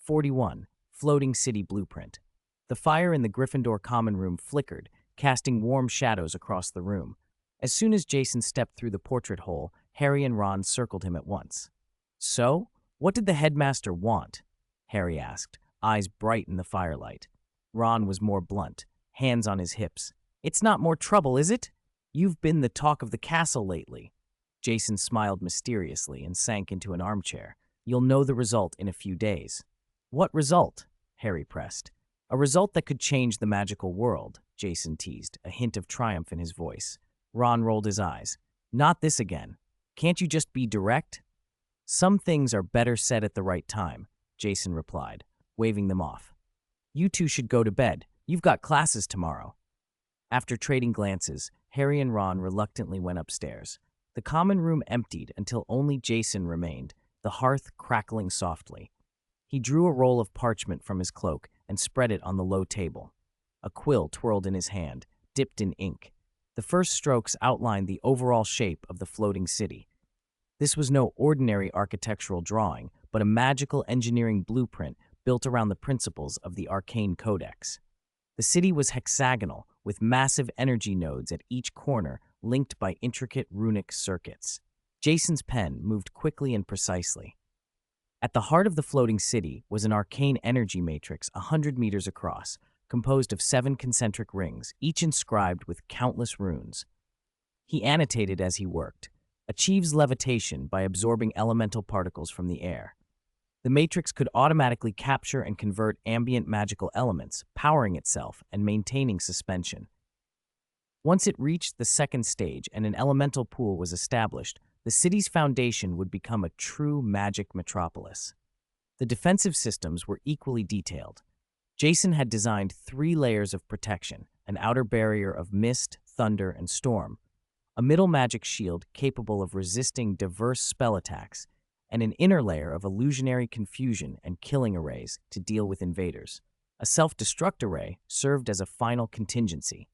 41. Floating City Blueprint. The fire in the Gryffindor common room flickered, casting warm shadows across the room. As soon as Jason stepped through the portrait hole, Harry and Ron circled him at once. "So, what did the headmaster want?" Harry asked, eyes bright in the firelight. Ron was more blunt, hands on his hips. "It's not more trouble, is it? You've been the talk of the castle lately." Jason smiled mysteriously and sank into an armchair. "You'll know the result in a few days." "What result?" Harry pressed. "A result that could change the magical world," Jason teased, a hint of triumph in his voice. Ron rolled his eyes. "Not this again. Can't you just be direct?" "Some things are better said at the right time," Jason replied, waving them off. "You two should go to bed. You've got classes tomorrow." After trading glances, Harry and Ron reluctantly went upstairs. The common room emptied until only Jason remained, the hearth crackling softly. He drew a roll of parchment from his cloak and spread it on the low table. A quill twirled in his hand, dipped in ink. The first strokes outlined the overall shape of the floating city. This was no ordinary architectural drawing, but a magical engineering blueprint built around the principles of the Arcane Codex. The city was hexagonal, with massive energy nodes at each corner linked by intricate runic circuits. Jason's pen moved quickly and precisely. At the heart of the floating city was an arcane energy matrix 100 meters across, composed of 7 concentric rings, each inscribed with countless runes. He annotated as he worked. Achieves levitation by absorbing elemental particles from the air. The matrix could automatically capture and convert ambient magical elements, powering itself and maintaining suspension. Once it reached the second stage and an elemental pool was established, the city's foundation would become a true magic metropolis. The defensive systems were equally detailed. Jason had designed 3 layers of protection, an outer barrier of mist, thunder, and storm, a middle magic shield capable of resisting diverse spell attacks, and an inner layer of illusionary confusion and killing arrays to deal with invaders. A self-destruct array served as a final contingency.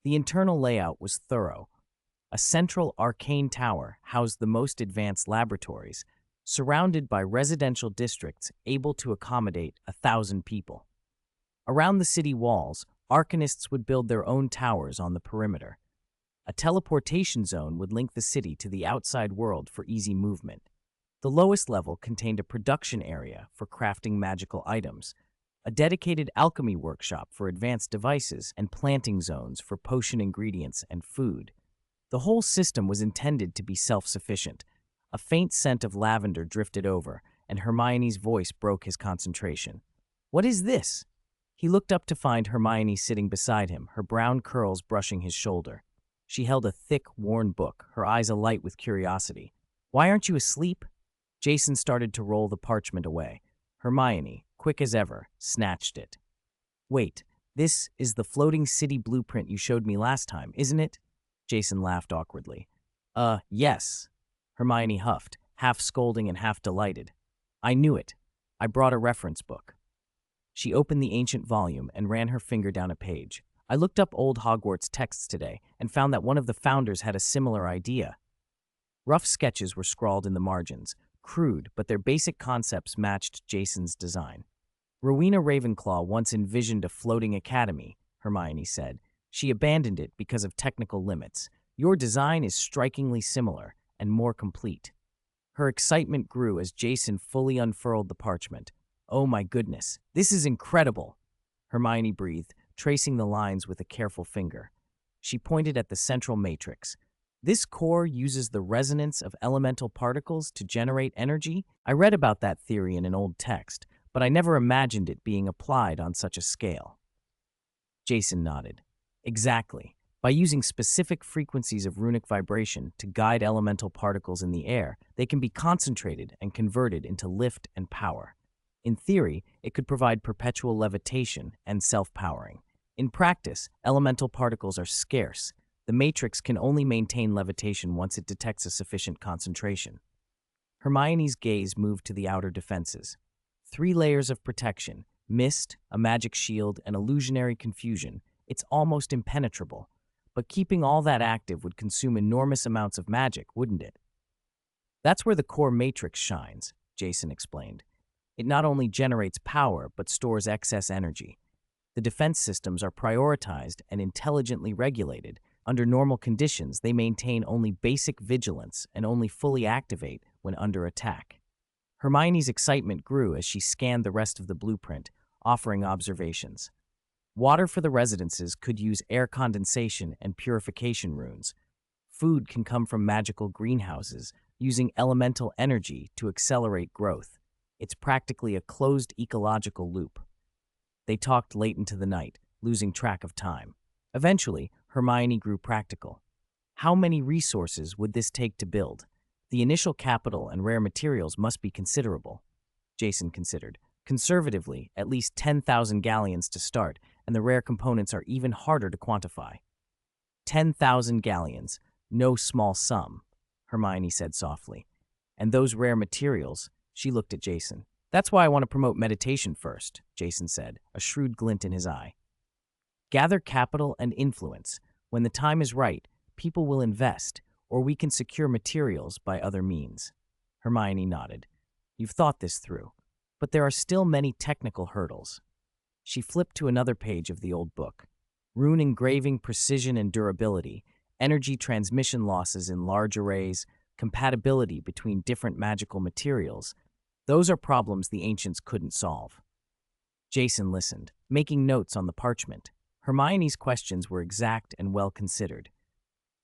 The internal layout was thorough. A central arcane tower housed the most advanced laboratories, surrounded by residential districts able to accommodate 1,000 people. Around the city walls, arcanists would build their own towers on the perimeter. A teleportation zone would link the city to the outside world for easy movement. The lowest level contained a production area for crafting magical items, a dedicated alchemy workshop for advanced devices, and planting zones for potion ingredients and food. The whole system was intended to be self-sufficient. A faint scent of lavender drifted over, and Hermione's voice broke his concentration. "What is this?" He looked up to find Hermione sitting beside him, her brown curls brushing his shoulder. She held a thick, worn book, her eyes alight with curiosity. "Why aren't you asleep?" Jason started to roll the parchment away. Hermione, quick as ever, snatched it. "Wait, this is the floating city blueprint you showed me last time, isn't it?" Jason laughed awkwardly. Yes." Hermione huffed, half scolding and half delighted. "I knew it. I brought a reference book." She opened the ancient volume and ran her finger down a page. "I looked up old Hogwarts texts today and found that one of the founders had a similar idea." Rough sketches were scrawled in the margins, crude, but their basic concepts matched Jason's design. "Rowena Ravenclaw once envisioned a floating academy," Hermione said. "She abandoned it because of technical limits. Your design is strikingly similar and more complete." Her excitement grew as Jason fully unfurled the parchment. "Oh my goodness, this is incredible!" Hermione breathed, tracing the lines with a careful finger. She pointed at the central matrix. "This core uses the resonance of elemental particles to generate energy. I read about that theory in an old text, but I never imagined it being applied on such a scale." Jason nodded. "Exactly. By using specific frequencies of runic vibration to guide elemental particles in the air, they can be concentrated and converted into lift and power. In theory, it could provide perpetual levitation and self-powering. In practice, elemental particles are scarce. The matrix can only maintain levitation once it detects a sufficient concentration." Hermione's gaze moved to the outer defenses. 3 layers of protection, mist, a magic shield, and illusionary confusion. It's almost impenetrable. But keeping all that active would consume enormous amounts of magic, wouldn't it? "That's where the core matrix shines," Jason explained. It not only generates power, but stores excess energy. The defense systems are prioritized and intelligently regulated. Under normal conditions, they maintain only basic vigilance and only fully activate when under attack. Hermione's excitement grew as she scanned the rest of the blueprint, offering observations. Water for the residences could use air condensation and purification runes. Food can come from magical greenhouses, using elemental energy to accelerate growth. It's practically a closed ecological loop. They talked late into the night, losing track of time. Eventually, Hermione grew practical. How many resources would this take to build? The initial capital and rare materials must be considerable, Jason considered. Conservatively, at least 10,000 galleons to start, and the rare components are even harder to quantify. 10,000 galleons, no small sum, Hermione said softly. And those rare materials, she looked at Jason. That's why I want to promote meditation first, Jason said, a shrewd glint in his eye. Gather capital and influence. When the time is right, people will invest, or we can secure materials by other means. Hermione nodded. You've thought this through. But there are still many technical hurdles. She flipped to another page of the old book. Rune engraving, precision and durability, energy transmission losses in large arrays, compatibility between different magical materials. Those are problems the ancients couldn't solve. Jason listened, making notes on the parchment. Hermione's questions were exact and well considered.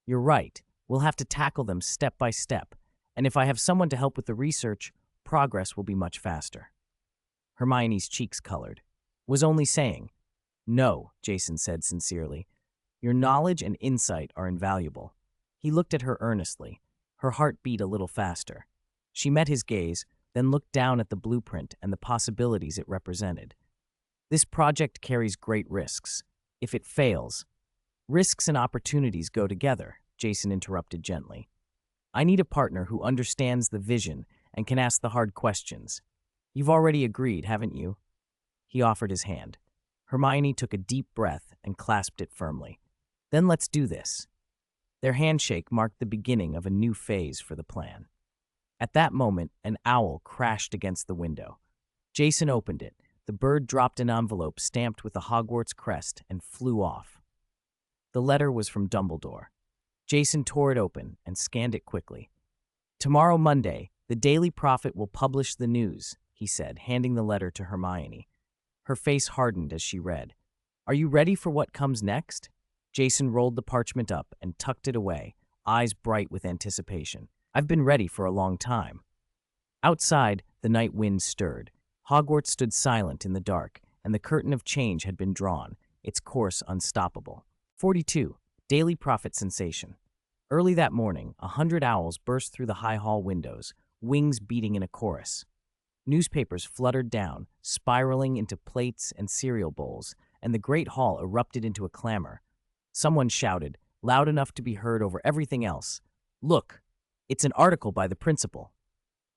You're right, we'll have to tackle them step by step, and if I have someone to help with the research, progress will be much faster. Hermione's cheeks colored. Was only saying. No, Jason said sincerely. Your knowledge and insight are invaluable. He looked at her earnestly. Her heart beat a little faster. She met his gaze, then looked down at the blueprint and the possibilities it represented. This project carries great risks. If it fails, risks and opportunities go together, Jason interrupted gently. I need a partner who understands the vision and can ask the hard questions. You've already agreed, haven't you? He offered his hand. Hermione took a deep breath and clasped it firmly. Then let's do this. Their handshake marked the beginning of a new phase for the plan. At that moment, an owl crashed against the window. Jason opened it. The bird dropped an envelope stamped with the Hogwarts crest and flew off. The letter was from Dumbledore. Jason tore it open and scanned it quickly. Tomorrow, Monday, the Daily Prophet will publish the news, he said, handing the letter to Hermione. Her face hardened as she read. Are you ready for what comes next? Jason rolled the parchment up and tucked it away, eyes bright with anticipation. I've been ready for a long time. Outside, the night wind stirred. Hogwarts stood silent in the dark, and the curtain of change had been drawn, its course unstoppable. 42. Daily Prophet Sensation. Early that morning, 100 owls burst through the high hall windows, wings beating in a chorus. Newspapers fluttered down, spiraling into plates and cereal bowls, and the great hall erupted into a clamor. Someone shouted, loud enough to be heard over everything else, "Look, it's an article by the principal."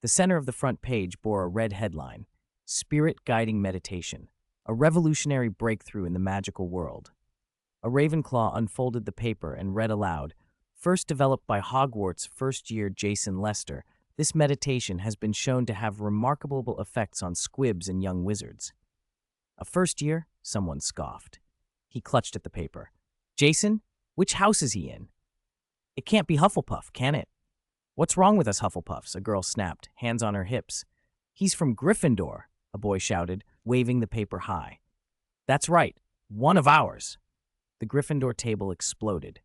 The center of the front page bore a red headline, Spirit Guiding Meditation, a revolutionary breakthrough in the magical world. A Ravenclaw unfolded the paper and read aloud, first developed by Hogwarts first-year Jason Lester, this meditation has been shown to have remarkable effects on squibs and young wizards. A first year? Someone scoffed. He clutched at the paper. Jason, which house is he in? It can't be Hufflepuff, can it? What's wrong with us Hufflepuffs? A girl snapped, hands on her hips. He's from Gryffindor, a boy shouted, waving the paper high. That's right, one of ours. The Gryffindor table exploded.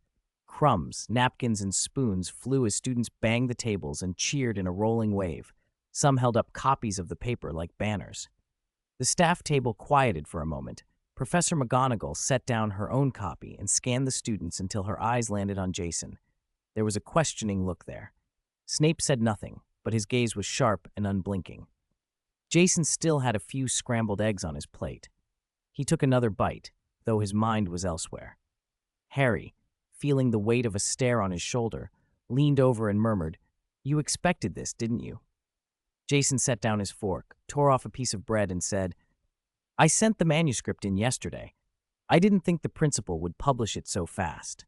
Crumbs, napkins, and spoons flew as students banged the tables and cheered in a rolling wave. Some held up copies of the paper like banners. The staff table quieted for a moment. Professor McGonagall set down her own copy and scanned the students until her eyes landed on Jason. There was a questioning look there. Snape said nothing, but his gaze was sharp and unblinking. Jason still had a few scrambled eggs on his plate. He took another bite, though his mind was elsewhere. Harry, feeling the weight of a stare on his shoulder, leaned over and murmured, "You expected this, didn't you?" Jason set down his fork, tore off a piece of bread, and said, I sent the manuscript in yesterday. I didn't think the principal would publish it so fast.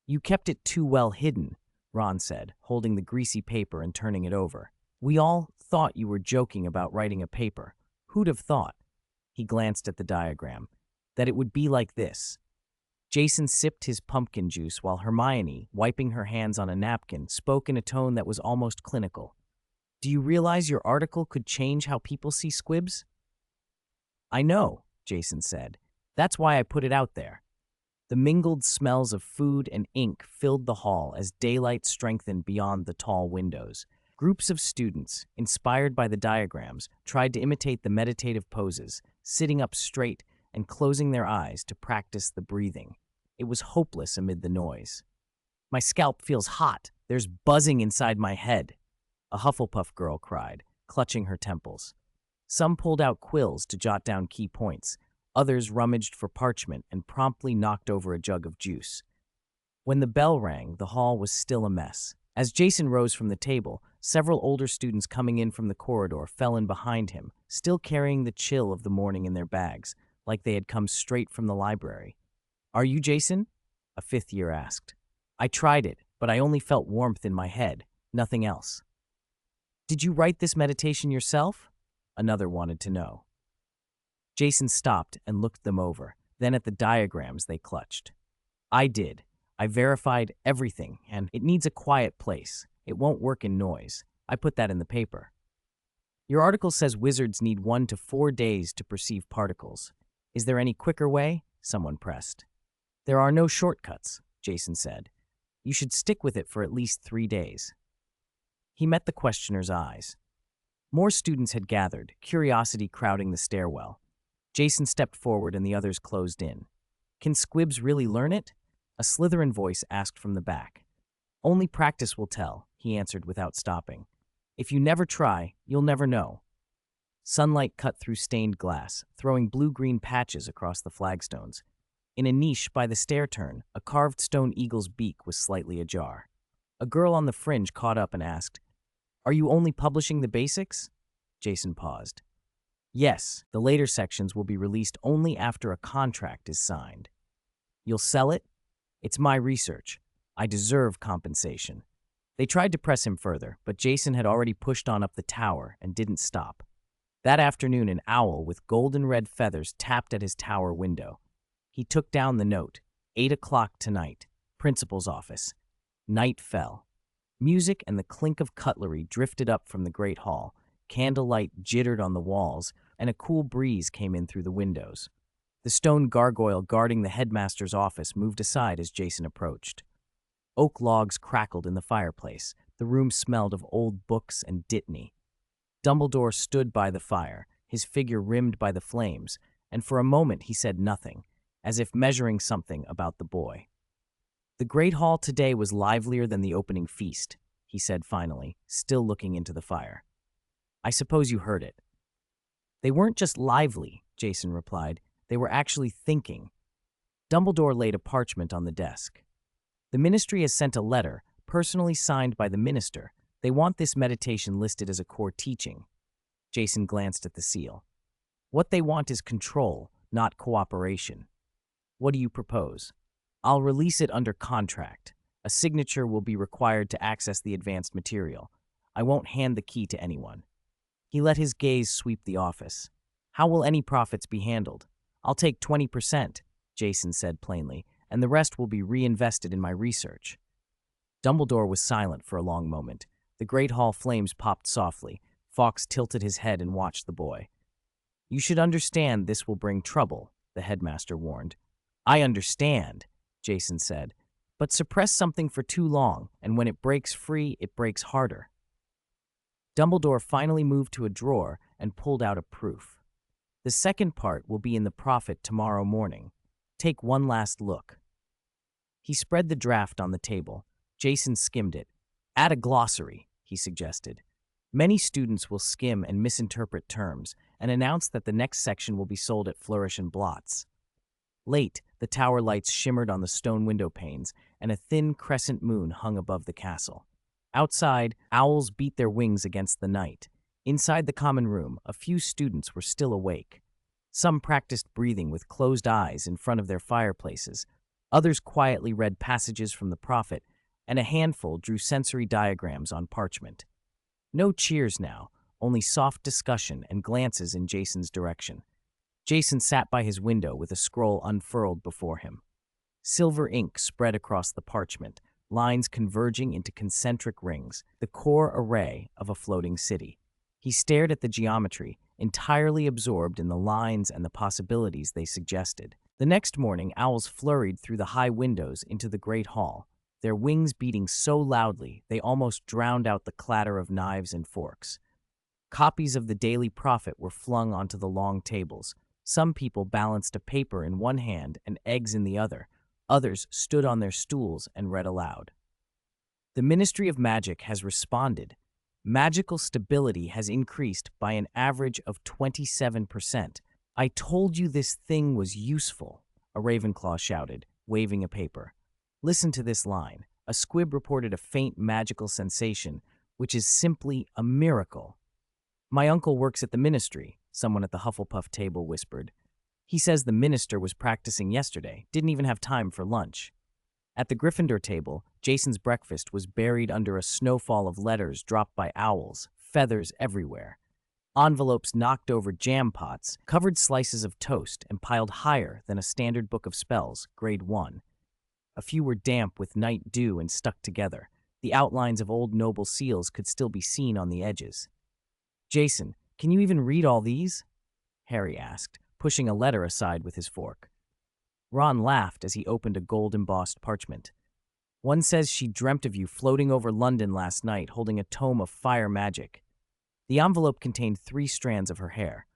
You kept it too well hidden, Ron said, holding the greasy paper and turning it over. We all thought thought you were joking about writing a paper. Who'd have thought?" He glanced at the diagram. "That it would be like this." Jason sipped his pumpkin juice while Hermione, wiping her hands on a napkin, spoke in a tone that was almost clinical. "Do you realize your article could change how people see squibs?" "I know," Jason said. "That's why I put it out there." The mingled smells of food and ink filled the hall as daylight strengthened beyond the tall windows. Groups of students, inspired by the diagrams, tried to imitate the meditative poses, sitting up straight and closing their eyes to practice the breathing. It was hopeless amid the noise. "My scalp feels hot. There's buzzing inside my head," a Hufflepuff girl cried, clutching her temples. Some pulled out quills to jot down key points. Others rummaged for parchment and promptly knocked over a jug of juice. When the bell rang, the hall was still a mess. As Jason rose from the table, several older students coming in from the corridor fell in behind him, still carrying the chill of the morning in their bags, like they had come straight from the library. "Are you Jason?" a fifth year asked. "I tried it, but I only felt warmth in my head, nothing else." "Did you write this meditation yourself?" another wanted to know. Jason stopped and looked them over, then at the diagrams they clutched. "I did. I verified everything, and it needs a quiet place. It won't work in noise. I put that in the paper." "Your article says wizards need 1 to 4 days to perceive particles. Is there any quicker way?" someone pressed. "There are no shortcuts," Jason said. "You should stick with it for at least 3 days." He met the questioner's eyes. More students had gathered, curiosity crowding the stairwell. Jason stepped forward and the others closed in. "Can squibs really learn it?" a Slytherin voice asked from the back. "Only practice will tell," he answered without stopping. "If you never try, you'll never know." Sunlight cut through stained glass, throwing blue-green patches across the flagstones. In a niche by the stair turn, a carved stone eagle's beak was slightly ajar. A girl on the fringe caught up and asked, "Are you only publishing the basics?" Jason paused. "Yes, the later sections will be released only after a contract is signed." "You'll sell it?" "It's my research. I deserve compensation." They tried to press him further, but Jason had already pushed on up the tower and didn't stop. That afternoon, an owl with golden red feathers tapped at his tower window. He took down the note, 8 o'clock tonight, principal's office. Night fell. Music and the clink of cutlery drifted up from the great hall. Candlelight jittered on the walls, and a cool breeze came in through the windows. The stone gargoyle guarding the headmaster's office moved aside as Jason approached. Oak logs crackled in the fireplace. The room smelled of old books and dittany. Dumbledore stood by the fire, his figure rimmed by the flames, and for a moment he said nothing, as if measuring something about the boy. "The great hall today was livelier than the opening feast," he said finally, still looking into the fire. "I suppose you heard it." "They weren't just lively," Jason replied. "They were actually thinking." Dumbledore laid a parchment on the desk. "The ministry has sent a letter, personally signed by the minister. They want this meditation listed as a core teaching." Jason glanced at the seal. "What they want is control, not cooperation." "What do you propose?" "I'll release it under contract. A signature will be required to access the advanced material. I won't hand the key to anyone." He let his gaze sweep the office. "How will any profits be handled?" "I'll take 20%, Jason said plainly, "and the rest will be reinvested in my research." Dumbledore was silent for a long moment. The great hall flames popped softly. Fawkes tilted his head and watched the boy. "You should understand this will bring trouble," the headmaster warned. "I understand," Jason said, "but suppress something for too long, and when it breaks free, it breaks harder." Dumbledore finally moved to a drawer and pulled out a proof. "The second part will be in the Prophet tomorrow morning. Take one last look." He spread the draft on the table. Jason skimmed it. "Add a glossary," he suggested. "Many students will skim and misinterpret terms, and announce that the next section will be sold at Flourish and Blots." Late, the tower lights shimmered on the stone window panes, and a thin crescent moon hung above the castle. Outside, owls beat their wings against the night. Inside the common room, a few students were still awake. Some practiced breathing with closed eyes in front of their fireplaces. Others quietly read passages from the Prophet, and a handful drew sensory diagrams on parchment. No cheers now, only soft discussion and glances in Jason's direction. Jason sat by his window with a scroll unfurled before him. Silver ink spread across the parchment, lines converging into concentric rings, the core array of a floating city. He stared at the geometry, entirely absorbed in the lines and the possibilities they suggested. The next morning, owls flurried through the high windows into the great hall, their wings beating so loudly they almost drowned out the clatter of knives and forks. Copies of the Daily Prophet were flung onto the long tables. Some people balanced a paper in one hand and eggs in the other. Others stood on their stools and read aloud. The Ministry of Magic has responded. Magical stability has increased by an average of 27%. I told you this thing was useful, a Ravenclaw shouted, waving a paper. Listen to this line. A squib reported a faint magical sensation, which is simply a miracle. My uncle works at the ministry, someone at the Hufflepuff table whispered. He says the minister was practicing yesterday, didn't even have time for lunch. At the Gryffindor table, Jason's breakfast was buried under a snowfall of letters dropped by owls, feathers everywhere. Envelopes knocked over jam pots, covered slices of toast, and piled higher than a standard book of spells, grade 1. A few were damp with night dew and stuck together. The outlines of old noble seals could still be seen on the edges. Jason, can you even read all these? Harry asked, pushing a letter aside with his fork. Ron laughed as he opened a gold-embossed parchment. One says she dreamt of you floating over London last night holding a tome of fire magic. The envelope contained 3 strands of her hair.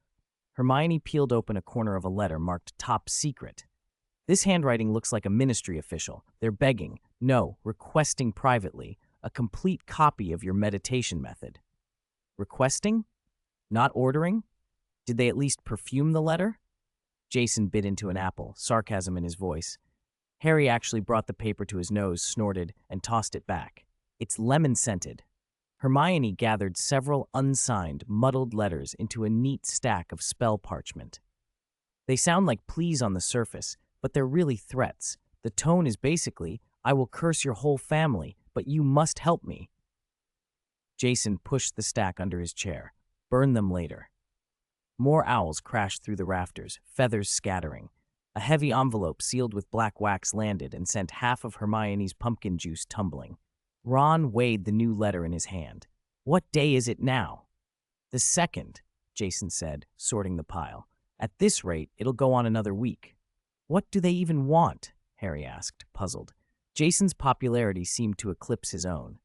Hermione peeled open a corner of a letter marked Top Secret. This handwriting looks like a ministry official. They're begging, no, requesting privately, a complete copy of your meditation method. Requesting? Not ordering? Did they at least perfume the letter? Jason bit into an apple, sarcasm in his voice. Harry actually brought the paper to his nose, snorted, and tossed it back. It's lemon-scented. Hermione gathered several unsigned, muddled letters into a neat stack of spell parchment. They sound like pleas on the surface, but they're really threats. The tone is basically, I will curse your whole family, but you must help me. Jason pushed the stack under his chair. Burn them later. More owls crashed through the rafters, feathers scattering. A heavy envelope sealed with black wax landed and sent half of Hermione's pumpkin juice tumbling. Ron weighed the new letter in his hand. What day is it now? The 2nd, Jason said, sorting the pile. At this rate, it'll go on another week. What do they even want? Harry asked, puzzled. Jason's popularity seemed to eclipse his own.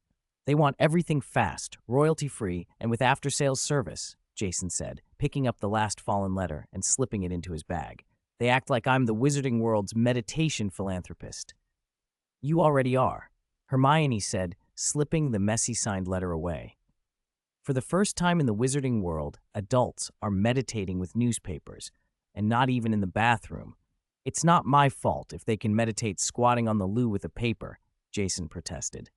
They want everything fast, royalty-free, and with after-sales service, Jason said, picking up the last fallen letter and slipping it into his bag. They act like I'm the wizarding world's meditation philanthropist. You already are, Hermione said, slipping the messy signed letter away. For the first time in the wizarding world, adults are meditating with newspapers, and not even in the bathroom. It's not my fault if they can meditate squatting on the loo with a paper, Jason protested.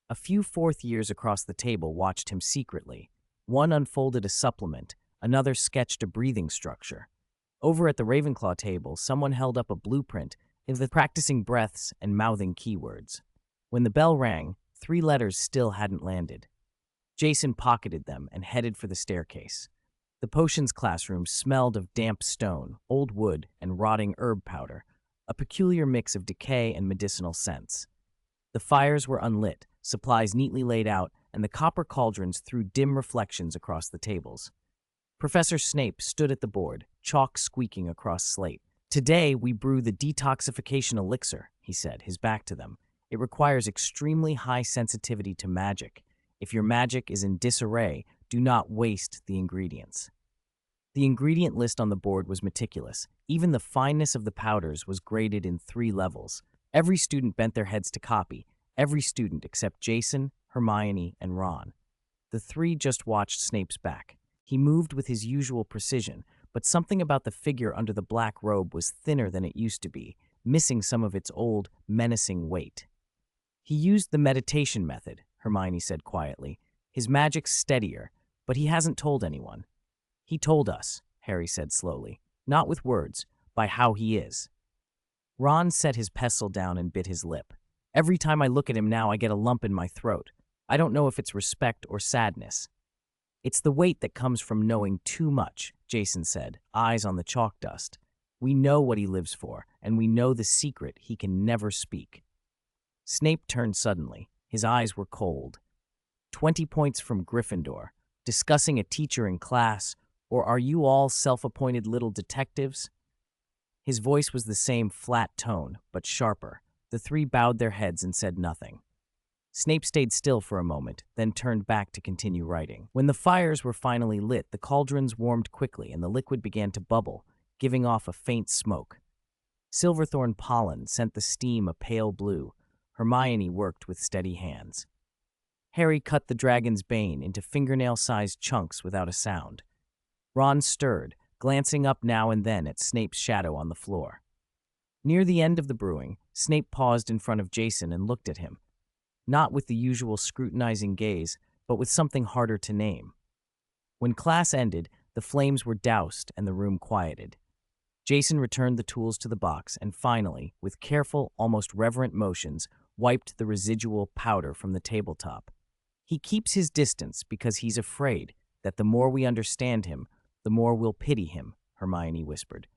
A few fourth years across the table watched him secretly. One unfolded a supplement, another sketched a breathing structure. Over at the Ravenclaw table, someone held up a blueprint of practicing breaths and mouthing keywords. When the bell rang, 3 letters still hadn't landed. Jason pocketed them and headed for the staircase. The potions classroom smelled of damp stone, old wood, and rotting herb powder, a peculiar mix of decay and medicinal scents. The fires were unlit, supplies neatly laid out, and the copper cauldrons threw dim reflections across the tables. Professor Snape stood at the board, chalk squeaking across slate. Today, we brew the detoxification elixir, he said, his back to them. It requires extremely high sensitivity to magic. If your magic is in disarray, do not waste the ingredients. The ingredient list on the board was meticulous. Even the fineness of the powders was graded in 3 levels. Every student bent their heads to copy. Every student except Jason, Hermione, and Ron. The 3 just watched Snape's back. He moved with his usual precision, but something about the figure under the black robe was thinner than it used to be, missing some of its old, menacing weight. He used the meditation method, Hermione said quietly. His magic's steadier, but he hasn't told anyone. He told us, Harry said slowly, not with words, by how he is. Ron set his pestle down and bit his lip. Every time I look at him now, I get a lump in my throat. I don't know if it's respect or sadness. It's the weight that comes from knowing too much, Jason said, eyes on the chalk dust. We know what he lives for, and we know the secret he can never speak. Snape turned suddenly. His eyes were cold. 20 points from Gryffindor. Discussing a teacher in class, or are you all self-appointed little detectives? His voice was the same flat tone, but sharper. The three bowed their heads and said nothing. Snape stayed still for a moment, then turned back to continue writing. When the fires were finally lit, the cauldrons warmed quickly and the liquid began to bubble, giving off a faint smoke. Silverthorn pollen sent the steam a pale blue. Hermione worked with steady hands. Harry cut the dragon's bane into fingernail-sized chunks without a sound. Ron stirred, glancing up now and then at Snape's shadow on the floor. Near the end of the brewing, Snape paused in front of Jason and looked at him, not with the usual scrutinizing gaze, but with something harder to name. When class ended, the flames were doused and the room quieted. Jason returned the tools to the box and finally, with careful, almost reverent motions, wiped the residual powder from the tabletop. He keeps his distance because he's afraid that the more we understand him, the more we'll pity him, Hermione whispered.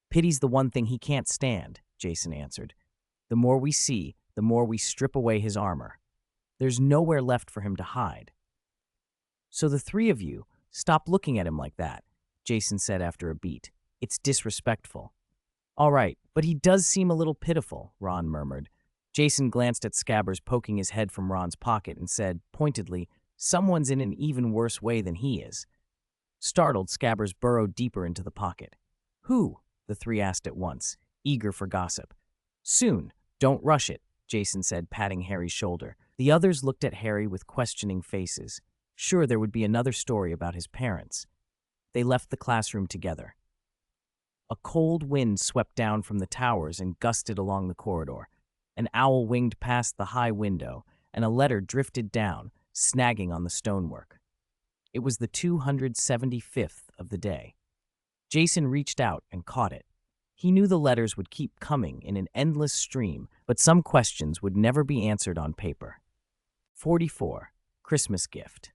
Pity's the one thing he can't stand, Jason answered. The more we see, the more we strip away his armor. There's nowhere left for him to hide. So the three of you, stop looking at him like that, Jason said after a beat. It's disrespectful. All right, but he does seem a little pitiful, Ron murmured. Jason glanced at Scabbers poking his head from Ron's pocket and said, pointedly, someone's in an even worse way than he is. Startled, Scabbers burrowed deeper into the pocket. Who? The three asked at once, eager for gossip. Soon. Don't rush it, Jason said, patting Harry's shoulder. The others looked at Harry with questioning faces. Sure, there would be another story about his parents. They left the classroom together. A cold wind swept down from the towers and gusted along the corridor. An owl winged past the high window, and a letter drifted down, snagging on the stonework. It was the 275th of the day. Jason reached out and caught it. He knew the letters would keep coming in an endless stream, but some questions would never be answered on paper. 44. Christmas Gift.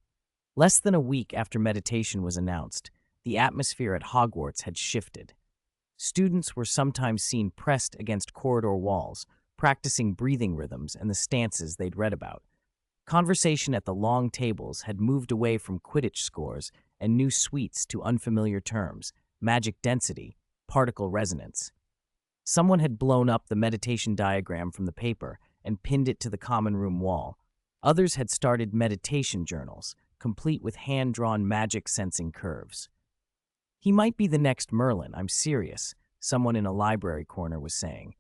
Less than a week after meditation was announced, the atmosphere at Hogwarts had shifted. Students were sometimes seen pressed against corridor walls, practicing breathing rhythms and the stances they'd read about. Conversation at the long tables had moved away from Quidditch scores and new suites to unfamiliar terms, magic density, particle resonance. Someone had blown up the meditation diagram from the paper and pinned it to the common room wall. Others had started meditation journals, complete with hand-drawn magic-sensing curves. He might be the next Merlin, I'm serious, someone in a library corner was saying.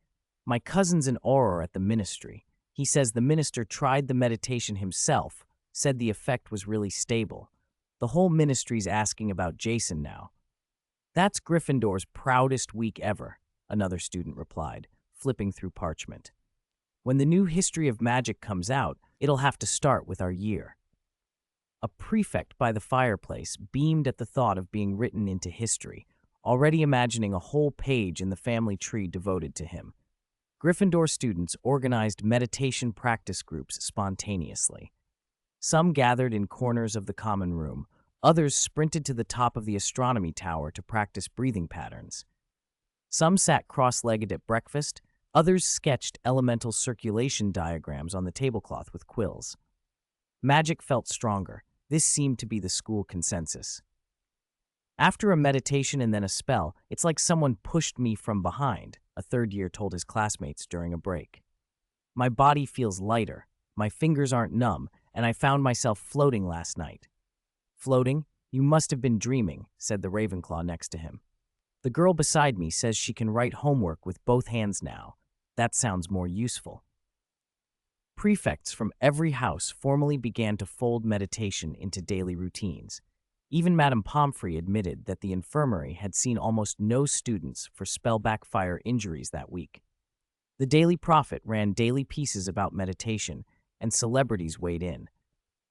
My cousin's an Auror at the ministry. He says the minister tried the meditation himself, said the effect was really stable. The whole ministry's asking about Jason now. That's Gryffindor's proudest week ever, another student replied, flipping through parchment. When the new history of magic comes out, it'll have to start with our year. A prefect by the fireplace beamed at the thought of being written into history, already imagining a whole page in the family tree devoted to him. Gryffindor students organized meditation practice groups spontaneously. Some gathered in corners of the common room, others sprinted to the top of the astronomy tower to practice breathing patterns. Some sat cross-legged at breakfast, others sketched elemental circulation diagrams on the tablecloth with quills. Magic felt stronger. This seemed to be the school consensus. After a meditation and then a spell, it's like someone pushed me from behind, a third year told his classmates during a break. My body feels lighter, my fingers aren't numb, and I found myself floating last night. Floating? You must have been dreaming, said the Ravenclaw next to him. The girl beside me says she can write homework with both hands now. That sounds more useful. Prefects from every house formally began to fold meditation into daily routines. Even Madame Pomfrey admitted that the infirmary had seen almost no students for spell backfire injuries that week. The Daily Prophet ran daily pieces about meditation, and celebrities weighed in.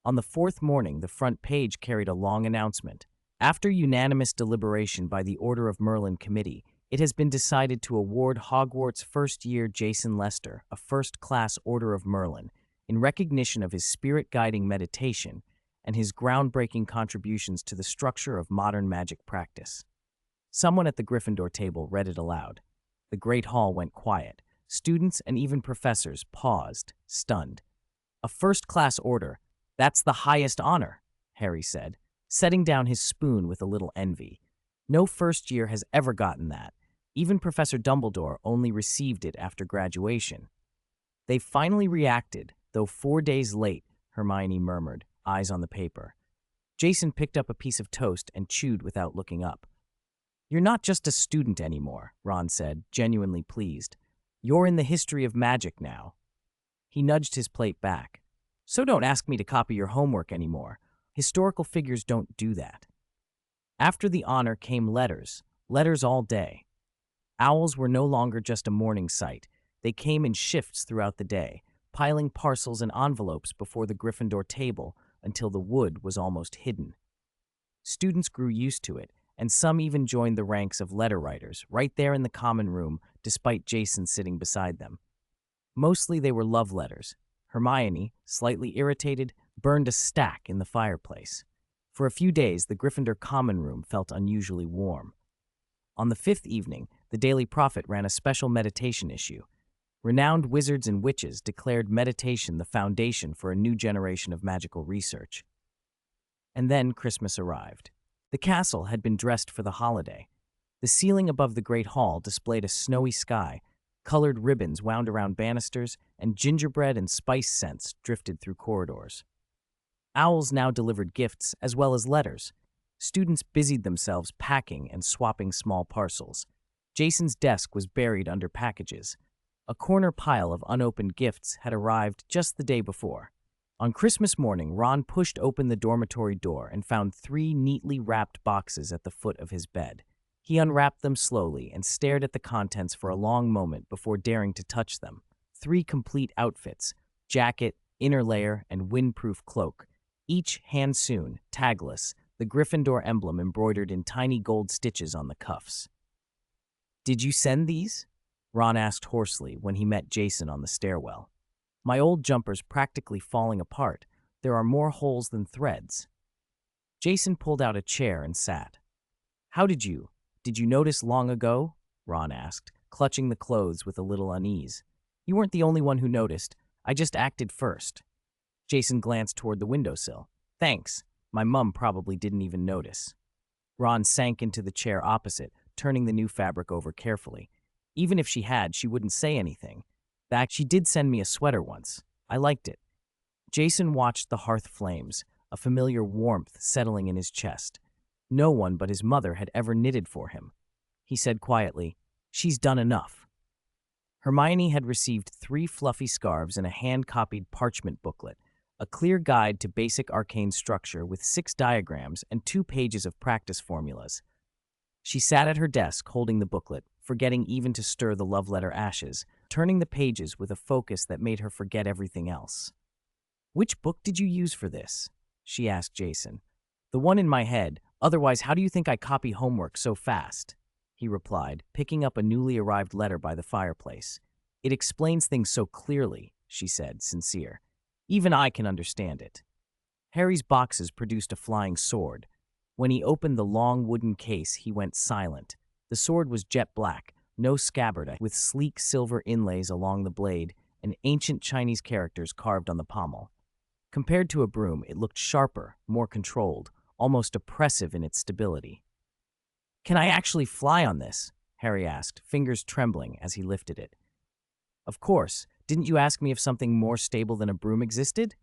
On the fourth morning, the front page carried a long announcement. After unanimous deliberation by the Order of Merlin Committee, it has been decided to award Hogwarts first-year Jason Lester a first-class Order of Merlin in recognition of his spirit-guiding meditation and his groundbreaking contributions to the structure of modern magic practice. Someone at the Gryffindor table read it aloud. The great hall went quiet. Students and even professors paused, stunned. "A first-class order. That's the highest honor," Harry said, setting down his spoon with a little envy. "No first year has ever gotten that. Even Professor Dumbledore only received it after graduation." "They finally reacted, though 4 days late," Hermione murmured, eyes on the paper. Jason picked up a piece of toast and chewed without looking up. "You're not just a student anymore," Ron said, genuinely pleased. "You're in the history of magic now." He nudged his plate back. "So don't ask me to copy your homework anymore. Historical figures don't do that." After the honor came letters, letters all day. Owls were no longer just a morning sight. They came in shifts throughout the day, piling parcels and envelopes before the Gryffindor table until the wood was almost hidden. Students grew used to it, and some even joined the ranks of letter writers, right there in the common room, despite Jason sitting beside them. Mostly they were love letters. Hermione, slightly irritated, burned a stack in the fireplace. For a few days, the Gryffindor common room felt unusually warm. On the fifth evening, the Daily Prophet ran a special meditation issue. Renowned wizards and witches declared meditation the foundation for a new generation of magical research. And then Christmas arrived. The castle had been dressed for the holiday. The ceiling above the Great Hall displayed a snowy sky, colored ribbons wound around banisters, and gingerbread and spice scents drifted through corridors. Owls now delivered gifts as well as letters. Students busied themselves packing and swapping small parcels. Jason's desk was buried under packages. A corner pile of unopened gifts had arrived just the day before. On Christmas morning, Ron pushed open the dormitory door and found 3 neatly wrapped boxes at the foot of his bed. He unwrapped them slowly and stared at the contents for a long moment before daring to touch them. 3 complete outfits: jacket, inner layer, and windproof cloak. Each hand-sewn, tagless, the Gryffindor emblem embroidered in tiny gold stitches on the cuffs. "Did you send these?" Ron asked hoarsely when he met Jason on the stairwell. "My old jumper's practically falling apart. There are more holes than threads." Jason pulled out a chair and sat. Did you notice long ago?" Ron asked, clutching the clothes with a little unease. "You weren't the only one who noticed. I just acted first." Jason glanced toward the windowsill. "Thanks. My mum probably didn't even notice." Ron sank into the chair opposite, turning the new fabric over carefully. Even if she had, she wouldn't say anything. That she did send me a sweater once. I liked it. Jason watched the hearth flames, a familiar warmth settling in his chest. No one but his mother had ever knitted for him. He said quietly, "She's done enough." Hermione had received 3 fluffy scarves and a hand-copied parchment booklet, a clear guide to basic arcane structure with 6 diagrams and 2 pages of practice formulas. She sat at her desk holding the booklet, forgetting even to stir the love letter ashes, turning the pages with a focus that made her forget everything else. "Which book did you use for this?" she asked Jason. "The one in my head. Otherwise, how do you think I copy homework so fast?" he replied, picking up a newly arrived letter by the fireplace. "It explains things so clearly," she said, sincere. "Even I can understand it." Harry's boxes produced a flying sword. When he opened the long wooden case, he went silent. The sword was jet black, no scabbard, with sleek silver inlays along the blade and ancient Chinese characters carved on the pommel. Compared to a broom, it looked sharper, more controlled, almost oppressive in its stability. "Can I actually fly on this?" Harry asked, fingers trembling as he lifted it. "Of course. Didn't you ask me if something more stable than a broom existed?"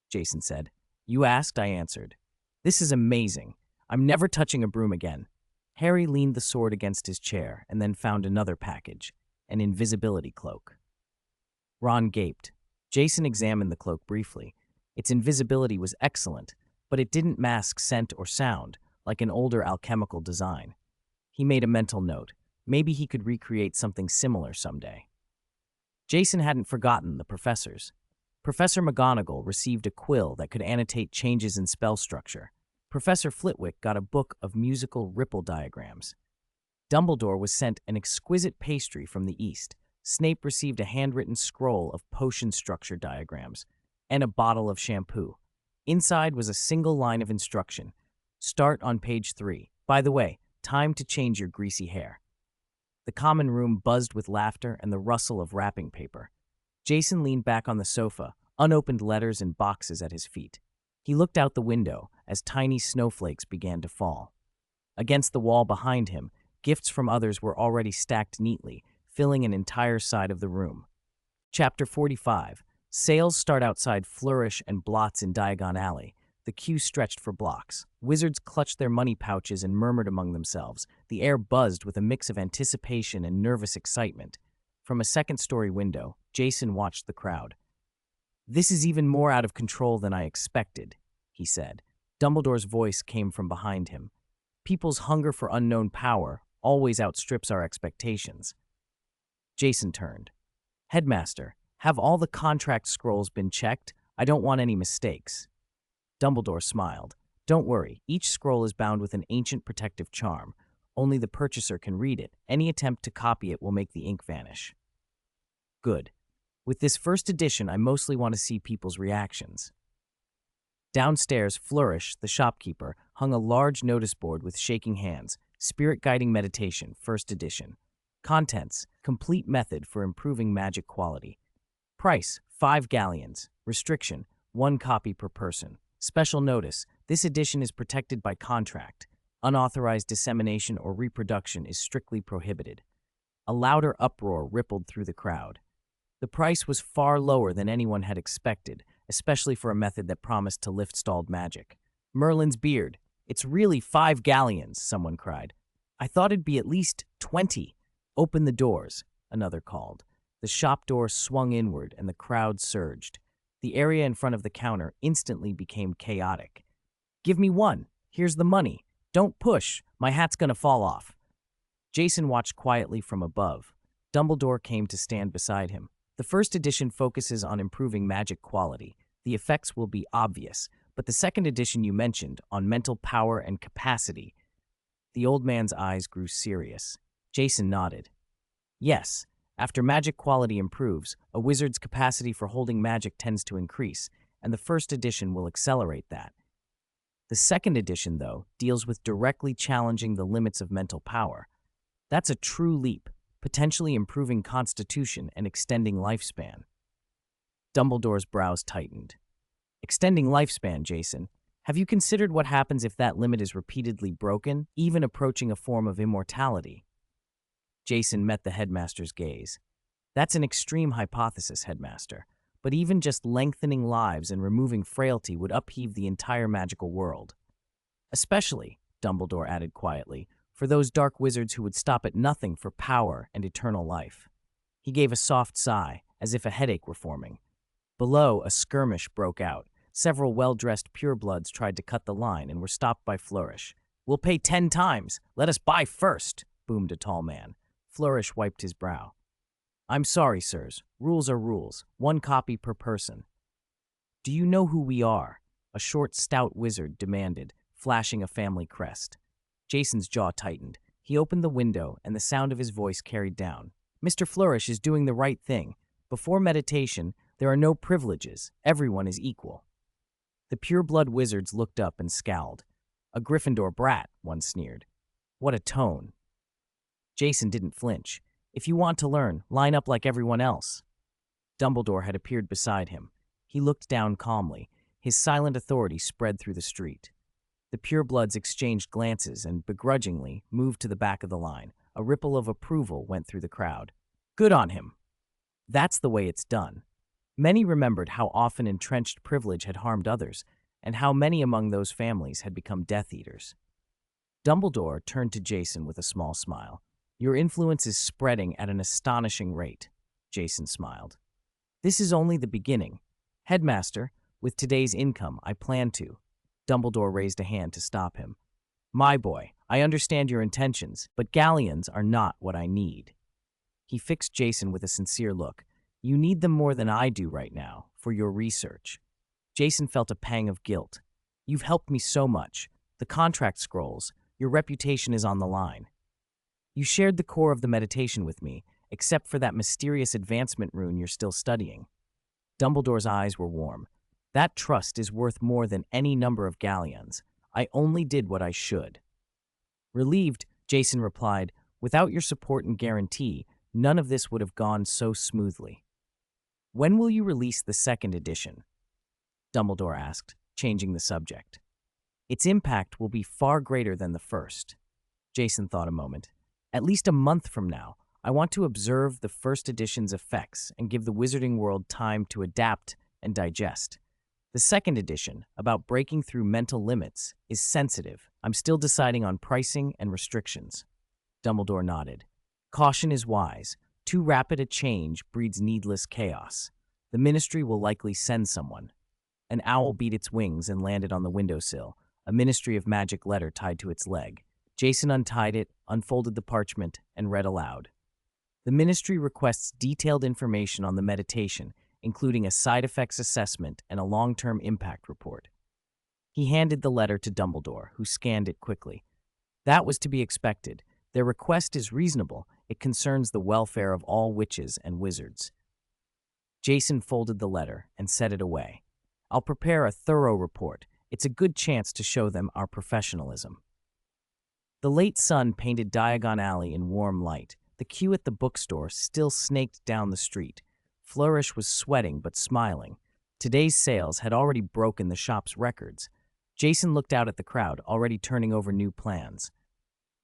Jason said. "You asked," I answered. "This is amazing. I'm never touching a broom again." Harry leaned the sword against his chair and then found another package, an invisibility cloak. Ron gaped. Jason examined the cloak briefly. Its invisibility was excellent, but it didn't mask scent or sound, like an older alchemical design. He made a mental note. Maybe he could recreate something similar someday. Jason hadn't forgotten the professors. Professor McGonagall received a quill that could annotate changes in spell structure. Professor Flitwick got a book of musical ripple diagrams. Dumbledore was sent an exquisite pastry from the East. Snape received a handwritten scroll of potion structure diagrams and a bottle of shampoo. Inside was a single line of instruction. Start on page 3. By the way, time to change your greasy hair. The common room buzzed with laughter and the rustle of wrapping paper. Jason leaned back on the sofa, unopened letters and boxes at his feet. He looked out the window as tiny snowflakes began to fall. Against the wall behind him, gifts from others were already stacked neatly, filling an entire side of the room. Chapter 45. Sales start outside Flourish and Blots in Diagon Alley. The queue stretched for blocks. Wizards clutched their money pouches and murmured among themselves. The air buzzed with a mix of anticipation and nervous excitement. From a second-story window, Jason watched the crowd. "This is even more out of control than I expected," he said. Dumbledore's voice came from behind him. "People's hunger for unknown power always outstrips our expectations." Jason turned. "Headmaster, have all the contract scrolls been checked? I don't want any mistakes." Dumbledore smiled. "Don't worry, each scroll is bound with an ancient protective charm. Only the purchaser can read it. Any attempt to copy it will make the ink vanish." "Good. With this first edition, I mostly want to see people's reactions." Downstairs, Flourish, the shopkeeper, hung a large notice board with shaking hands. Spirit Guiding Meditation, First Edition. Contents: complete method for improving magic quality. Price: 5 galleons. Restriction: 1 copy per person. Special notice: this edition is protected by contract. Unauthorized dissemination or reproduction is strictly prohibited. A louder uproar rippled through the crowd. The price was far lower than anyone had expected, especially for a method that promised to lift stalled magic. "Merlin's beard. It's really 5 galleons," someone cried. "I thought it'd be at least 20. "Open the doors," another called. The shop door swung inward and the crowd surged. The area in front of the counter instantly became chaotic. "Give me 1. Here's the money. Don't push. My hat's gonna fall off." Jason watched quietly from above. Dumbledore came to stand beside him. "The first edition focuses on improving magic quality. The effects will be obvious, but the second edition you mentioned, on mental power and capacity." The old man's eyes grew serious. Jason nodded. "Yes. After magic quality improves, a wizard's capacity for holding magic tends to increase, and the first edition will accelerate that. The second edition, though, deals with directly challenging the limits of mental power. That's a true leap, potentially improving constitution and extending lifespan." Dumbledore's brows tightened. "Extending lifespan, Jason. Have you considered what happens if that limit is repeatedly broken, even approaching a form of immortality?" Jason met the headmaster's gaze. "That's an extreme hypothesis, Headmaster, but even just lengthening lives and removing frailty would upheave the entire magical world. Especially," Dumbledore added quietly, "for those dark wizards who would stop at nothing for power and eternal life." He gave a soft sigh, as if a headache were forming. Below, a skirmish broke out. Several well-dressed purebloods tried to cut the line and were stopped by Flourish. "We'll pay 10 times. Let us buy first," boomed a tall man. Flourish wiped his brow. "I'm sorry, sirs. Rules are rules. 1 copy per person." "Do you know who we are?" a short, stout wizard demanded, flashing a family crest. Jason's jaw tightened. He opened the window, and the sound of his voice carried down. "Mr. Flourish is doing the right thing. Before meditation, there are no privileges. Everyone is equal." The pureblood wizards looked up and scowled. "A Gryffindor brat," one sneered. "What a tone." Jason didn't flinch. "If you want to learn, line up like everyone else." Dumbledore had appeared beside him. He looked down calmly. His silent authority spread through the street. The purebloods exchanged glances and, begrudgingly, moved to the back of the line. A ripple of approval went through the crowd. "Good on him. That's the way it's done." Many remembered how often entrenched privilege had harmed others, and how many among those families had become Death Eaters. Dumbledore turned to Jason with a small smile. "Your influence is spreading at an astonishing rate," Jason smiled. "This is only the beginning. Headmaster, with today's income, I plan to." Dumbledore raised a hand to stop him. "My boy, I understand your intentions, but galleons are not what I need." He fixed Jason with a sincere look. "You need them more than I do right now, for your research." Jason felt a pang of guilt. "You've helped me so much. The contract scrolls, your reputation is on the line. You shared the core of the meditation with me, except for that mysterious advancement rune you're still studying." Dumbledore's eyes were warm. That trust is worth more than any number of galleons. I only did what I should." Relieved, Jason replied, "Without your support and guarantee, none of this would have gone so smoothly." "When will you release the second edition?" Dumbledore asked, changing the subject. "Its impact will be far greater than the first." Jason thought a moment. "At least a month from now, I want to observe the first edition's effects and give the wizarding world time to adapt and digest. The second edition, about breaking through mental limits, is sensitive. I'm still deciding on pricing and restrictions." Dumbledore nodded. "Caution is wise. Too rapid a change breeds needless chaos. The Ministry will likely send someone." An owl beat its wings and landed on the windowsill, a Ministry of Magic letter tied to its leg. Jason untied it, unfolded the parchment, and read aloud. "The Ministry requests detailed information on the meditation, including a side effects assessment and a long-term impact report." He handed the letter to Dumbledore, who scanned it quickly. "That was to be expected. Their request is reasonable. It concerns the welfare of all witches and wizards." Jason folded the letter and set it away. "I'll prepare a thorough report. It's a good chance to show them our professionalism." The late sun painted Diagon Alley in warm light. The queue at the bookstore still snaked down the street. Flourish was sweating but smiling. Today's sales had already broken the shop's records. Jason looked out at the crowd, already turning over new plans.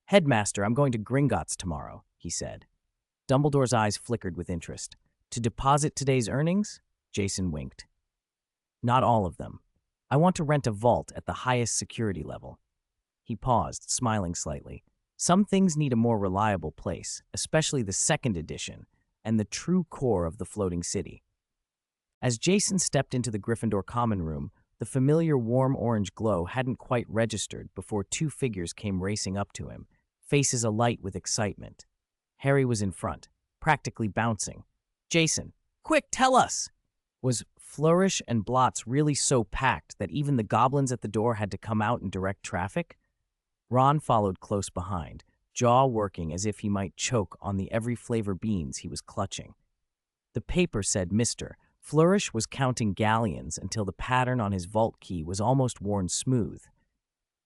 "Headmaster, I'm going to Gringotts tomorrow," he said. Dumbledore's eyes flickered with interest. "To deposit today's earnings?" Jason winked. "Not all of them. I want to rent a vault at the highest security level." He paused, smiling slightly. "Some things need a more reliable place, especially the second edition and the true core of the floating city." As Jason stepped into the Gryffindor common room, the familiar warm orange glow hadn't quite registered before two figures came racing up to him, faces alight with excitement. Harry was in front, practically bouncing. "Jason, quick, tell us!" Was Flourish and Blotz really so packed that even the goblins at the door had to come out and direct traffic? Ron followed close behind, jaw working as if he might choke on the every flavor beans he was clutching. The paper said Mr. Flourish was counting galleons until the pattern on his vault key was almost worn smooth.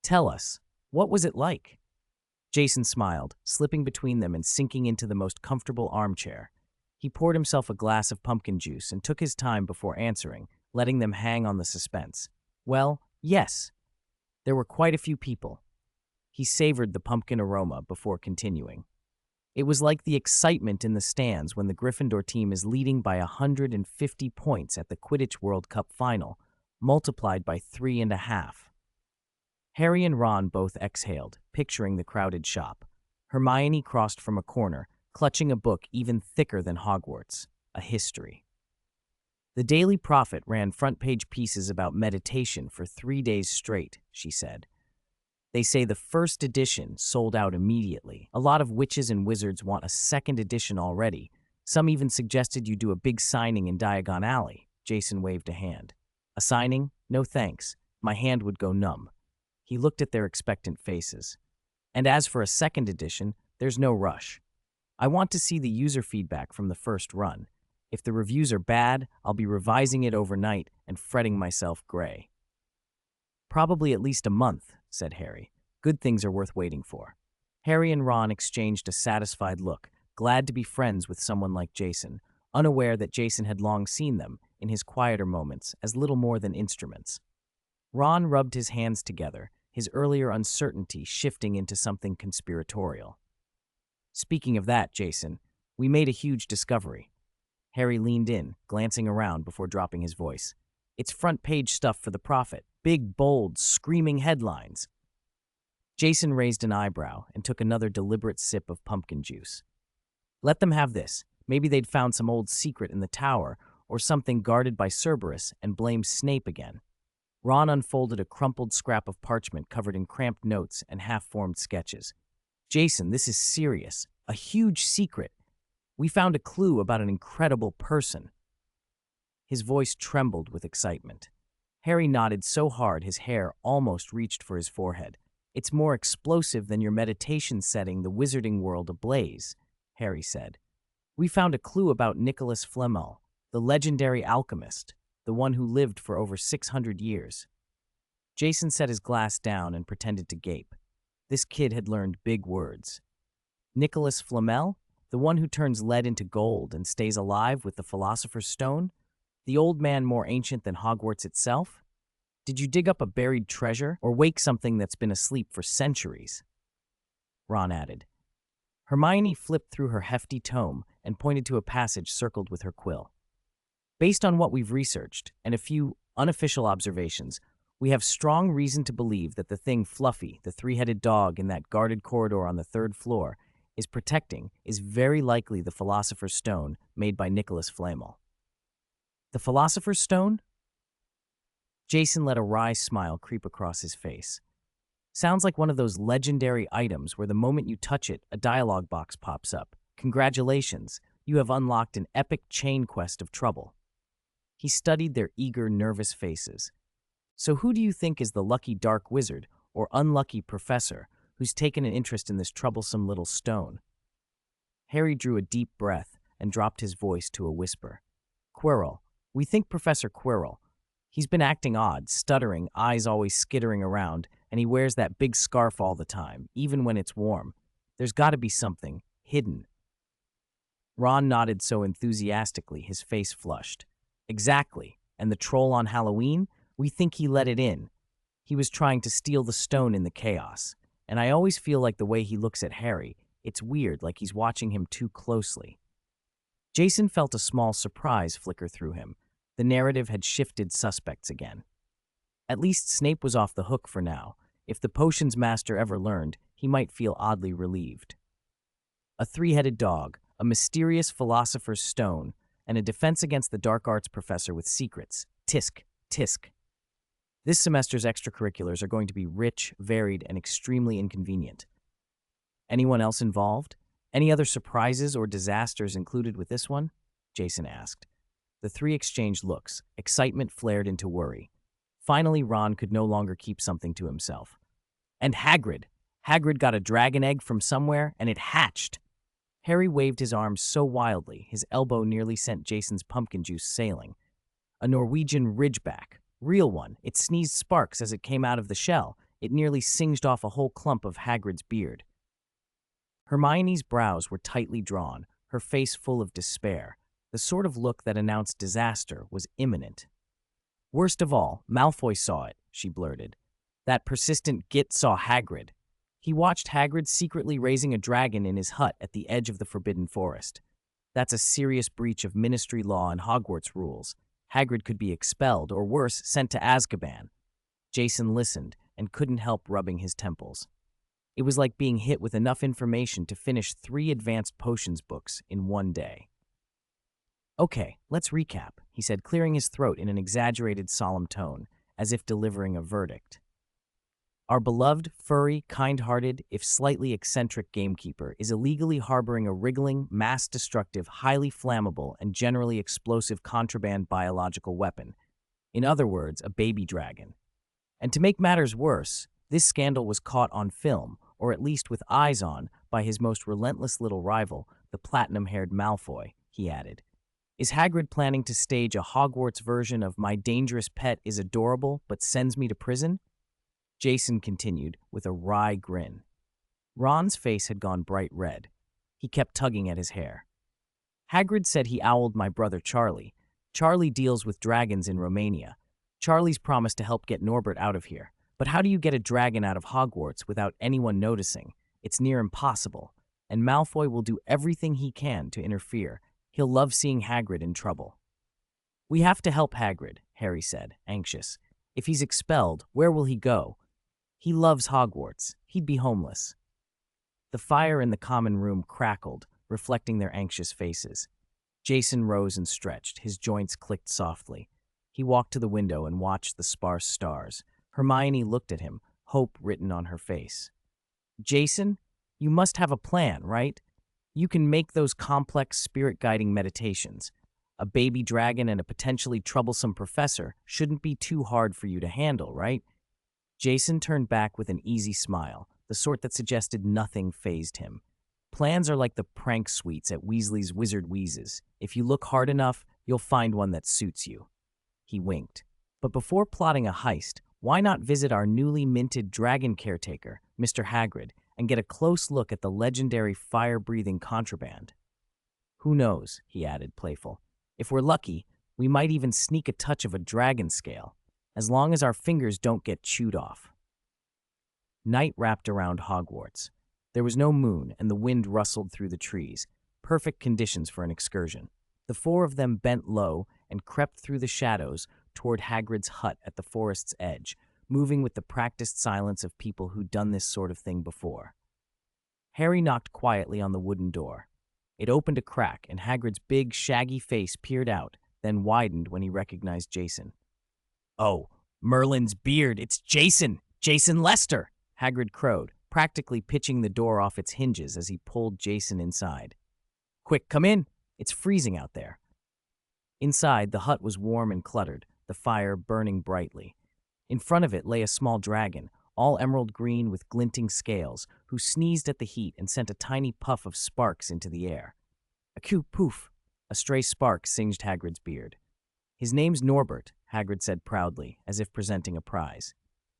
"Tell us, what was it like?" Jason smiled, slipping between them and sinking into the most comfortable armchair. He poured himself a glass of pumpkin juice and took his time before answering, letting them hang on the suspense. "Well, yes. There were quite a few people." He savored the pumpkin aroma before continuing. "It was like the excitement in the stands when the Gryffindor team is leading by 150 points at the Quidditch World Cup final, multiplied by 3.5. Harry and Ron both exhaled, picturing the crowded shop. Hermione crossed from a corner, clutching a book even thicker than Hogwarts, a history. The Daily Prophet ran front-page pieces about meditation for 3 days straight, she said. "They say the first edition sold out immediately. A lot of witches and wizards want a second edition already. Some even suggested you do a big signing in Diagon Alley." Jason waved a hand. "A signing? No thanks. My hand would go numb." He looked at their expectant faces. "And as for a second edition, there's no rush. I want to see the user feedback from the first run. If the reviews are bad, I'll be revising it overnight and fretting myself gray." "Probably at least a month," said Harry. "Good things are worth waiting for." Harry and Ron exchanged a satisfied look, glad to be friends with someone like Jason, unaware that Jason had long seen them, in his quieter moments, as little more than instruments. Ron rubbed his hands together, his earlier uncertainty shifting into something conspiratorial. "Speaking of that, Jason, we made a huge discovery." Harry leaned in, glancing around before dropping his voice. "It's front-page stuff for the Prophet. Big, bold, screaming headlines." Jason raised an eyebrow and took another deliberate sip of pumpkin juice. "Let them have this. Maybe they'd found some old secret in the tower or something guarded by Cerberus and blamed Snape again." Ron unfolded a crumpled scrap of parchment covered in cramped notes and half-formed sketches. "Jason, this is serious. A huge secret. We found a clue about an incredible person." His voice trembled with excitement. Harry nodded so hard his hair almost reached for his forehead. "It's more explosive than your meditation setting the wizarding world ablaze," Harry said. "We found a clue about Nicholas Flamel, the legendary alchemist." the one who lived for over 600 years. Jason set his glass down and pretended to gape. This kid had learned big words. Nicholas Flamel, the one who turns lead into gold and stays alive with the Philosopher's Stone? The old man more ancient than Hogwarts itself? Did you dig up a buried treasure or wake something that's been asleep for centuries? Ron added. Hermione flipped through her hefty tome and pointed to a passage circled with her quill. Based on what we've researched and a few unofficial observations, we have strong reason to believe that the thing Fluffy, the three-headed dog in that guarded corridor on the third floor, is very likely the Philosopher's Stone made by Nicholas Flamel. The Philosopher's Stone? Jason let a wry smile creep across his face. Sounds like one of those legendary items where the moment you touch it, a dialogue box pops up. Congratulations, you have unlocked an epic chain quest of trouble. He studied their eager, nervous faces. So who do you think is the lucky dark wizard or unlucky professor who's taken an interest in this troublesome little stone? Harry drew a deep breath and dropped his voice to a whisper. Quirrell. We think Professor Quirrell. He's been acting odd, stuttering, eyes always skittering around, and he wears that big scarf all the time, even when it's warm. There's got to be something hidden. Ron nodded so enthusiastically his face flushed. Exactly. And the troll on Halloween? We think he let it in. He was trying to steal the stone in the chaos. And I always feel like the way he looks at Harry, it's weird, like he's watching him too closely. Jason felt a small surprise flicker through him. The narrative had shifted suspects again. At least Snape was off the hook for now. If the potions master ever learned, he might feel oddly relieved. A three-headed dog, a mysterious philosopher's stone, and a defense against the dark arts professor with secrets. Tisk, tisk. This semester's extracurriculars are going to be rich, varied, and extremely inconvenient. Anyone else involved? Any other surprises or disasters included with this one? Jason asked. The three exchanged looks. Excitement flared into worry. Finally, Ron could no longer keep something to himself. And Hagrid. Hagrid got a dragon egg from somewhere, and it hatched. Harry waved his arms so wildly, his elbow nearly sent Jason's pumpkin juice sailing. A Norwegian ridgeback. Real one. It sneezed sparks as it came out of the shell. It nearly singed off a whole clump of Hagrid's beard. Hermione's brows were tightly drawn, her face full of despair. The sort of look that announced disaster was imminent. Worst of all, Malfoy saw it, she blurted. That persistent git saw Hagrid. He watched Hagrid secretly raising a dragon in his hut at the edge of the Forbidden Forest. That's a serious breach of Ministry law and Hogwarts rules. Hagrid could be expelled, or worse, sent to Azkaban. Jason listened and couldn't help rubbing his temples. It was like being hit with enough information to finish 3 advanced potions books in one day. Okay, let's recap, he said, clearing his throat in an exaggerated, solemn tone, as if delivering a verdict. Our beloved, furry, kind-hearted, if slightly eccentric gamekeeper is illegally harboring a wriggling, mass-destructive, highly flammable, and generally explosive contraband biological weapon. In other words, a baby dragon. And to make matters worse, this scandal was caught on film, or at least with eyes on, by his most relentless little rival, the platinum-haired Malfoy, he added. Is Hagrid planning to stage a Hogwarts version of My Dangerous Pet is Adorable but Sends Me to Prison? Jason continued with a wry grin. Ron's face had gone bright red. He kept tugging at his hair. Hagrid said he owled my brother Charlie. Charlie deals with dragons in Romania. Charlie's promised to help get Norbert out of here. But how do you get a dragon out of Hogwarts without anyone noticing? It's near impossible. And Malfoy will do everything he can to interfere. He'll love seeing Hagrid in trouble. We have to help Hagrid, Harry said, anxious. If he's expelled, where will he go? He loves Hogwarts. He'd be homeless. The fire in the common room crackled, reflecting their anxious faces. Jason rose and stretched. His joints clicked softly. He walked to the window and watched the sparse stars. Hermione looked at him, hope written on her face. Jason, you must have a plan, right? You can make those complex spirit-guiding meditations. A baby dragon and a potentially troublesome professor shouldn't be too hard for you to handle, right? Jason turned back with an easy smile, the sort that suggested nothing fazed him. Plans are like the prank suites at Weasley's Wizard Wheezes. If you look hard enough, you'll find one that suits you. He winked. "But before plotting a heist, why not visit our newly minted dragon caretaker, Mr. Hagrid, and get a close look at the legendary fire-breathing contraband? Who knows," he added, playful. "If we're lucky, we might even sneak a touch of a dragon scale, as long as our fingers don't get chewed off." Night wrapped around Hogwarts. There was no moon, and the wind rustled through the trees, perfect conditions for an excursion. The four of them bent low and crept through the shadows toward Hagrid's hut at the forest's edge, moving with the practiced silence of people who'd done this sort of thing before. Harry knocked quietly on the wooden door. It opened a crack, and Hagrid's big, shaggy face peered out, then widened when he recognized Jason. "Oh, Merlin's beard, it's Jason! Jason Lester!" Hagrid crowed, practically pitching the door off its hinges as he pulled Jason inside. "Quick, come in! It's freezing out there." Inside, the hut was warm and cluttered, the fire burning brightly. In front of it lay a small dragon, all emerald green with glinting scales, who sneezed at the heat and sent a tiny puff of sparks into the air. "Achoo, poof!" A stray spark singed Hagrid's beard. "His name's Norbert," Hagrid said proudly, as if presenting a prize.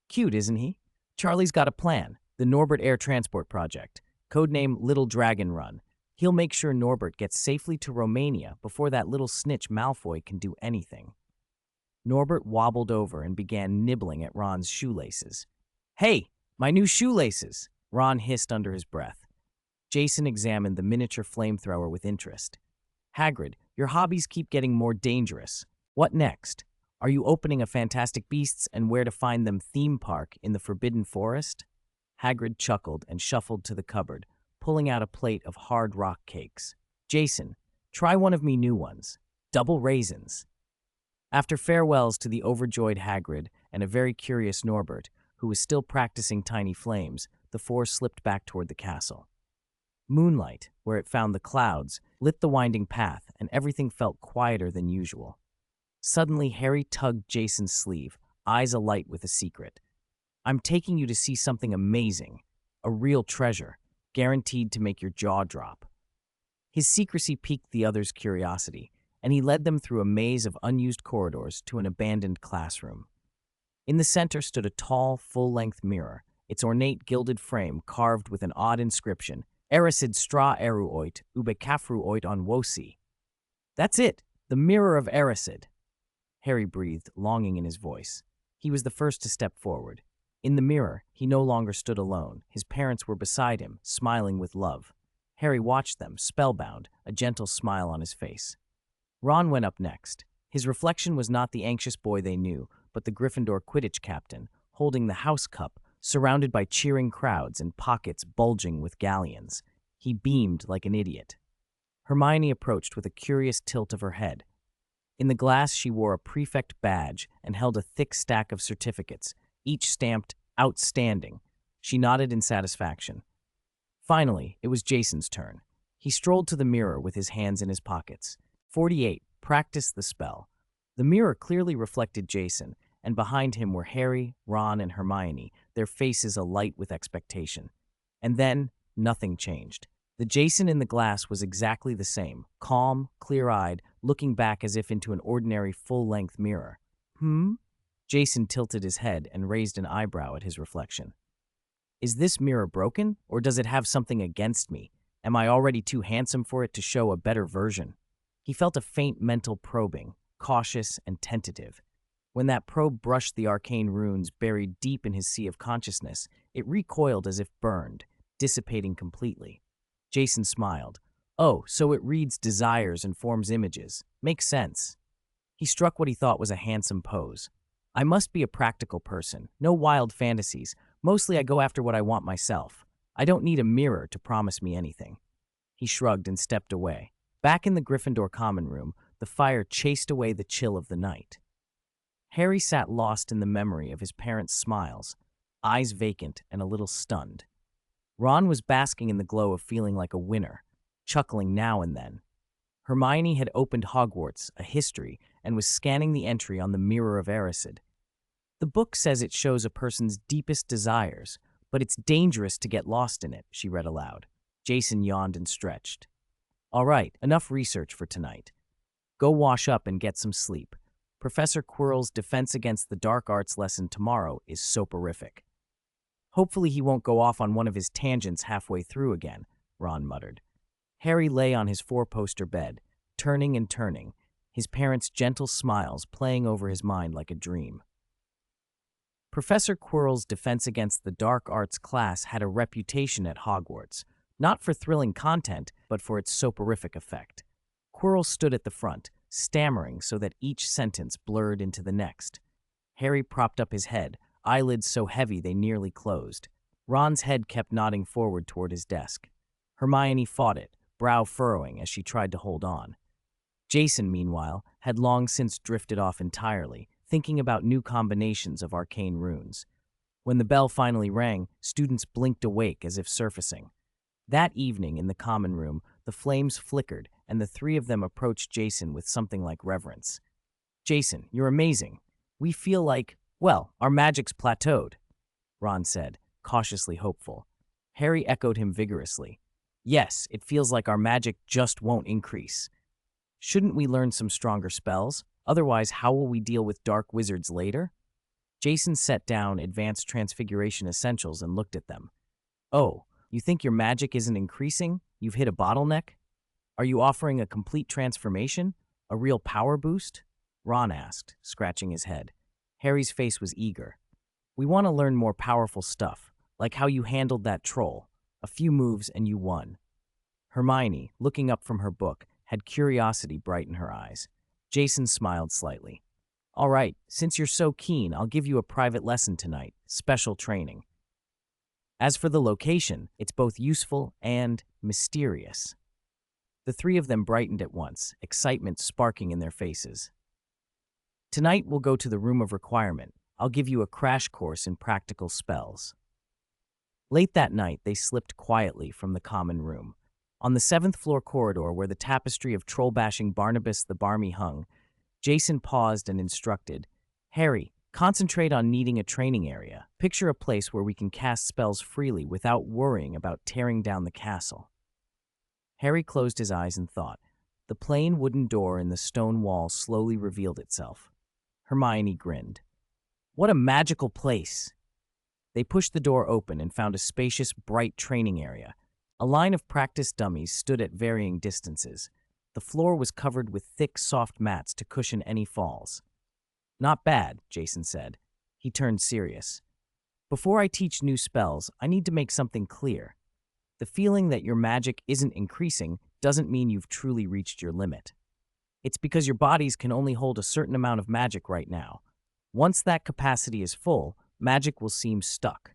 "Cute, isn't he? Charlie's got a plan, the Norbert Air Transport Project, codename Little Dragon Run. He'll make sure Norbert gets safely to Romania before that little snitch Malfoy can do anything." Norbert wobbled over and began nibbling at Ron's shoelaces. "Hey, my new shoelaces!" Ron hissed under his breath. Jason examined the miniature flamethrower with interest. "Hagrid, your hobbies keep getting more dangerous. What next? Are you opening a Fantastic Beasts and Where to Find Them theme park in the Forbidden Forest?" Hagrid chuckled and shuffled to the cupboard, pulling out a plate of hard rock cakes. "Jason, try one of me new ones. Double raisins." After farewells to the overjoyed Hagrid and a very curious Norbert, who was still practicing tiny flames, the four slipped back toward the castle. Moonlight, where it found the clouds, lit the winding path, and everything felt quieter than usual. Suddenly, Harry tugged Jason's sleeve, eyes alight with a secret. "I'm taking you to see something amazing, a real treasure, guaranteed to make your jaw drop." His secrecy piqued the others' curiosity, and he led them through a maze of unused corridors to an abandoned classroom. In the center stood a tall, full-length mirror, its ornate gilded frame carved with an odd inscription, "Erised stra eru oit, ube kafru oit on wosi." "That's it, the Mirror of Erised." Harry breathed, longing in his voice. He was the first to step forward. In the mirror, he no longer stood alone. His parents were beside him, smiling with love. Harry watched them, spellbound, a gentle smile on his face. Ron went up next. His reflection was not the anxious boy they knew, but the Gryffindor Quidditch captain, holding the house cup, surrounded by cheering crowds and pockets bulging with galleons. He beamed like an idiot. Hermione approached with a curious tilt of her head. In the glass, she wore a prefect badge and held a thick stack of certificates, each stamped "Outstanding." She nodded in satisfaction. Finally, it was Jason's turn. He strolled to the mirror with his hands in his pockets. 48. Practice the spell. The mirror clearly reflected Jason, and behind him were Harry, Ron, and Hermione, their faces alight with expectation. And then, nothing changed. The Jason in the glass was exactly the same, calm, clear-eyed, looking back as if into an ordinary full-length mirror. Jason tilted his head and raised an eyebrow at his reflection. "Is this mirror broken, or does it have something against me? Am I already too handsome for it to show a better version?" He felt a faint mental probing, cautious and tentative. When that probe brushed the arcane runes buried deep in his sea of consciousness, it recoiled as if burned, dissipating completely. Jason smiled. "Oh, so it reads desires and forms images. Makes sense." He struck what he thought was a handsome pose. "I must be a practical person. No wild fantasies. Mostly I go after what I want myself. I don't need a mirror to promise me anything." He shrugged and stepped away. Back in the Gryffindor common room, the fire chased away the chill of the night. Harry sat lost in the memory of his parents' smiles, eyes vacant and a little stunned. Ron was basking in the glow of feeling like a winner, chuckling now and then. Hermione had opened Hogwarts, a history, and was scanning the entry on the Mirror of Erised. "The book says it shows a person's deepest desires, but it's dangerous to get lost in it," she read aloud. Jason yawned and stretched. "All right, enough research for tonight. Go wash up and get some sleep. Professor Quirrell's defense against the dark arts lesson tomorrow is soporific. Hopefully he won't go off on one of his tangents halfway through again, Ron muttered. Harry lay on his four-poster bed, turning and turning, his parents' gentle smiles playing over his mind like a dream. Professor Quirrell's defense against the dark arts class had a reputation at Hogwarts, not for thrilling content, but for its soporific effect. Quirrell stood at the front, stammering so that each sentence blurred into the next. Harry propped up his head, eyelids so heavy they nearly closed. Ron's head kept nodding forward toward his desk. Hermione fought it, brow furrowing as she tried to hold on. Jason, meanwhile, had long since drifted off entirely, thinking about new combinations of arcane runes. When the bell finally rang, students blinked awake as if surfacing. That evening, in the common room, the flames flickered, and the three of them approached Jason with something like reverence. "Jason, you're amazing. We feel like, well, our magic's plateaued," Ron said, cautiously hopeful. Harry echoed him vigorously. "Yes, it feels like our magic just won't increase. Shouldn't we learn some stronger spells? Otherwise, how will we deal with dark wizards later?" Jason set down Advanced Transfiguration Essentials and looked at them. "Oh, you think your magic isn't increasing? You've hit a bottleneck? Are you offering a complete transformation? A real power boost?" Ron asked, scratching his head. Harry's face was eager. "We want to learn more powerful stuff, like how you handled that troll. A few moves and you won." Hermione, looking up from her book, had curiosity bright in her eyes. Jason smiled slightly. "All right, since you're so keen, I'll give you a private lesson tonight, special training. As for the location, it's both useful and mysterious." The three of them brightened at once, excitement sparking in their faces. "Tonight we'll go to the Room of Requirement. I'll give you a crash course in practical spells." Late that night, they slipped quietly from the common room. On the 7th floor corridor where the tapestry of troll-bashing Barnabas the Barmy hung, Jason paused and instructed, "Harry, concentrate on needing a training area. Picture a place where we can cast spells freely without worrying about tearing down the castle." Harry closed his eyes and thought. The plain wooden door in the stone wall slowly revealed itself. Hermione grinned. "What a magical place!" They pushed the door open and found a spacious, bright training area. A line of practice dummies stood at varying distances. The floor was covered with thick, soft mats to cushion any falls. "Not bad," Jason said. He turned serious. "Before I teach new spells, I need to make something clear. The feeling that your magic isn't increasing doesn't mean you've truly reached your limit. It's because your bodies can only hold a certain amount of magic right now. Once that capacity is full, magic will seem stuck.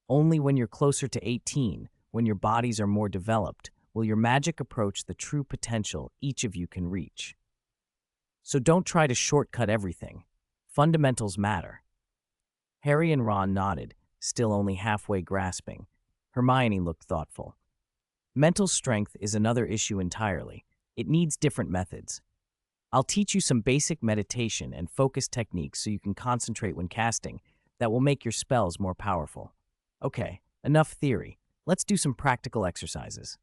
Only when you're closer to 18, when your bodies are more developed, will your magic approach the true potential each of you can reach. So don't try to shortcut everything. Fundamentals matter." Harry and Ron nodded, still only halfway grasping. Hermione looked thoughtful. "Mental strength is another issue entirely. It needs different methods. I'll teach you some basic meditation and focus techniques so you can concentrate when casting that will make your spells more powerful. Okay, enough theory. Let's do some practical exercises."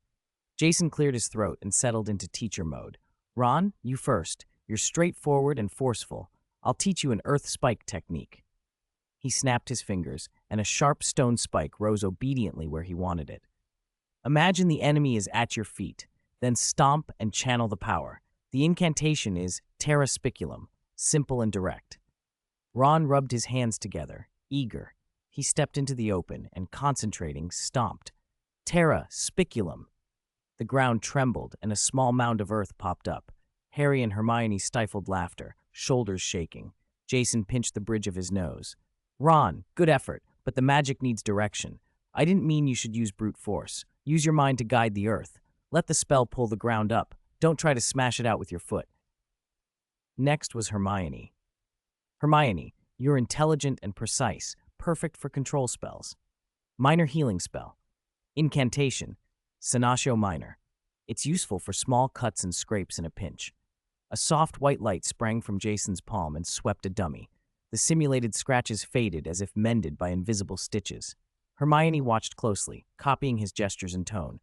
Jason cleared his throat and settled into teacher mode. "Ron, you first. You're straightforward and forceful. I'll teach you an earth spike technique." He snapped his fingers, and a sharp stone spike rose obediently where he wanted it. "Imagine the enemy is at your feet, then stomp and channel the power. The incantation is Terra Spiculum, simple and direct." Ron rubbed his hands together, eager. He stepped into the open and, concentrating, stomped. "Terra Spiculum." The ground trembled, and a small mound of earth popped up. Harry and Hermione stifled laughter, shoulders shaking. Jason pinched the bridge of his nose. "Ron, good effort, but the magic needs direction. I didn't mean you should use brute force. Use your mind to guide the earth. Let the spell pull the ground up. Don't try to smash it out with your foot." Next was Hermione. "Hermione, you're intelligent and precise, perfect for control spells. Minor healing spell. Incantation. Senatio Minor. It's useful for small cuts and scrapes in a pinch." A soft white light sprang from Jason's palm and swept a dummy. The simulated scratches faded as if mended by invisible stitches. Hermione watched closely, copying his gestures and tone.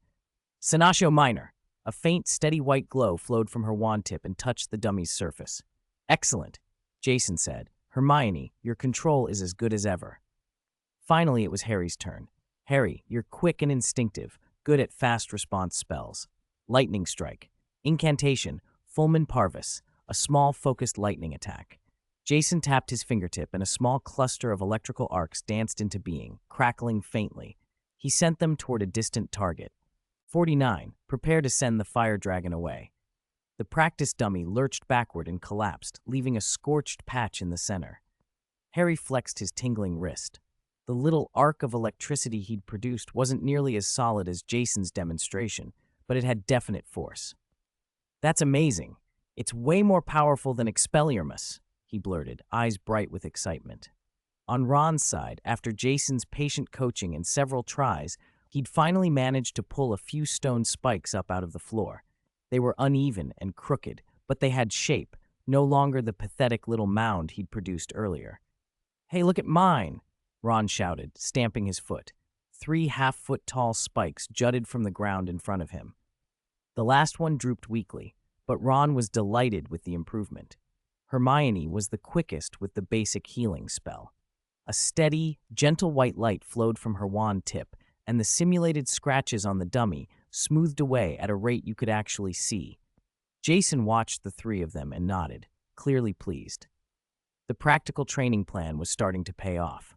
"Senatio Minor." A faint, steady white glow flowed from her wand tip and touched the dummy's surface. "Excellent. Jason said, "Hermione, your control is as good as ever." Finally, it was Harry's turn. "Harry, you're quick and instinctive, good at fast response spells. Lightning strike. Incantation, Fulmin Parvis, a small focused lightning attack." Jason tapped his fingertip and a small cluster of electrical arcs danced into being, crackling faintly. He sent them toward a distant target. 49, prepare to send the fire dragon away. The practice dummy lurched backward and collapsed, leaving a scorched patch in the center. Harry flexed his tingling wrist. The little arc of electricity he'd produced wasn't nearly as solid as Jason's demonstration, but it had definite force. "That's amazing. It's way more powerful than Expelliarmus," he blurted, eyes bright with excitement. On Ron's side, after Jason's patient coaching and several tries, he'd finally managed to pull a few stone spikes up out of the floor. They were uneven and crooked, but they had shape, no longer the pathetic little mound he'd produced earlier. "Hey, look at mine!" Ron shouted, stamping his foot. 3 half-foot-tall spikes jutted from the ground in front of him. The last one drooped weakly, but Ron was delighted with the improvement. Hermione was the quickest with the basic healing spell. A steady, gentle white light flowed from her wand tip, and the simulated scratches on the dummy smoothed away at a rate you could actually see. Jason watched the three of them and nodded, clearly pleased. The practical training plan was starting to pay off.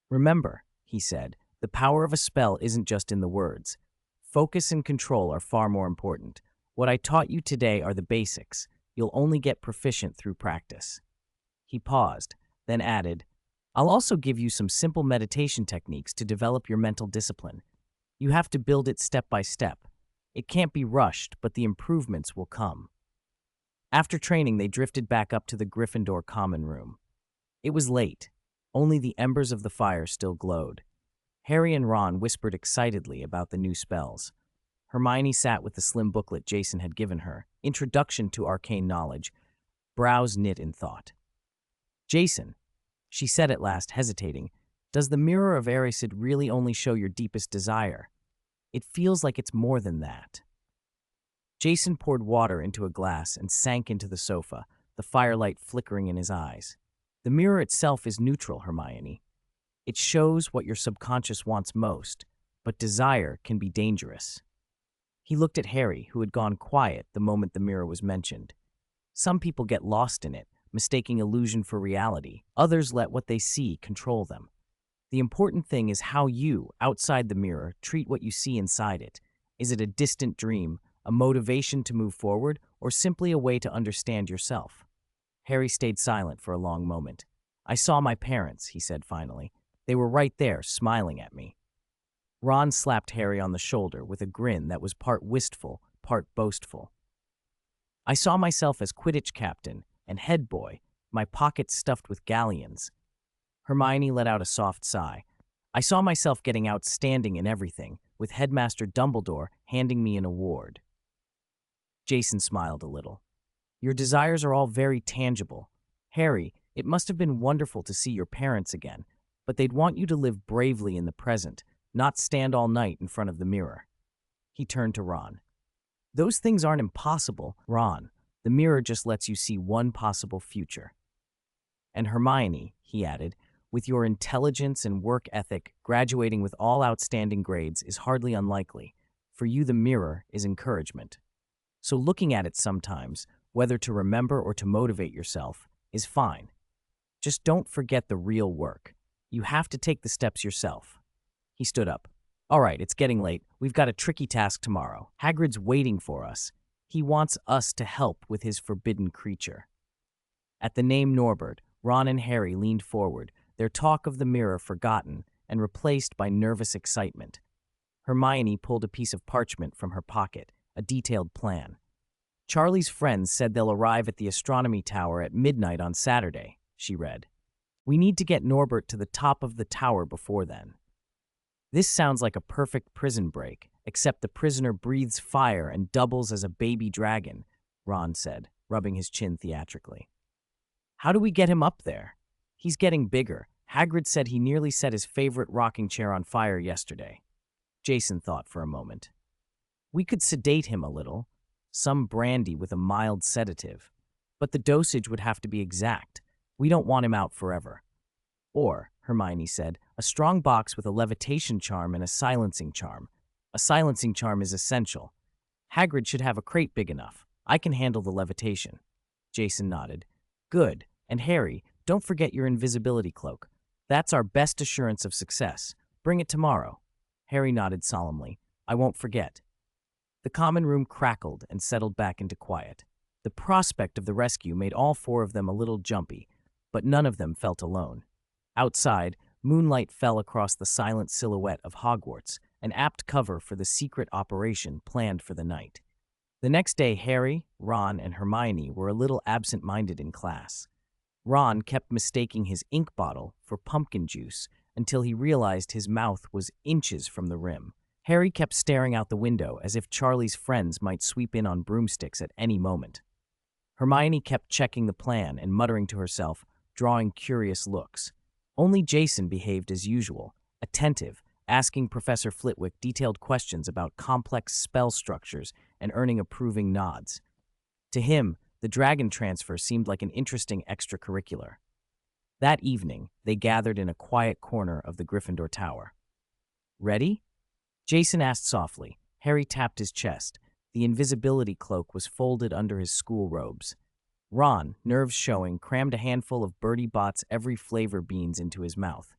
"Remember," he said, "the power of a spell isn't just in the words. Focus and control are far more important. What I taught you today are the basics. You'll only get proficient through practice." He paused, then added, "I'll also give you some simple meditation techniques to develop your mental discipline. You have to build it step by step. It can't be rushed, but the improvements will come." After training, they drifted back up to the Gryffindor common room. It was late. Only the embers of the fire still glowed. Harry and Ron whispered excitedly about the new spells. Hermione sat with the slim booklet Jason had given her, Introduction to Arcane Knowledge, brows knit in thought. "Jason," she said at last, hesitating, "does the Mirror of Erised really only show your deepest desire? It feels like it's more than that." Jason poured water into a glass and sank into the sofa, the firelight flickering in his eyes. "The mirror itself is neutral, Hermione. It shows what your subconscious wants most, but desire can be dangerous." He looked at Harry, who had gone quiet the moment the mirror was mentioned. "Some people get lost in it, mistaking illusion for reality. Others let what they see control them. The important thing is how you, outside the mirror, treat what you see inside it. Is it a distant dream, a motivation to move forward, or simply a way to understand yourself?" Harry stayed silent for a long moment. "I saw my parents," he said finally. "They were right there, smiling at me." Ron slapped Harry on the shoulder with a grin that was part wistful, part boastful. "I saw myself as Quidditch captain and head boy, my pockets stuffed with galleons." Hermione let out a soft sigh. "I saw myself getting outstanding in everything, with Headmaster Dumbledore handing me an award." Jason smiled a little. "Your desires are all very tangible. Harry, it must have been wonderful to see your parents again, but they'd want you to live bravely in the present, not stand all night in front of the mirror." He turned to Ron. "Those things aren't impossible, Ron. The mirror just lets you see one possible future." "And Hermione," he added, "with your intelligence and work ethic, graduating with all outstanding grades is hardly unlikely. For you, the mirror is encouragement. So looking at it sometimes, whether to remember or to motivate yourself, is fine. Just don't forget the real work. You have to take the steps yourself." He stood up. "All right, it's getting late. We've got a tricky task tomorrow. Hagrid's waiting for us. He wants us to help with his forbidden creature." At the name Norbert, Ron and Harry leaned forward, their talk of the mirror forgotten and replaced by nervous excitement. Hermione pulled a piece of parchment from her pocket, a detailed plan. "Charlie's friends said they'll arrive at the astronomy tower at midnight on Saturday," she read. "We need to get Norbert to the top of the tower before then." "This sounds like a perfect prison break, except the prisoner breathes fire and doubles as a baby dragon," Ron said, rubbing his chin theatrically. "How do we get him up there? He's getting bigger. Hagrid said he nearly set his favorite rocking chair on fire yesterday." Jason thought for a moment. "We could sedate him a little, some brandy with a mild sedative, but the dosage would have to be exact. We don't want him out forever. Or, Hermione said, a strong box with a levitation charm and a silencing charm. A silencing charm is essential. Hagrid should have a crate big enough. I can handle the levitation. Jason nodded. Good. And Harry, don't forget your invisibility cloak. That's our best assurance of success. Bring it tomorrow. Harry nodded solemnly. I won't forget. The common room crackled and settled back into quiet. The prospect of the rescue made all four of them a little jumpy, but none of them felt alone. Outside, moonlight fell across the silent silhouette of Hogwarts, an apt cover for the secret operation planned for the night. The next day, Harry, Ron, and Hermione were a little absent-minded in class. Ron kept mistaking his ink bottle for pumpkin juice until he realized his mouth was inches from the rim. Harry kept staring out the window as if Charlie's friends might sweep in on broomsticks at any moment. Hermione kept checking the plan and muttering to herself, drawing curious looks. Only Jason behaved as usual, attentive, asking Professor Flitwick detailed questions about complex spell structures and earning approving nods. To him, the dragon transfer seemed like an interesting extracurricular. That evening, they gathered in a quiet corner of the Gryffindor Tower. Ready? Jason asked softly. Harry tapped his chest. The invisibility cloak was folded under his school robes. Ron, nerves showing, crammed a handful of Bertie Bott's every flavor beans into his mouth.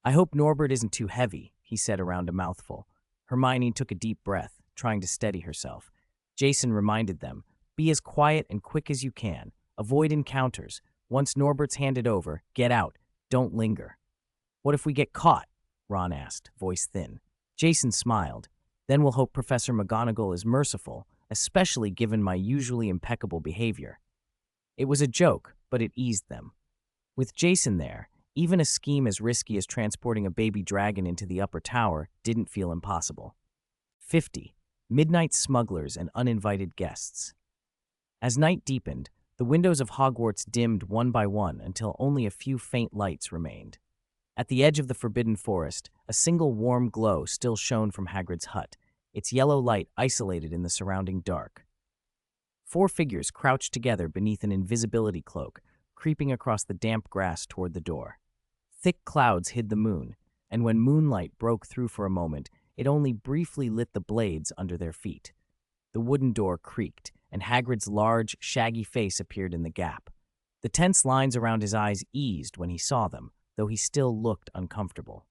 I hope Norbert isn't too heavy, he said around a mouthful. Hermione took a deep breath, trying to steady herself. Jason reminded them, be as quiet and quick as you can. Avoid encounters. Once Norbert's handed over, get out. Don't linger. What if we get caught? Ron asked, voice thin. Jason smiled. Then we'll hope Professor McGonagall is merciful, especially given my usually impeccable behavior. It was a joke, but it eased them. With Jason there, even a scheme as risky as transporting a baby dragon into the upper tower didn't feel impossible. 50. Midnight smugglers and uninvited guests. As night deepened, the windows of Hogwarts dimmed one by one until only a few faint lights remained. At the edge of the Forbidden Forest, a single warm glow still shone from Hagrid's hut, its yellow light isolated in the surrounding dark. 4 figures crouched together beneath an invisibility cloak, creeping across the damp grass toward the door. Thick clouds hid the moon, and when moonlight broke through for a moment, it only briefly lit the blades under their feet. The wooden door creaked, and Hagrid's large, shaggy face appeared in the gap. The tense lines around his eyes eased when he saw them, though he still looked uncomfortable.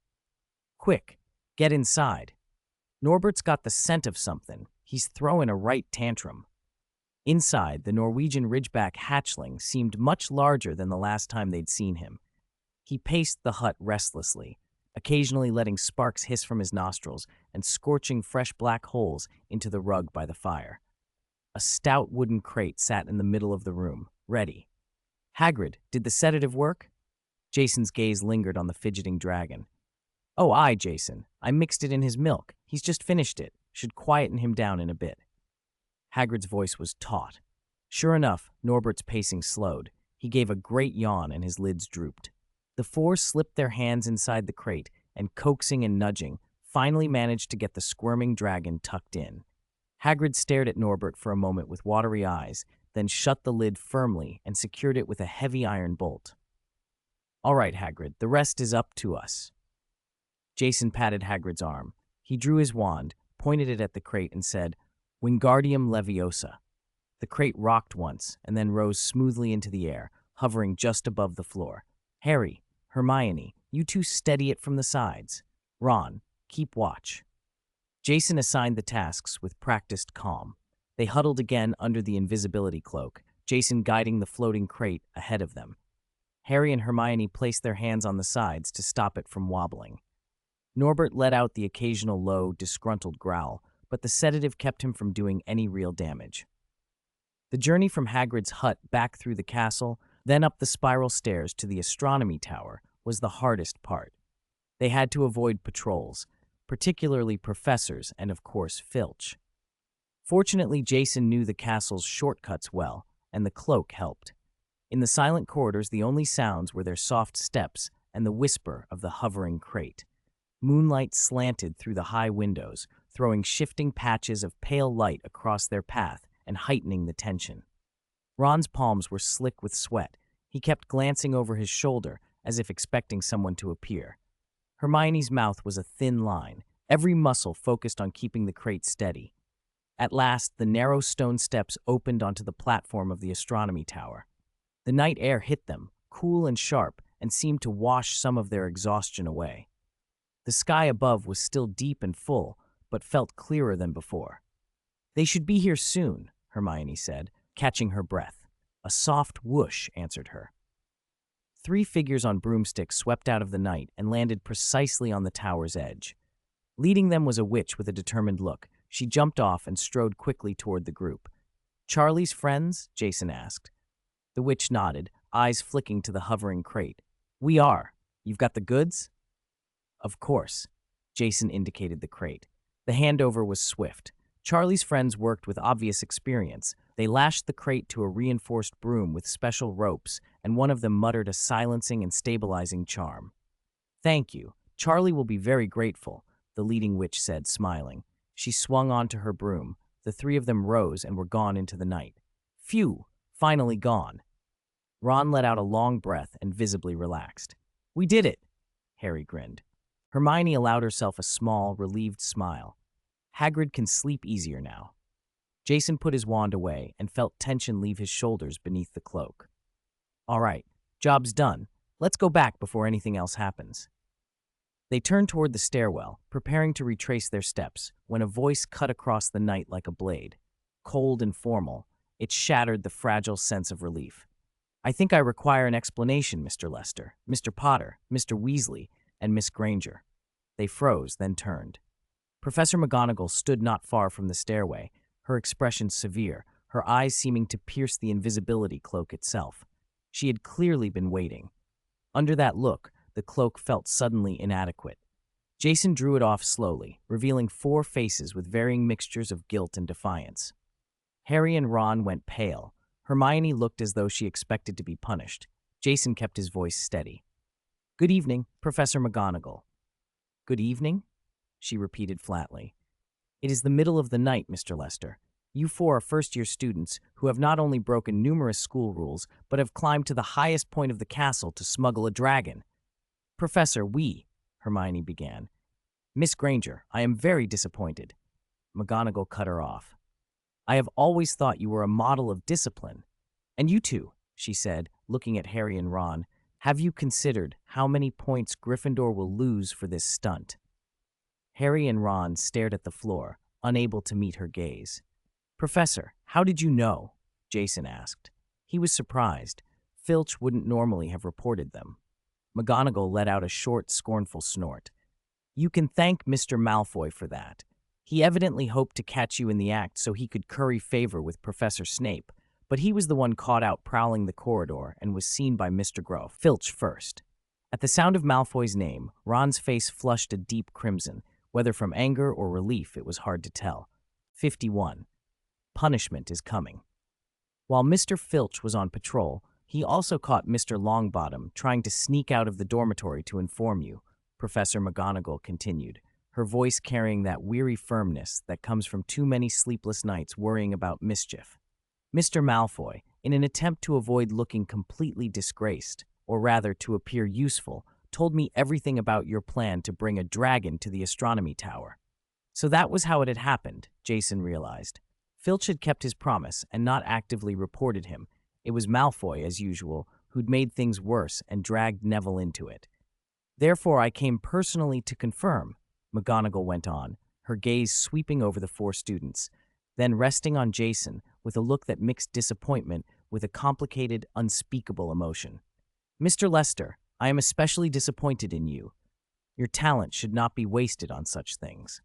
Quick, get inside. Norbert's got the scent of something. He's throwing a right tantrum. Inside, the Norwegian Ridgeback hatchling seemed much larger than the last time they'd seen him. He paced the hut restlessly, occasionally letting sparks hiss from his nostrils and scorching fresh black holes into the rug by the fire. A stout wooden crate sat in the middle of the room, ready. Hagrid, did the sedative work? Jason's gaze lingered on the fidgeting dragon. Oh, aye, Jason. I mixed it in his milk. He's just finished it. Should quieten him down in a bit. Hagrid's voice was taut. Sure enough, Norbert's pacing slowed. He gave a great yawn and his lids drooped. The 4 slipped their hands inside the crate and, coaxing and nudging, finally managed to get the squirming dragon tucked in. Hagrid stared at Norbert for a moment with watery eyes, then shut the lid firmly and secured it with a heavy iron bolt. All right, Hagrid, the rest is up to us. Jason patted Hagrid's arm. He drew his wand, pointed it at the crate, and said, Wingardium Leviosa. The crate rocked once and then rose smoothly into the air, hovering just above the floor. Harry, Hermione, you two steady it from the sides. Ron, keep watch. Jason assigned the tasks with practiced calm. They huddled again under the invisibility cloak, Jason guiding the floating crate ahead of them. Harry and Hermione placed their hands on the sides to stop it from wobbling. Norbert let out the occasional low, disgruntled growl, but the sedative kept him from doing any real damage. The journey from Hagrid's hut back through the castle, then up the spiral stairs to the astronomy tower, was the hardest part. They had to avoid patrols, particularly professors and, of course, Filch. Fortunately, Jason knew the castle's shortcuts well, and the cloak helped. In the silent corridors, the only sounds were their soft steps and the whisper of the hovering crate. Moonlight slanted through the high windows, throwing shifting patches of pale light across their path and heightening the tension. Ron's palms were slick with sweat. He kept glancing over his shoulder as if expecting someone to appear. Hermione's mouth was a thin line, every muscle focused on keeping the crate steady. At last, the narrow stone steps opened onto the platform of the astronomy tower. The night air hit them, cool and sharp, and seemed to wash some of their exhaustion away. The sky above was still deep and full, but felt clearer than before. "They should be here soon," Hermione said, catching her breath. A soft whoosh answered her. 3 figures on broomsticks swept out of the night and landed precisely on the tower's edge. Leading them was a witch with a determined look. She jumped off and strode quickly toward the group. "Charlie's friends?" Jason asked. The witch nodded, eyes flicking to the hovering crate. "We are. You've got the goods?" "Of course." Jason indicated the crate. The handover was swift. Charlie's friends worked with obvious experience. They lashed the crate to a reinforced broom with special ropes, and one of them muttered a silencing and stabilizing charm. "Thank you. Charlie will be very grateful," the leading witch said, smiling. She swung onto her broom. The 3 of them rose and were gone into the night. "Phew, finally gone." Ron let out a long breath and visibly relaxed. "We did it," Harry grinned. Hermione allowed herself a small, relieved smile. Hagrid can sleep easier now. Jason put his wand away and felt tension leave his shoulders beneath the cloak. "All right, job's done. Let's go back before anything else happens." They turned toward the stairwell, preparing to retrace their steps, when a voice cut across the night like a blade. Cold and formal, it shattered the fragile sense of relief. "I think I require an explanation, Mr. Lester, Mr. Potter, Mr. Weasley, and Miss Granger." They froze, then turned. Professor McGonagall stood not far from the stairway, her expression severe, her eyes seeming to pierce the invisibility cloak itself. She had clearly been waiting. Under that look, the cloak felt suddenly inadequate. Jason drew it off slowly, revealing 4 faces with varying mixtures of guilt and defiance. Harry and Ron went pale. Hermione looked as though she expected to be punished. Jason kept his voice steady. "Good evening, Professor McGonagall." "Good evening?" she repeated flatly. "It is the middle of the night, Mr. Lester. You 4 are first-year students who have not only broken numerous school rules, but have climbed to the highest point of the castle to smuggle a dragon." "Professor, Hermione began. "Miss Granger, I am very disappointed." McGonagall cut her off. "I have always thought you were a model of discipline. And you two," she said, looking at Harry and Ron, "have you considered how many points Gryffindor will lose for this stunt?" Harry and Ron stared at the floor, unable to meet her gaze. "Professor, how did you know?" Jason asked. He was surprised. Filch wouldn't normally have reported them. McGonagall let out a short, scornful snort. "You can thank Mr. Malfoy for that. He evidently hoped to catch you in the act so he could curry favor with Professor Snape, but he was the one caught out prowling the corridor and was seen by Mr. Groff, Filch first." At the sound of Malfoy's name, Ron's face flushed a deep crimson. Whether from anger or relief, it was hard to tell. 51. Punishment is coming. While Mr. Filch was on patrol, he also caught Mr. Longbottom trying to sneak out of the dormitory to inform you, Professor McGonagall continued, her voice carrying that weary firmness that comes from too many sleepless nights worrying about mischief. "Mr. Malfoy, in an attempt to avoid looking completely disgraced, or rather to appear useful, told me everything about your plan to bring a dragon to the astronomy tower." So that was how it had happened, Jason realized. Filch had kept his promise and not actively reported him. It was Malfoy, as usual, who'd made things worse and dragged Neville into it. "Therefore, I came personally to confirm," McGonagall went on, her gaze sweeping over the 4 students, then resting on Jason with a look that mixed disappointment with a complicated, unspeakable emotion. "Mr. Lester, I am especially disappointed in you. Your talent should not be wasted on such things."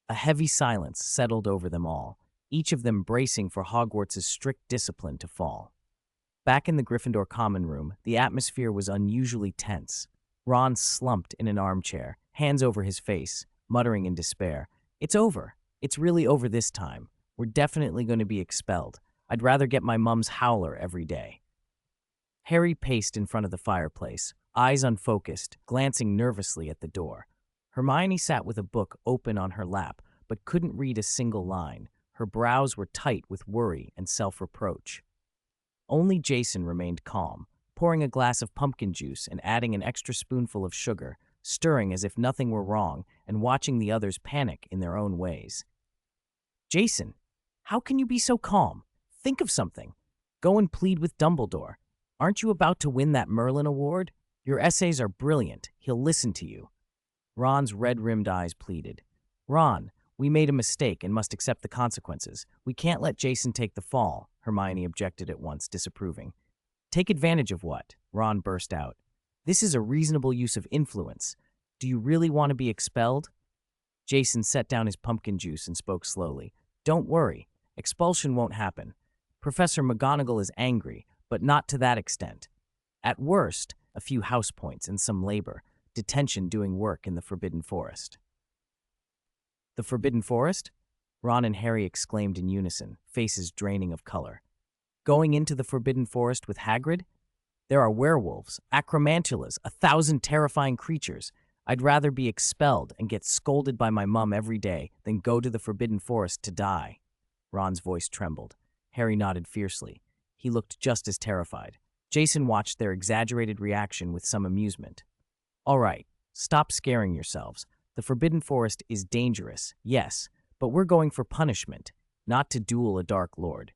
A heavy silence settled over them all, each of them bracing for Hogwarts' strict discipline to fall. Back in the Gryffindor common room, the atmosphere was unusually tense. Ron slumped in an armchair, hands over his face, muttering in despair, "It's over. It's really over this time. We're definitely going to be expelled. I'd rather get my mum's howler every day." Harry paced in front of the fireplace, eyes unfocused, glancing nervously at the door. Hermione sat with a book open on her lap, but couldn't read a single line. Her brows were tight with worry and self-reproach. Only Jason remained calm, pouring a glass of pumpkin juice and adding an extra spoonful of sugar, stirring as if nothing were wrong and watching the others panic in their own ways. Jason, how can you be so calm? Think of something. Go and plead with Dumbledore. Aren't you about to win that Merlin Award? Your essays are brilliant. He'll listen to you. Ron's red-rimmed eyes pleaded. Ron, we made a mistake and must accept the consequences. We can't let Jason take the fall, Hermione objected at once, disapproving. Take advantage of what? Ron burst out. This is a reasonable use of influence. Do you really want to be expelled? Jason set down his pumpkin juice and spoke slowly. Don't worry. Expulsion won't happen. Professor McGonagall is angry, but not to that extent. At worst, a few house points and some labor, detention doing work in the Forbidden Forest. The Forbidden Forest? Ron and Harry exclaimed in unison, faces draining of color. Going into the Forbidden Forest with Hagrid? There are werewolves, acromantulas, 1,000 terrifying creatures. I'd rather be expelled and get scolded by my mum every day than go to the Forbidden Forest to die. Ron's voice trembled. Harry nodded fiercely. He looked just as terrified. Jason watched their exaggerated reaction with some amusement. All right, stop scaring yourselves. The Forbidden Forest is dangerous, yes, but we're going for punishment, not to duel a Dark Lord.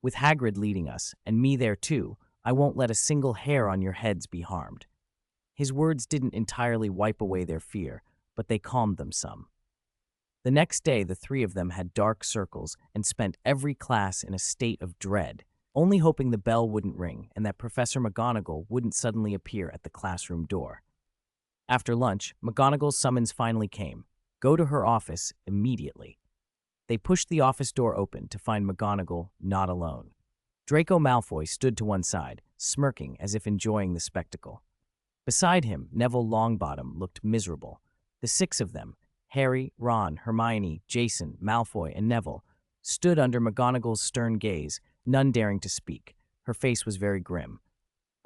With Hagrid leading us, and me there too, I won't let a single hair on your heads be harmed. His words didn't entirely wipe away their fear, but they calmed them some. The next day, the three of them had dark circles and spent every class in a state of dread, only hoping the bell wouldn't ring and that Professor McGonagall wouldn't suddenly appear at the classroom door. After lunch, McGonagall's summons finally came. Go to her office immediately. They pushed the office door open to find McGonagall not alone. Draco Malfoy stood to one side, smirking as if enjoying the spectacle. Beside him, Neville Longbottom looked miserable. The six of them, Harry, Ron, Hermione, Jason, Malfoy, and Neville, stood under McGonagall's stern gaze, none daring to speak. Her face was very grim.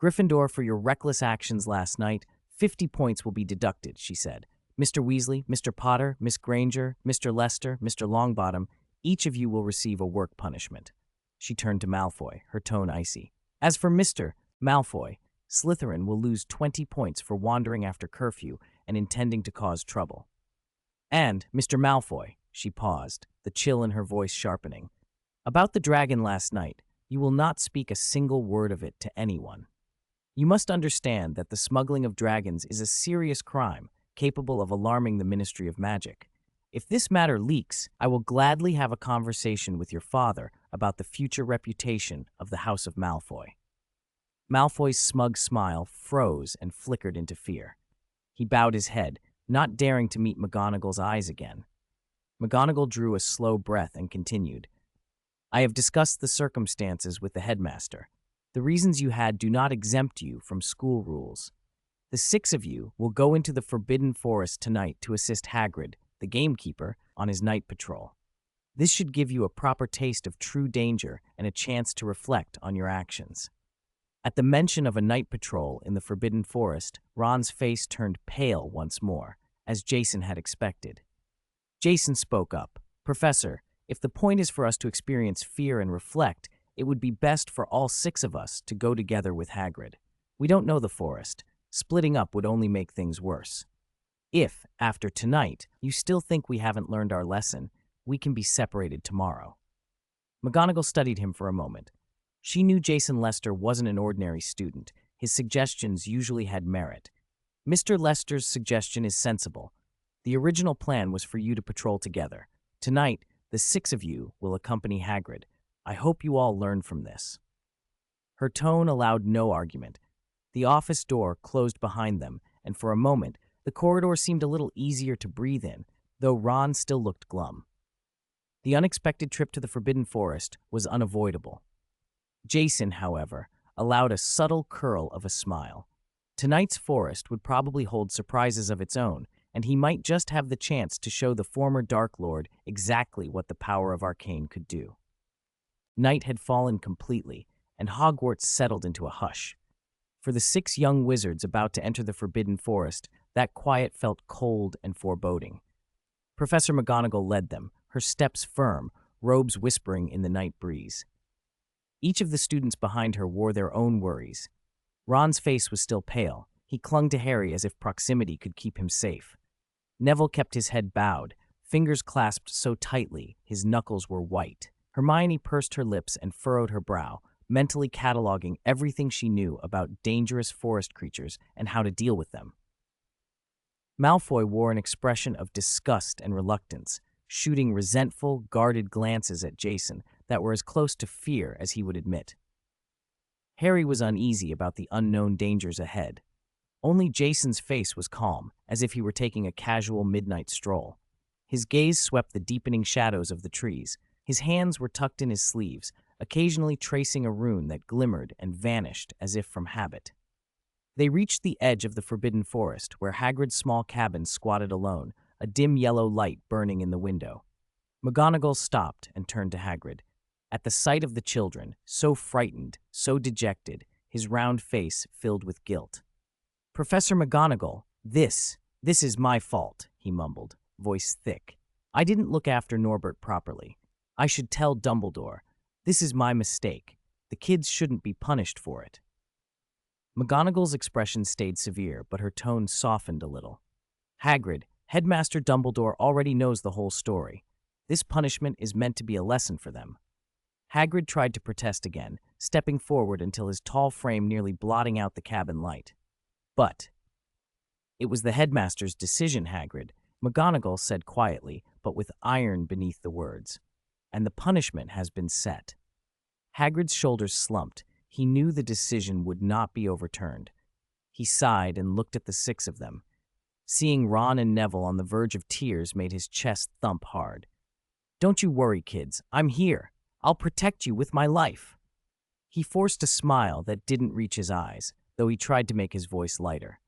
Gryffindor, for your reckless actions last night, 50 points will be deducted, she said. Mr. Weasley, Mr. Potter, Miss Granger, Mr. Lester, Mr. Longbottom, each of you will receive a work punishment. She turned to Malfoy, her tone icy. As for Mr. Malfoy, Slytherin will lose 20 points for wandering after curfew and intending to cause trouble. And, Mr. Malfoy, she paused, the chill in her voice sharpening. About the dragon last night, you will not speak a single word of it to anyone. You must understand that the smuggling of dragons is a serious crime, capable of alarming the Ministry of Magic. If this matter leaks, I will gladly have a conversation with your father about the future reputation of the House of Malfoy. Malfoy's smug smile froze and flickered into fear. He bowed his head, not daring to meet McGonagall's eyes again. McGonagall drew a slow breath and continued. I have discussed the circumstances with the headmaster. The reasons you had do not exempt you from school rules. The six of you will go into the Forbidden Forest tonight to assist Hagrid, the gamekeeper, on his night patrol. This should give you a proper taste of true danger and a chance to reflect on your actions. At the mention of a night patrol in the Forbidden Forest, Ron's face turned pale once more, as Jason had expected. Jason spoke up. Professor, if the point is for us to experience fear and reflect, it would be best for all six of us to go together with Hagrid. We don't know the forest. Splitting up would only make things worse. If, after tonight, you still think we haven't learned our lesson, we can be separated tomorrow. McGonagall studied him for a moment. She knew Jason Lester wasn't an ordinary student. His suggestions usually had merit. Mr. Lester's suggestion is sensible. The original plan was for you to patrol together. Tonight, the six of you will accompany Hagrid. I hope you all learn from this. Her tone allowed no argument. The office door closed behind them, and for a moment, the corridor seemed a little easier to breathe in, though Ron still looked glum. The unexpected trip to the Forbidden Forest was unavoidable. Jason, however, allowed a subtle curl of a smile. Tonight's forest would probably hold surprises of its own, and he might just have the chance to show the former Dark Lord exactly what the power of Arcane could do. Night had fallen completely, and Hogwarts settled into a hush. For the six young wizards about to enter the Forbidden Forest, that quiet felt cold and foreboding. Professor McGonagall led them, her steps firm, robes whispering in the night breeze. Each of the students behind her wore their own worries. Ron's face was still pale. He clung to Harry as if proximity could keep him safe. Neville kept his head bowed, fingers clasped so tightly his knuckles were white. Hermione pursed her lips and furrowed her brow, mentally cataloging everything she knew about dangerous forest creatures and how to deal with them. Malfoy wore an expression of disgust and reluctance, shooting resentful, guarded glances at Jason that were as close to fear as he would admit. Harry was uneasy about the unknown dangers ahead. Only Jason's face was calm, as if he were taking a casual midnight stroll. His gaze swept the deepening shadows of the trees. His hands were tucked in his sleeves, occasionally tracing a rune that glimmered and vanished as if from habit. They reached the edge of the forbidden forest, where Hagrid's small cabin squatted alone, a dim yellow light burning in the window. McGonagall stopped and turned to Hagrid. At the sight of the children, so frightened, so dejected, his round face filled with guilt. "Professor McGonagall, this is my fault," he mumbled, voice thick. "I didn't look after Norbert properly. I should tell Dumbledore. This is my mistake. The kids shouldn't be punished for it." McGonagall's expression stayed severe, but her tone softened a little. "Hagrid, Headmaster Dumbledore already knows the whole story. This punishment is meant to be a lesson for them." Hagrid tried to protest again, stepping forward until his tall frame nearly blotting out the cabin light. "But it was the headmaster's decision, Hagrid," McGonagall said quietly, but with iron beneath the words. "And the punishment has been set." Hagrid's shoulders slumped. He knew the decision would not be overturned. He sighed and looked at the six of them. Seeing Ron and Neville on the verge of tears made his chest thump hard. "Don't you worry, kids. I'm here. I'll protect you with my life." He forced a smile that didn't reach his eyes, though he tried to make his voice lighter.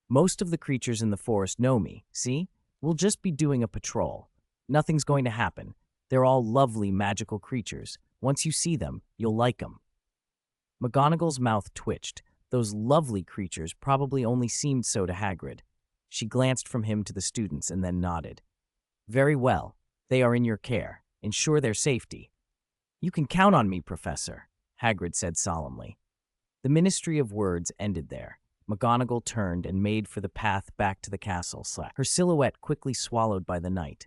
"Most of the creatures in the forest know me, see? We'll just be doing a patrol. Nothing's going to happen. They're all lovely magical creatures. Once you see them, you'll like them." McGonagall's mouth twitched. Those lovely creatures probably only seemed so to Hagrid. She glanced from him to the students and then nodded. "Very well. They are in your care. Ensure their safety." "You can count on me, Professor," Hagrid said solemnly. The ministry of words ended there. McGonagall turned and made for the path back to the castle, her silhouette quickly swallowed by the night.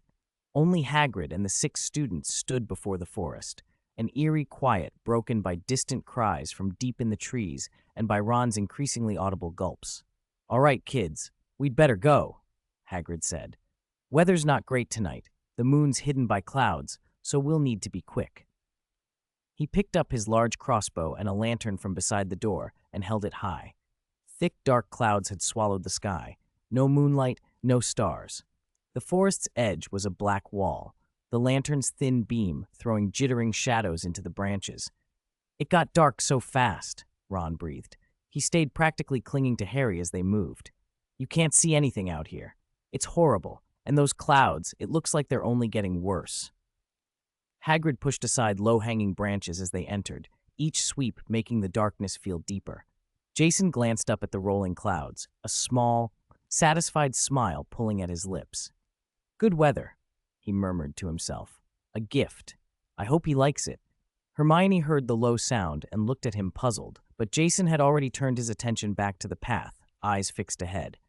Only Hagrid and the six students stood before the forest, an eerie quiet broken by distant cries from deep in the trees and by Ron's increasingly audible gulps. "All right, kids, we'd better go," Hagrid said. "Weather's not great tonight. The moon's hidden by clouds, so we'll need to be quick." He picked up his large crossbow and a lantern from beside the door and held it high. Thick, dark clouds had swallowed the sky. No moonlight, no stars. The forest's edge was a black wall, the lantern's thin beam throwing jittering shadows into the branches. "It got dark so fast," Ron breathed. He stayed practically clinging to Harry as they moved. "You can't see anything out here. It's horrible, and those clouds, it looks like they're only getting worse." Hagrid pushed aside low-hanging branches as they entered, each sweep making the darkness feel deeper. Jason glanced up at the rolling clouds, a small, satisfied smile pulling at his lips. "Good weather," he murmured to himself. "A gift. I hope he likes it." Hermione heard the low sound and looked at him puzzled, but Jason had already turned his attention back to the path, eyes fixed ahead.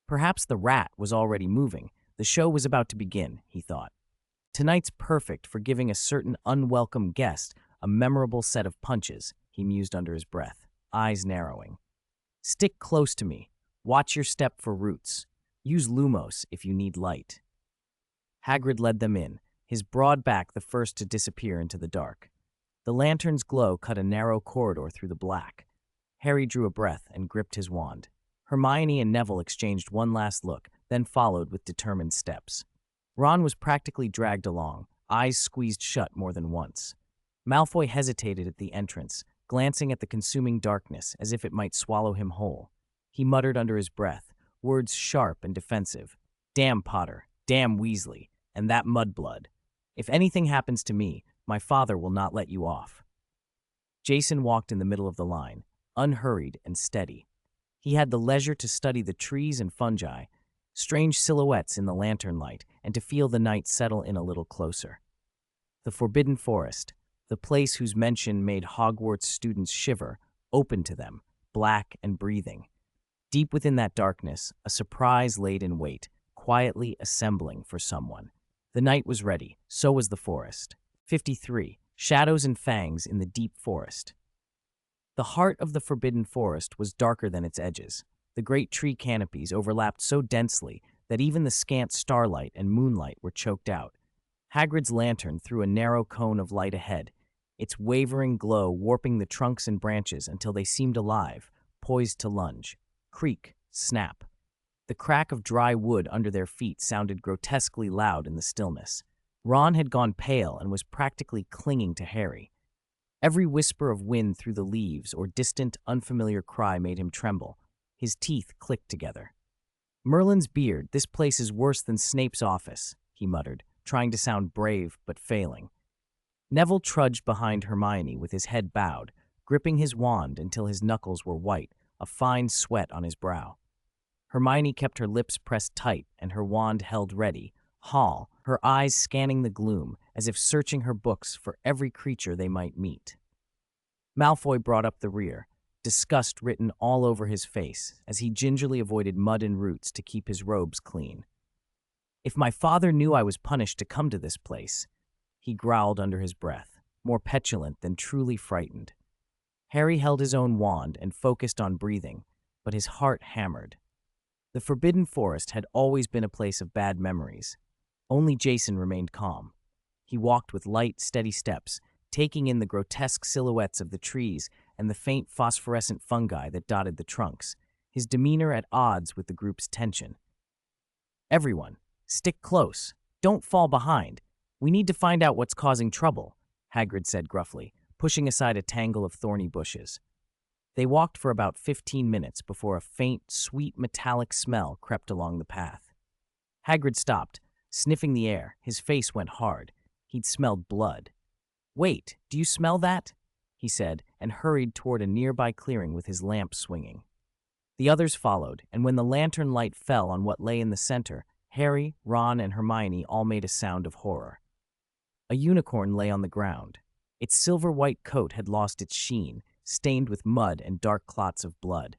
Perhaps the rat was already moving. The show was about to begin, he thought. Tonight's perfect for giving a certain unwelcome guest a memorable set of punches, he mused under his breath, eyes narrowing. "Stick close to me. Watch your step for roots. Use Lumos if you need light." Hagrid led them in, his broad back the first to disappear into the dark. The lantern's glow cut a narrow corridor through the black. Harry drew a breath and gripped his wand. Hermione and Neville exchanged one last look, then followed with determined steps. Ron was practically dragged along, eyes squeezed shut more than once. Malfoy hesitated at the entrance, glancing at the consuming darkness as if it might swallow him whole. He muttered under his breath, words sharp and defensive. "Damn Potter, damn Weasley, and that mudblood. If anything happens to me, my father will not let you off." Jason walked in the middle of the line, unhurried and steady. He had the leisure to study the trees and fungi, strange silhouettes in the lantern light, and to feel the night settle in a little closer. The Forbidden Forest, the place whose mention made Hogwarts students shiver, opened to them, black and breathing. Deep within that darkness, a surprise laid in wait, quietly assembling for someone. The night was ready, so was the forest. 53. Shadows and fangs in the deep forest. The heart of the forbidden forest was darker than its edges. The great tree canopies overlapped so densely that even the scant starlight and moonlight were choked out. Hagrid's lantern threw a narrow cone of light ahead, its wavering glow warping the trunks and branches until they seemed alive, poised to lunge. Creak, snap. The crack of dry wood under their feet sounded grotesquely loud in the stillness. Ron had gone pale and was practically clinging to Harry. Every whisper of wind through the leaves or distant, unfamiliar cry made him tremble. His teeth clicked together. "Merlin's beard, this place is worse than Snape's office," he muttered, trying to sound brave but failing. Neville trudged behind Hermione with his head bowed, gripping his wand until his knuckles were white, a fine sweat on his brow. Hermione kept her lips pressed tight and her wand held ready, her eyes scanning the gloom as if searching her books for every creature they might meet. Malfoy brought up the rear, disgust written all over his face as he gingerly avoided mud and roots to keep his robes clean. "If my father knew I was punished to come to this place," he growled under his breath, more petulant than truly frightened. Harry held his own wand and focused on breathing, but his heart hammered. The Forbidden Forest had always been a place of bad memories. Only Jason remained calm. He walked with light, steady steps, taking in the grotesque silhouettes of the trees and the faint phosphorescent fungi that dotted the trunks, his demeanor at odds with the group's tension. "Everyone, stick close. Don't fall behind. We need to find out what's causing trouble," Hagrid said gruffly, pushing aside a tangle of thorny bushes. They walked for about 15 minutes before a faint, sweet metallic smell crept along the path. Hagrid stopped, sniffing the air. His face went hard. He'd smelled blood. "Wait, do you smell that?" he said, and hurried toward a nearby clearing with his lamp swinging. The others followed, and when the lantern light fell on what lay in the center, Harry, Ron, and Hermione all made a sound of horror. A unicorn lay on the ground. Its silver-white coat had lost its sheen, stained with mud and dark clots of blood.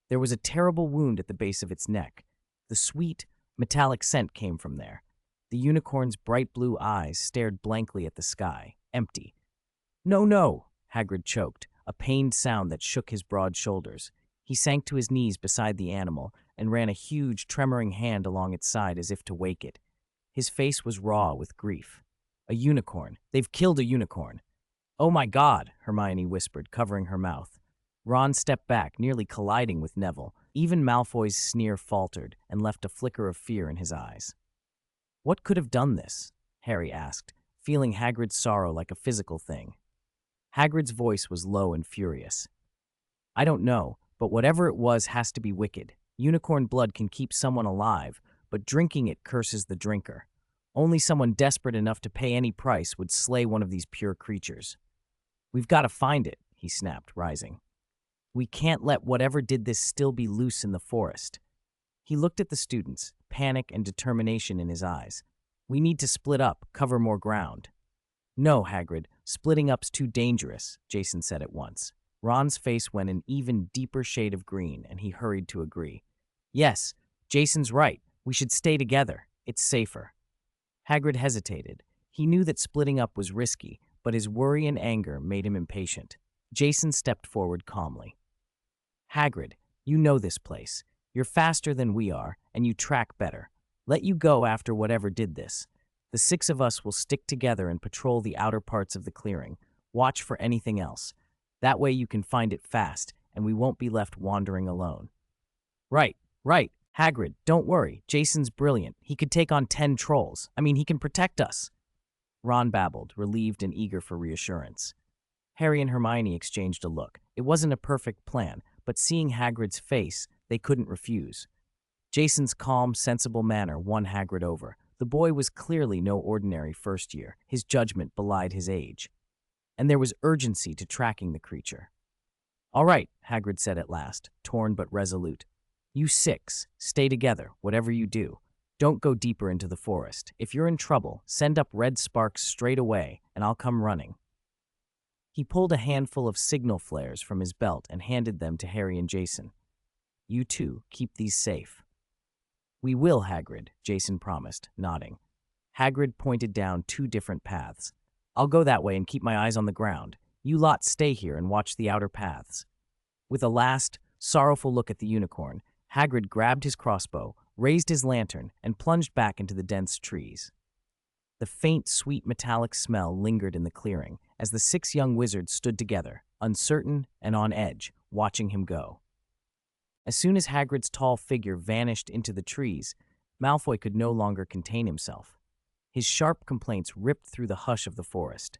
There was a terrible wound at the base of its neck. The sweet, metallic scent came from there. The unicorn's bright blue eyes stared blankly at the sky, empty. "No, no," Hagrid choked, a pained sound that shook his broad shoulders. He sank to his knees beside the animal and ran a huge, tremoring hand along its side as if to wake it. His face was raw with grief. "A unicorn. They've killed a unicorn." "Oh my God," Hermione whispered, covering her mouth. Ron stepped back, nearly colliding with Neville. Even Malfoy's sneer faltered and left a flicker of fear in his eyes. "What could have done this?" Harry asked, feeling Hagrid's sorrow like a physical thing. Hagrid's voice was low and furious. "I don't know, but whatever it was has to be wicked. Unicorn blood can keep someone alive, but drinking it curses the drinker. Only someone desperate enough to pay any price would slay one of these pure creatures." "We've got to find it," he snapped, rising. "We can't let whatever did this still be loose in the forest." He looked at the students, panic and determination in his eyes. "We need to split up, cover more ground." "No, Hagrid, splitting up's too dangerous," Jason said at once. Ron's face went an even deeper shade of green, and he hurried to agree. "Yes, Jason's right. We should stay together. It's safer." Hagrid hesitated. He knew that splitting up was risky, but his worry and anger made him impatient. Jason stepped forward calmly. "Hagrid, you know this place. You're faster than we are, and you track better. Let you go after whatever did this. The 6 of us will stick together and patrol the outer parts of the clearing. Watch for anything else. That way you can find it fast, and we won't be left wandering alone." Right. Hagrid, don't worry. Jason's brilliant. He could take on 10 trolls. He can protect us." Ron babbled, relieved and eager for reassurance. Harry and Hermione exchanged a look. It wasn't a perfect plan, but seeing Hagrid's face, they couldn't refuse. Jason's calm, sensible manner won Hagrid over. The boy was clearly no ordinary first year. His judgment belied his age. And there was urgency to tracking the creature. "All right," Hagrid said at last, torn but resolute. "You 6, stay together, whatever you do. Don't go deeper into the forest. If you're in trouble, send up red sparks straight away, and I'll come running." He pulled a handful of signal flares from his belt and handed them to Harry and Jason. "You two, keep these safe." "We will, Hagrid," Jason promised, nodding. Hagrid pointed down two different paths. "I'll go that way and keep my eyes on the ground. You lot stay here and watch the outer paths." With a last, sorrowful look at the unicorn, Hagrid grabbed his crossbow, raised his lantern, and plunged back into the dense trees. The faint, sweet metallic smell lingered in the clearing as the 6 young wizards stood together, uncertain and on edge, watching him go. As soon as Hagrid's tall figure vanished into the trees, Malfoy could no longer contain himself. His sharp complaints ripped through the hush of the forest.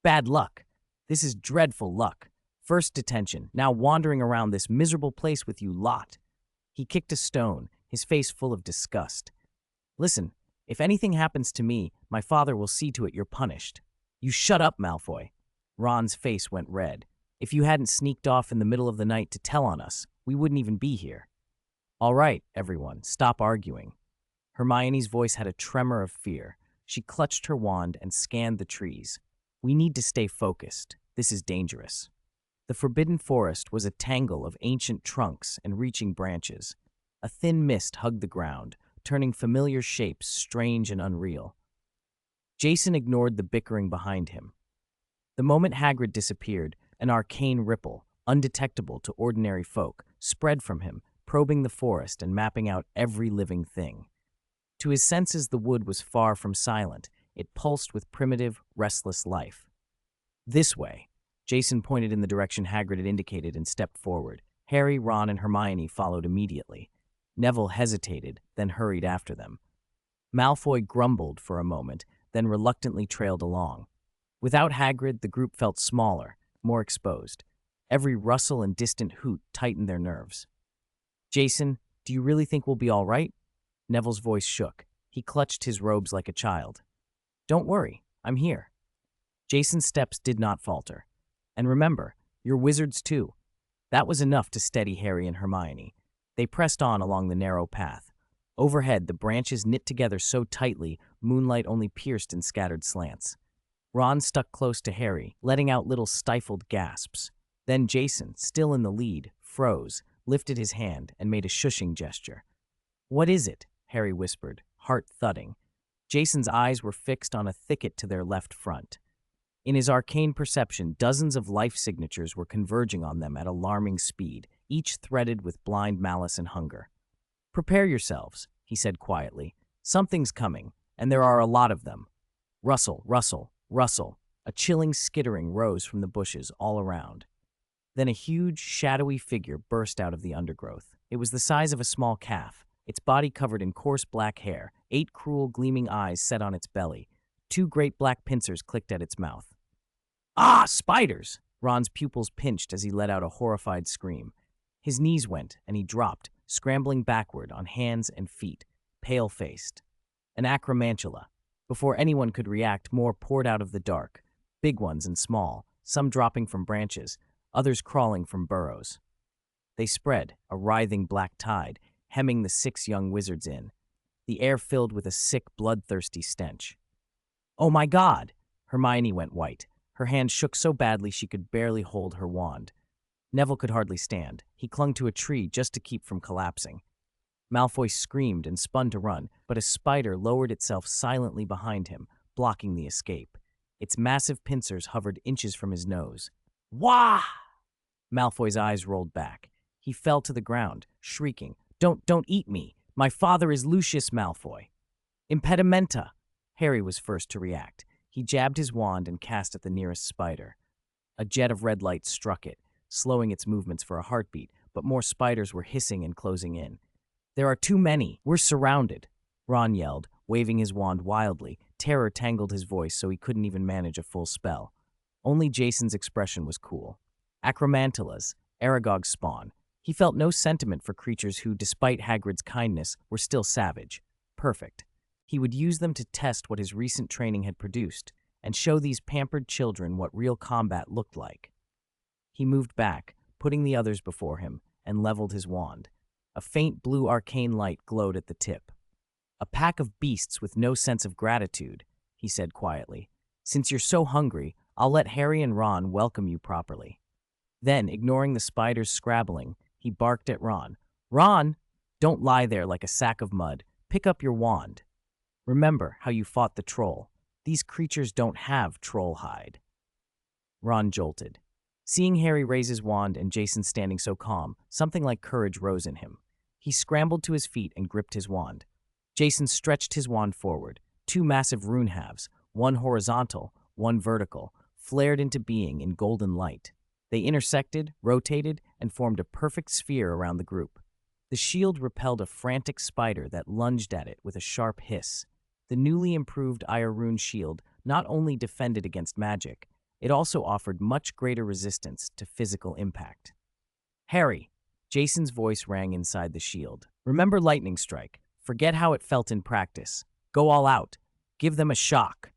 "Bad luck! This is dreadful luck! First detention, now wandering around this miserable place with you lot." He kicked a stone, his face full of disgust. "Listen, if anything happens to me, my father will see to it you're punished." "You shut up, Malfoy." Ron's face went red. "If you hadn't sneaked off in the middle of the night to tell on us, we wouldn't even be here." "All right, everyone, stop arguing." Hermione's voice had a tremor of fear. She clutched her wand and scanned the trees. "We need to stay focused. This is dangerous." The Forbidden Forest was a tangle of ancient trunks and reaching branches. A thin mist hugged the ground, turning familiar shapes strange and unreal. Jason ignored the bickering behind him. The moment Hagrid disappeared, an arcane ripple, undetectable to ordinary folk, spread from him, probing the forest and mapping out every living thing. To his senses, the wood was far from silent. It pulsed with primitive, restless life. "This way." Jason pointed in the direction Hagrid had indicated and stepped forward. Harry, Ron, and Hermione followed immediately. Neville hesitated, then hurried after them. Malfoy grumbled for a moment, then reluctantly trailed along. Without Hagrid, the group felt smaller, more exposed. Every rustle and distant hoot tightened their nerves. "Jason, do you really think we'll be all right?" Neville's voice shook. He clutched his robes like a child. "Don't worry, I'm here." Jason's steps did not falter. "And remember, you're wizards too." That was enough to steady Harry and Hermione. They pressed on along the narrow path. Overhead, the branches knit together so tightly, moonlight only pierced in scattered slants. Ron stuck close to Harry, letting out little stifled gasps. Then Jason, still in the lead, froze, lifted his hand, and made a shushing gesture. "What is it?" Harry whispered, heart thudding. Jason's eyes were fixed on a thicket to their left front. In his arcane perception, dozens of life signatures were converging on them at alarming speed, each threaded with blind malice and hunger. "Prepare yourselves," he said quietly. "Something's coming, and there are a lot of them." Rustle, rustle, rustle. A chilling skittering rose from the bushes all around. Then a huge, shadowy figure burst out of the undergrowth. It was the size of a small calf, its body covered in coarse black hair, 8 cruel, gleaming eyes set on its belly. 2 great black pincers clicked at its mouth. "Ah, spiders!" Ron's pupils pinched as he let out a horrified scream. His knees went, and he dropped, scrambling backward on hands and feet, pale-faced. An acromantula. Before anyone could react, more poured out of the dark, big ones and small, some dropping from branches, others crawling from burrows. They spread, a writhing black tide, hemming the 6 young wizards in. The air filled with a sick, bloodthirsty stench. "Oh my God!" Hermione went white. Her hand shook so badly she could barely hold her wand. Neville could hardly stand. He clung to a tree just to keep from collapsing. Malfoy screamed and spun to run, but a spider lowered itself silently behind him, blocking the escape. Its massive pincers hovered inches from his nose. "Wah!" Malfoy's eyes rolled back. He fell to the ground, shrieking, Don't eat me! My father is Lucius Malfoy." "Impedimenta!" Harry was first to react. He jabbed his wand and cast at the nearest spider. A jet of red light struck it, slowing its movements for a heartbeat, but more spiders were hissing and closing in. "There are too many! We're surrounded!" Ron yelled, waving his wand wildly. Terror tangled his voice so he couldn't even manage a full spell. Only Jason's expression was cool. Acromantulas, Aragog's spawn. He felt no sentiment for creatures who, despite Hagrid's kindness, were still savage. Perfect. He would use them to test what his recent training had produced, and show these pampered children what real combat looked like. He moved back, putting the others before him, and leveled his wand. A faint blue arcane light glowed at the tip. "A pack of beasts with no sense of gratitude," he said quietly. "Since you're so hungry, I'll let Harry and Ron welcome you properly." Then, ignoring the spiders scrabbling, he barked at Ron. "Ron, don't lie there like a sack of mud. Pick up your wand. Remember how you fought the troll. These creatures don't have troll hide." Ron jolted. Seeing Harry raise his wand and Jason standing so calm, something like courage rose in him. He scrambled to his feet and gripped his wand. Jason stretched his wand forward. Two massive rune halves, one horizontal, one vertical, flared into being in golden light. They intersected, rotated, and formed a perfect sphere around the group. The shield repelled a frantic spider that lunged at it with a sharp hiss. The newly improved Ire Rune shield not only defended against magic, it also offered much greater resistance to physical impact. "Harry," Jason's voice rang inside the shield. "Remember Lightning Strike. Forget how it felt in practice. Go all out. Give them a shock."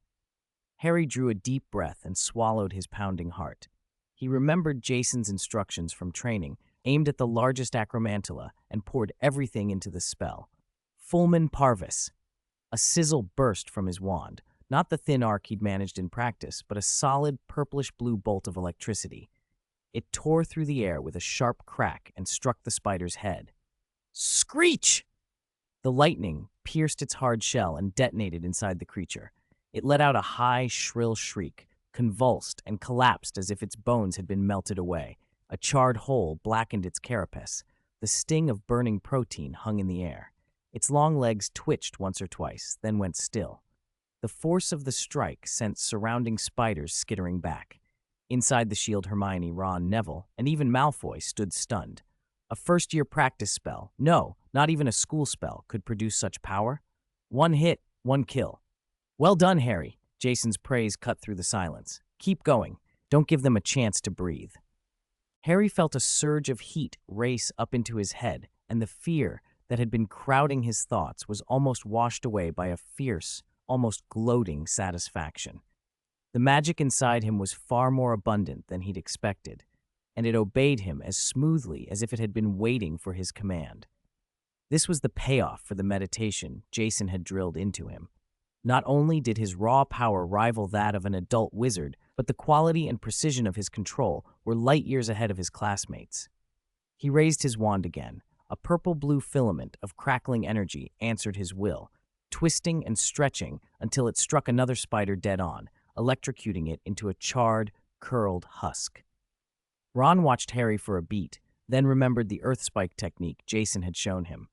Harry drew a deep breath and swallowed his pounding heart. He remembered Jason's instructions from training, aimed at the largest acromantula, and poured everything into the spell. Fulmin Parvis. A sizzle burst from his wand, not the thin arc he'd managed in practice, but a solid purplish-blue bolt of electricity. It tore through the air with a sharp crack and struck the spider's head. Screech! The lightning pierced its hard shell and detonated inside the creature. It let out a high, shrill shriek, convulsed and collapsed as if its bones had been melted away. A charred hole blackened its carapace. The sting of burning protein hung in the air. Its long legs twitched once or twice, then went still. The force of the strike sent surrounding spiders skittering back. Inside the shield, Hermione, Ron, Neville, and even Malfoy stood stunned. A first-year practice spell, no, not even a school spell, could produce such power. One hit, one kill. "Well done, Harry." Jason's praise cut through the silence. "Keep going. Don't give them a chance to breathe." Harry felt a surge of heat race up into his head, and the fear that had been crowding his thoughts was almost washed away by a fierce, almost gloating satisfaction. The magic inside him was far more abundant than he'd expected, and it obeyed him as smoothly as if it had been waiting for his command. This was the payoff for the meditation Jason had drilled into him. Not only did his raw power rival that of an adult wizard, but the quality and precision of his control were light years ahead of his classmates. He raised his wand again. A purple-blue filament of crackling energy answered his will, twisting and stretching until it struck another spider dead on, electrocuting it into a charred, curled husk. Ron watched Harry for a beat, then remembered the earth spike technique Jason had shown him.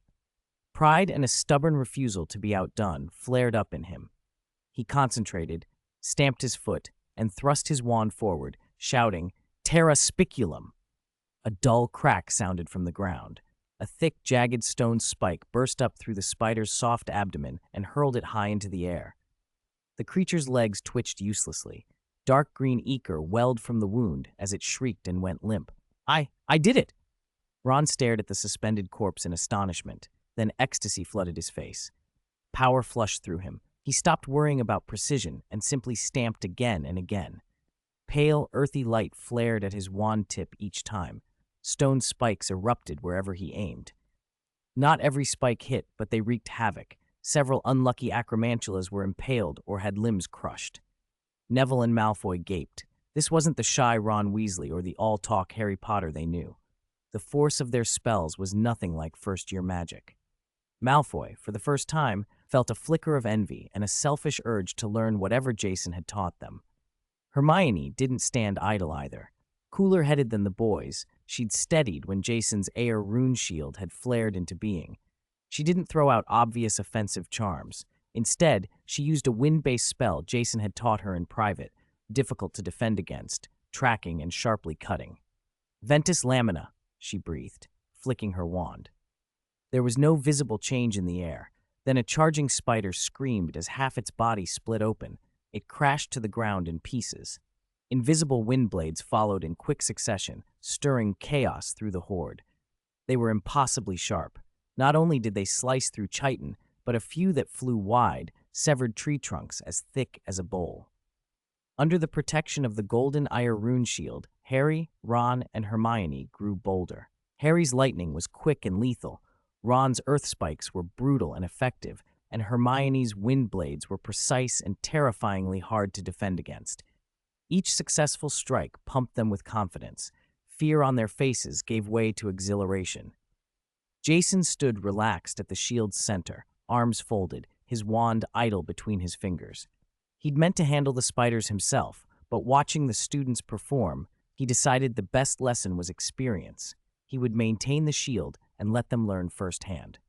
Pride and a stubborn refusal to be outdone flared up in him. He concentrated, stamped his foot, and thrust his wand forward, shouting, "Terra Spiculum!" A dull crack sounded from the ground. A thick, jagged stone spike burst up through the spider's soft abdomen and hurled it high into the air. The creature's legs twitched uselessly. Dark green ichor welled from the wound as it shrieked and went limp. I did it!" Ron stared at the suspended corpse in astonishment. Then ecstasy flooded his face. Power flushed through him. He stopped worrying about precision and simply stamped again and again. Pale, earthy light flared at his wand tip each time. Stone spikes erupted wherever he aimed. Not every spike hit, but they wreaked havoc. Several unlucky acromantulas were impaled or had limbs crushed. Neville and Malfoy gaped. This wasn't the shy Ron Weasley or the all-talk Harry Potter they knew. The force of their spells was nothing like first-year magic. Malfoy, for the first time, felt a flicker of envy and a selfish urge to learn whatever Jason had taught them. Hermione didn't stand idle either. Cooler-headed than the boys, she'd steadied when Jason's Air Rune Shield had flared into being. She didn't throw out obvious offensive charms. Instead, she used a wind-based spell Jason had taught her in private, difficult to defend against, tracking and sharply cutting. "Ventus Lamina," she breathed, flicking her wand. There was no visible change in the air. Then a charging spider screamed as half its body split open. It crashed to the ground in pieces. Invisible wind blades followed in quick succession, stirring chaos through the horde. They were impossibly sharp. Not only did they slice through chitin, but a few that flew wide severed tree trunks as thick as a bowl. Under the protection of the golden Ire Rune Shield, Harry, Ron, and Hermione grew bolder. Harry's lightning was quick and lethal. Ron's earth spikes were brutal and effective, and Hermione's wind blades were precise and terrifyingly hard to defend against. Each successful strike pumped them with confidence. Fear on their faces gave way to exhilaration. Jason stood relaxed at the shield's center, arms folded, his wand idle between his fingers. He'd meant to handle the spiders himself, but watching the students perform, he decided the best lesson was experience. He would maintain the shield and let them learn firsthand.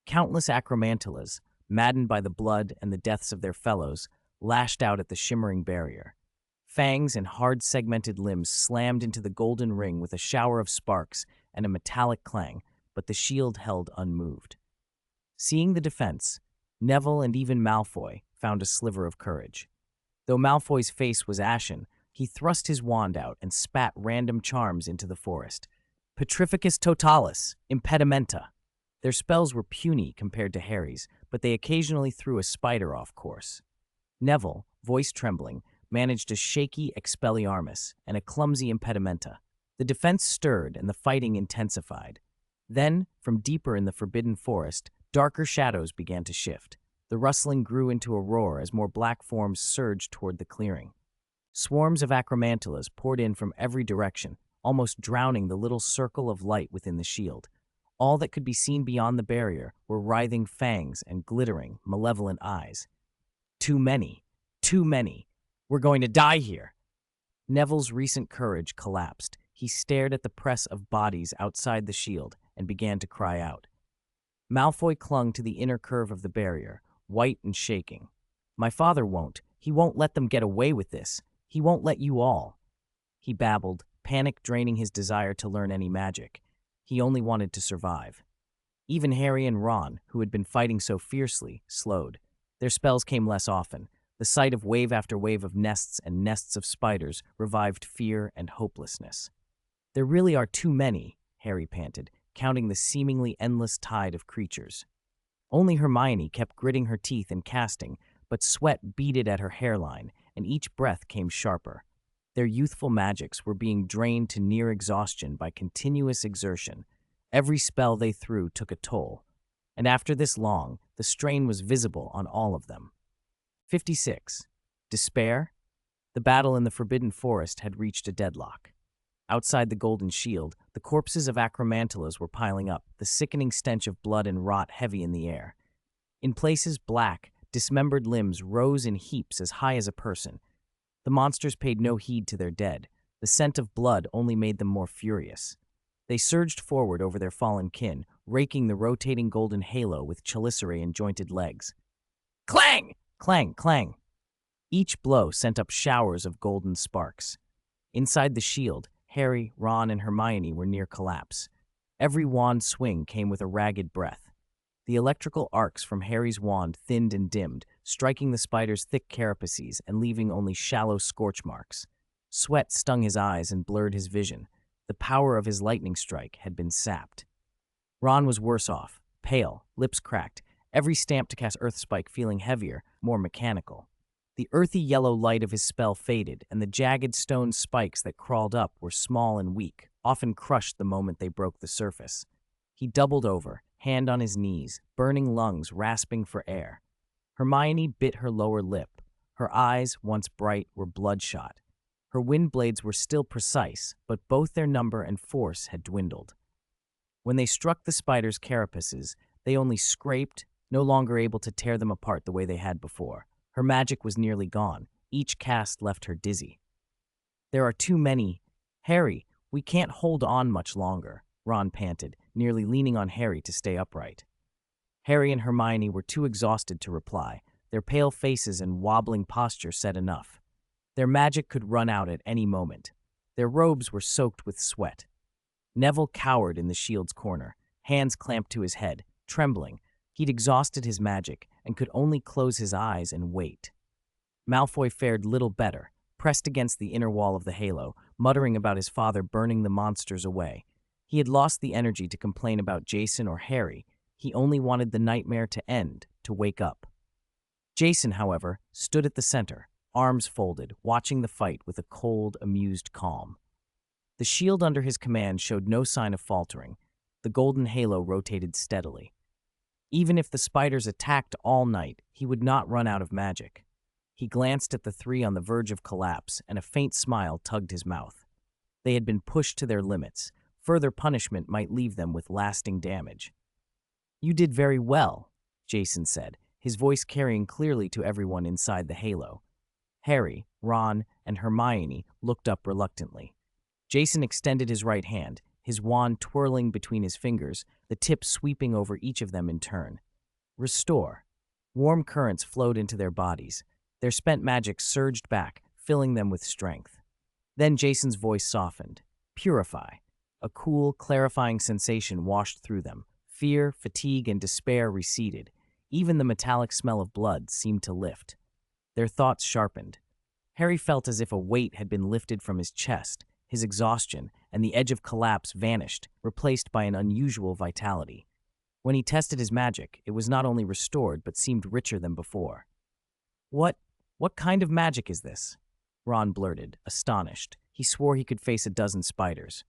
Countless acromantulas, maddened by the blood and the deaths of their fellows, lashed out at the shimmering barrier. Fangs and hard segmented limbs slammed into the golden ring with a shower of sparks and a metallic clang, but the shield held unmoved. Seeing the defense, Neville and even Malfoy found a sliver of courage. Though Malfoy's face was ashen, he thrust his wand out and spat random charms into the forest. Petrificus totalis, impedimenta. Their spells were puny compared to Harry's, but they occasionally threw a spider off course. Neville, voice trembling, managed a shaky Expelliarmus and a clumsy impedimenta. The defense stirred and the fighting intensified. Then, from deeper in the forbidden forest, darker shadows began to shift. The rustling grew into a roar as more black forms surged toward the clearing. Swarms of acromantulas poured in from every direction, almost drowning the little circle of light within the shield. All that could be seen beyond the barrier were writhing fangs and glittering, malevolent eyes. Too many. Too many. We're going to die here. Neville's recent courage collapsed. He stared at the press of bodies outside the shield and began to cry out. Malfoy clung to the inner curve of the barrier, white and shaking. My father won't. He won't let them get away with this. He won't let you all. He babbled, panic draining his desire to learn any magic. He only wanted to survive. Even Harry and Ron, who had been fighting so fiercely, slowed. Their spells came less often. The sight of wave after wave of nests and nests of spiders revived fear and hopelessness. There really are too many, Harry panted, counting the seemingly endless tide of creatures. Only Hermione kept gritting her teeth and casting, but sweat beaded at her hairline, and each breath came sharper. Their youthful magics were being drained to near exhaustion by continuous exertion. Every spell they threw took a toll, and after this long, the strain was visible on all of them. 56. Despair? The battle in the Forbidden Forest had reached a deadlock. Outside the Golden Shield, the corpses of acromantulas were piling up, the sickening stench of blood and rot heavy in the air. In places, black, dismembered limbs rose in heaps as high as a person. The monsters paid no heed to their dead. The scent of blood only made them more furious. They surged forward over their fallen kin, raking the rotating golden halo with chelicerae and jointed legs. Clang! Clang, clang. Each blow sent up showers of golden sparks. Inside the shield, Harry, Ron, and Hermione were near collapse. Every wand swing came with a ragged breath. The electrical arcs from Harry's wand thinned and dimmed, striking the spider's thick carapaces and leaving only shallow scorch marks. Sweat stung his eyes and blurred his vision. The power of his lightning strike had been sapped. Ron was worse off, pale, lips cracked, every stamp to cast Earthspike feeling heavier, more mechanical. The earthy yellow light of his spell faded, and the jagged stone spikes that crawled up were small and weak, often crushed the moment they broke the surface. He doubled over, hand on his knees, burning lungs rasping for air. Hermione bit her lower lip. Her eyes, once bright, were bloodshot. Her wind blades were still precise, but both their number and force had dwindled. When they struck the spider's carapaces, they only scraped, no longer able to tear them apart the way they had before. Her magic was nearly gone. Each cast left her dizzy. There are too many. Harry, we can't hold on much longer, Ron panted, nearly leaning on Harry to stay upright. Harry and Hermione were too exhausted to reply. Their pale faces and wobbling posture said enough. Their magic could run out at any moment. Their robes were soaked with sweat. Neville cowered in the shield's corner, hands clamped to his head, trembling. He'd exhausted his magic and could only close his eyes and wait. Malfoy fared little better, pressed against the inner wall of the halo, muttering about his father burning the monsters away. He had lost the energy to complain about Jason or Harry. He only wanted the nightmare to end, to wake up. Jason, however, stood at the center, arms folded, watching the fight with a cold, amused calm. The shield under his command showed no sign of faltering. The golden halo rotated steadily. Even if the spiders attacked all night, he would not run out of magic. He glanced at the three on the verge of collapse, and a faint smile tugged his mouth. They had been pushed to their limits. Further punishment might leave them with lasting damage. "You did very well," Jason said, his voice carrying clearly to everyone inside the halo. Harry, Ron, and Hermione looked up reluctantly. Jason extended his right hand, his wand twirling between his fingers, the tip sweeping over each of them in turn. Restore. Warm currents flowed into their bodies. Their spent magic surged back, filling them with strength. Then Jason's voice softened. Purify. A cool, clarifying sensation washed through them. Fear, fatigue, and despair receded. Even the metallic smell of blood seemed to lift. Their thoughts sharpened. Harry felt as if a weight had been lifted from his chest. His exhaustion and the edge of collapse vanished, replaced by an unusual vitality. When he tested his magic, it was not only restored, but seemed richer than before. What kind of magic is this?" Ron blurted, astonished. He swore he could face a dozen spiders.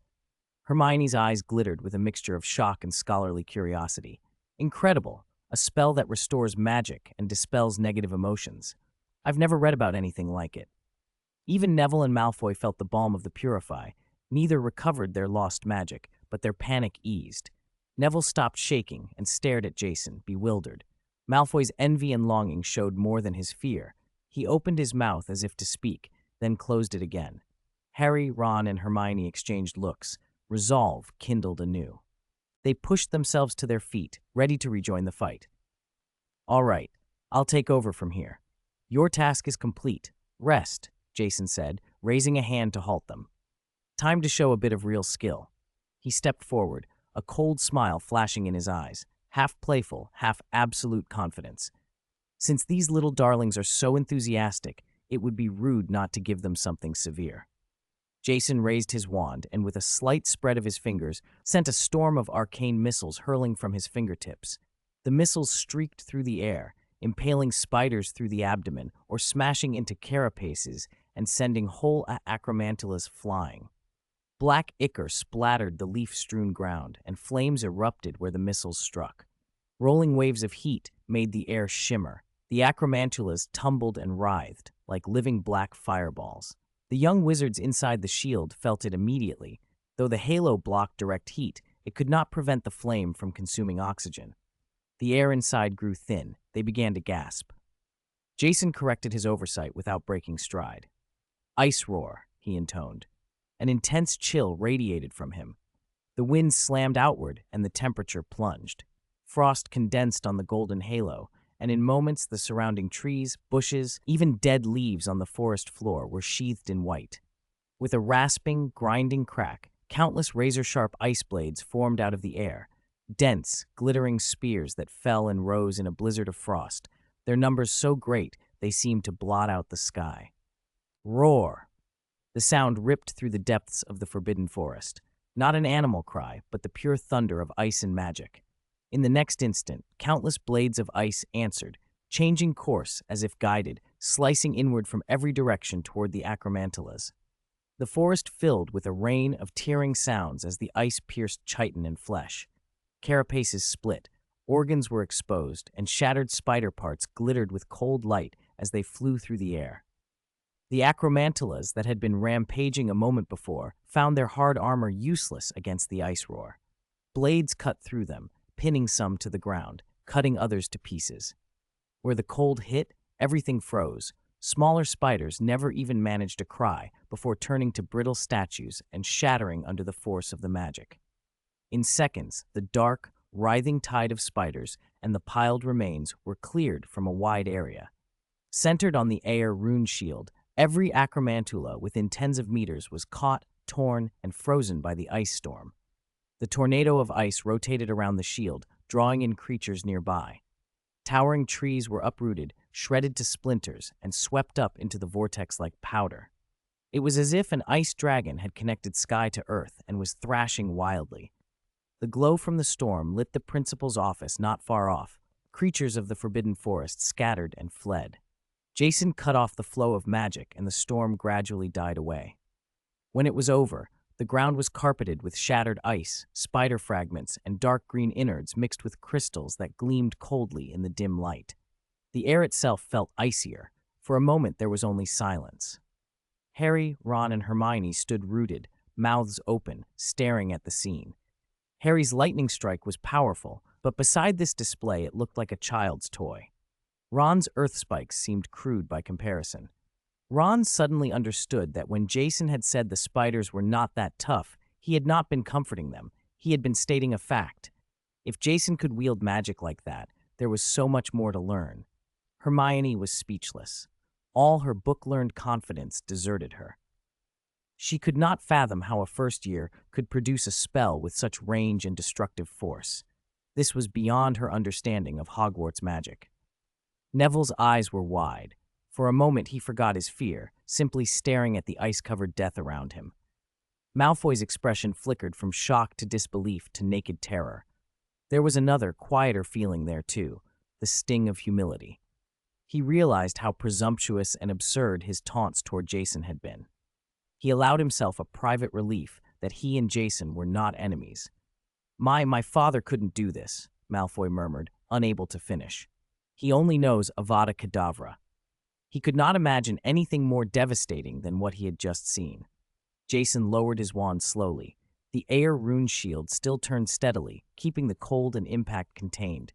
Hermione's eyes glittered with a mixture of shock and scholarly curiosity. "Incredible! A spell that restores magic and dispels negative emotions. I've never read about anything like it." Even Neville and Malfoy felt the balm of the Purify. Neither recovered their lost magic, but their panic eased. Neville stopped shaking and stared at Jason, bewildered. Malfoy's envy and longing showed more than his fear. He opened his mouth as if to speak, then closed it again. Harry, Ron, and Hermione exchanged looks. Resolve kindled anew. They pushed themselves to their feet, ready to rejoin the fight. "All right, I'll take over from here. Your task is complete. Rest," Jason said, raising a hand to halt them. "Time to show a bit of real skill." He stepped forward, a cold smile flashing in his eyes, half playful, half absolute confidence. "Since these little darlings are so enthusiastic, it would be rude not to give them something severe." Jason raised his wand and, with a slight spread of his fingers, sent a storm of arcane missiles hurling from his fingertips. The missiles streaked through the air, impaling spiders through the abdomen or smashing into carapaces and sending whole acromantulas flying. Black ichor splattered the leaf-strewn ground, and flames erupted where the missiles struck. Rolling waves of heat made the air shimmer. The acromantulas tumbled and writhed like living black fireballs. The young wizards inside the shield felt it immediately. Though the halo blocked direct heat, it could not prevent the flame from consuming oxygen. The air inside grew thin. They began to gasp. Jason corrected his oversight without breaking stride. "Ice roar," he intoned. An intense chill radiated from him. The wind slammed outward, and the temperature plunged. Frost condensed on the golden halo, and in moments the surrounding trees, bushes, even dead leaves on the forest floor were sheathed in white. With a rasping, grinding crack, countless razor-sharp ice blades formed out of the air, dense, glittering spears that fell and rose in a blizzard of frost, their numbers so great they seemed to blot out the sky. Roar! The sound ripped through the depths of the forbidden forest. Not an animal cry, but the pure thunder of ice and magic. In the next instant, countless blades of ice answered, changing course as if guided, slicing inward from every direction toward the acromantulas. The forest filled with a rain of tearing sounds as the ice pierced chitin and flesh. Carapaces split, organs were exposed, and shattered spider parts glittered with cold light as they flew through the air. The acromantulas that had been rampaging a moment before found their hard armor useless against the ice roar. Blades cut through them, pinning some to the ground, cutting others to pieces. Where the cold hit, everything froze. Smaller spiders never even managed to cry before turning to brittle statues and shattering under the force of the magic. In seconds, the dark, writhing tide of spiders and the piled remains were cleared from a wide area. Centered on the air rune shield, every acromantula within tens of meters was caught, torn, and frozen by the ice storm. The tornado of ice rotated around the shield, drawing in creatures nearby. Towering trees were uprooted, shredded to splinters, and swept up into the vortex like powder. It was as if an ice dragon had connected sky to earth and was thrashing wildly. The glow from the storm lit the principal's office not far off. Creatures of the forbidden forest scattered and fled. Jason cut off the flow of magic, and the storm gradually died away. When it was over, the ground was carpeted with shattered ice, spider fragments, and dark green innards mixed with crystals that gleamed coldly in the dim light. The air itself felt icier, For a moment there was only silence. Harry, Ron, and Hermione stood rooted, mouths open, staring at the scene. Harry's lightning strike was powerful, but beside this display it looked like a child's toy. Ron's earth spikes seemed crude by comparison. Ron suddenly understood that when Jason had said the spiders were not that tough, he had not been comforting them. He had been stating a fact. If Jason could wield magic like that, there was so much more to learn. Hermione was speechless. All her book-learned confidence deserted her. She could not fathom how a first year could produce a spell with such range and destructive force. This was beyond her understanding of Hogwarts magic. Neville's eyes were wide. For a moment he forgot his fear, simply staring at the ice-covered death around him. Malfoy's expression flickered from shock to disbelief to naked terror. There was another, quieter feeling there too, the sting of humility. He realized how presumptuous and absurd his taunts toward Jason had been. He allowed himself a private relief that he and Jason were not enemies. My father couldn't do this," Malfoy murmured, unable to finish. "He only knows Avada Kedavra." He could not imagine anything more devastating than what he had just seen. Jason lowered his wand slowly. The air rune shield still turned steadily, keeping the cold and impact contained.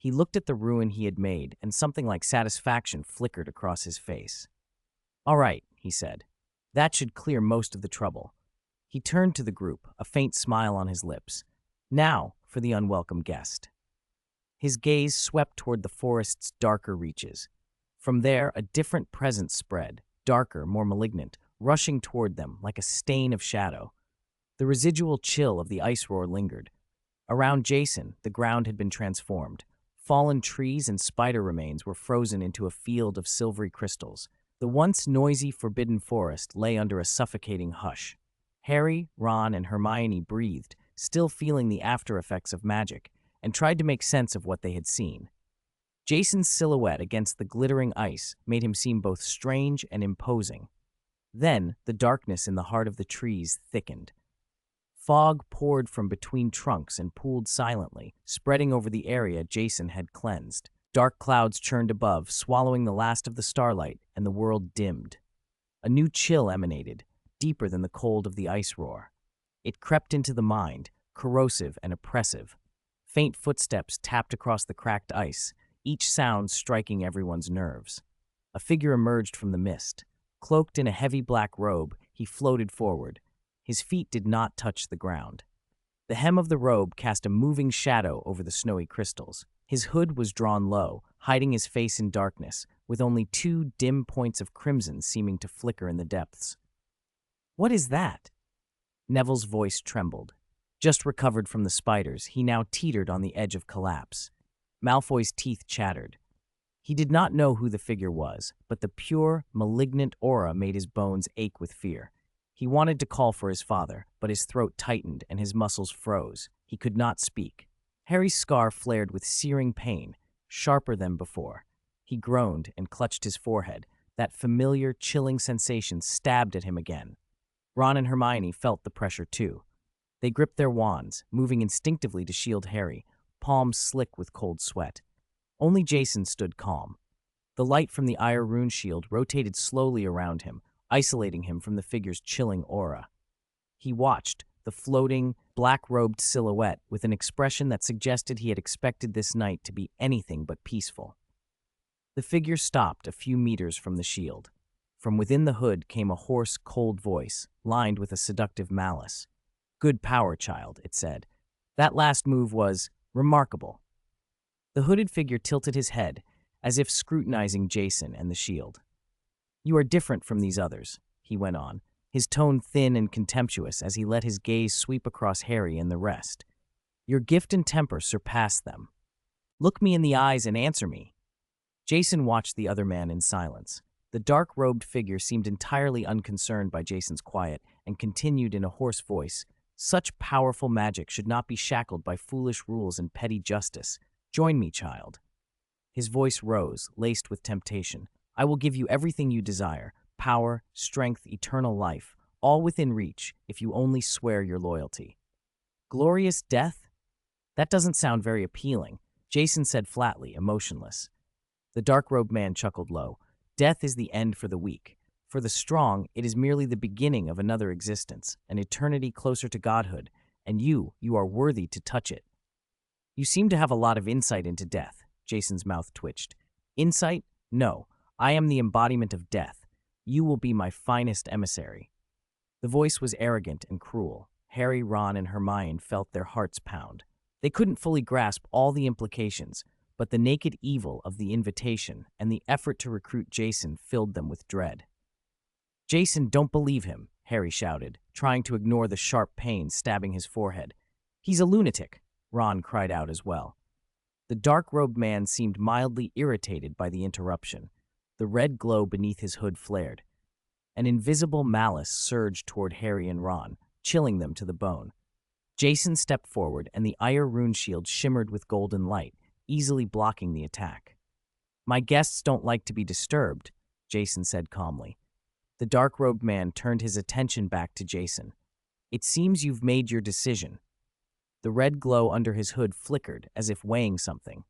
He looked at the ruin he had made, and something like satisfaction flickered across his face. "All right," he said. "That should clear most of the trouble." He turned to the group, a faint smile on his lips. "Now for the unwelcome guest." His gaze swept toward the forest's darker reaches. From there, a different presence spread, darker, more malignant, rushing toward them like a stain of shadow. The residual chill of the ice roar lingered. Around Jason, the ground had been transformed. Fallen trees and spider remains were frozen into a field of silvery crystals. The once noisy, forbidden forest lay under a suffocating hush. Harry, Ron, and Hermione breathed, still feeling the after-effects of magic, and tried to make sense of what they had seen. Jason's silhouette against the glittering ice made him seem both strange and imposing. Then, the darkness in the heart of the trees thickened. Fog poured from between trunks and pooled silently, spreading over the area Jason had cleansed. Dark clouds churned above, swallowing the last of the starlight, and the world dimmed. A new chill emanated, deeper than the cold of the ice roar. It crept into the mind, corrosive and oppressive. Faint footsteps tapped across the cracked ice, each sound striking everyone's nerves. A figure emerged from the mist. Cloaked in a heavy black robe, he floated forward. His feet did not touch the ground. The hem of the robe cast a moving shadow over the snowy crystals. His hood was drawn low, hiding his face in darkness, with only two dim points of crimson seeming to flicker in the depths. "What is that?" Neville's voice trembled. Just recovered from the spiders, he now teetered on the edge of collapse. Malfoy's teeth chattered. He did not know who the figure was, but the pure, malignant aura made his bones ache with fear. He wanted to call for his father, but his throat tightened and his muscles froze. He could not speak. Harry's scar flared with searing pain, sharper than before. He groaned and clutched his forehead. That familiar, chilling sensation stabbed at him again. Ron and Hermione felt the pressure too. They gripped their wands, moving instinctively to shield Harry, palms slick with cold sweat. Only Jason stood calm. The light from the Ire rune shield rotated slowly around him, isolating him from the figure's chilling aura. He watched, the floating, black-robed silhouette with an expression that suggested he had expected this night to be anything but peaceful. The figure stopped a few meters from the shield. From within the hood came a hoarse, cold voice, lined with a seductive malice. "Good power, child," it said. "That last move was remarkable." The hooded figure tilted his head, as if scrutinizing Jason and the shield. "You are different from these others," he went on, his tone thin and contemptuous as he let his gaze sweep across Harry and the rest. "Your gift and temper surpass them. Look me in the eyes and answer me." Jason watched the other man in silence. The dark-robed figure seemed entirely unconcerned by Jason's quiet and continued in a hoarse voice, "Such powerful magic should not be shackled by foolish rules and petty justice. Join me, child." His voice rose, laced with temptation. "I will give you everything you desire, power, strength, eternal life, all within reach if you only swear your loyalty." "Glorious death? That doesn't sound very appealing," Jason said flatly, emotionless. The dark-robed man chuckled low. Death is the end for the weak. For the strong, it is merely the beginning of another existence, an eternity closer to godhood, and you are worthy to touch it. You seem to have a lot of insight into death. Jason's mouth twitched. Insight? No. I am the embodiment of death. You will be my finest emissary. The voice was arrogant and cruel. Harry, Ron, and Hermione felt their hearts pound. They couldn't fully grasp all the implications, but the naked evil of the invitation and the effort to recruit Jason filled them with dread. Jason, don't believe him, Harry shouted, trying to ignore the sharp pain stabbing his forehead. He's a lunatic, Ron cried out as well. The dark-robed man seemed mildly irritated by the interruption. The red glow beneath his hood flared. An invisible malice surged toward Harry and Ron, chilling them to the bone. Jason stepped forward, and the Ire rune shield shimmered with golden light, easily blocking the attack. My guests don't like to be disturbed, Jason said calmly. The dark-robed man turned his attention back to Jason. It seems you've made your decision. The red glow under his hood flickered, as if weighing something.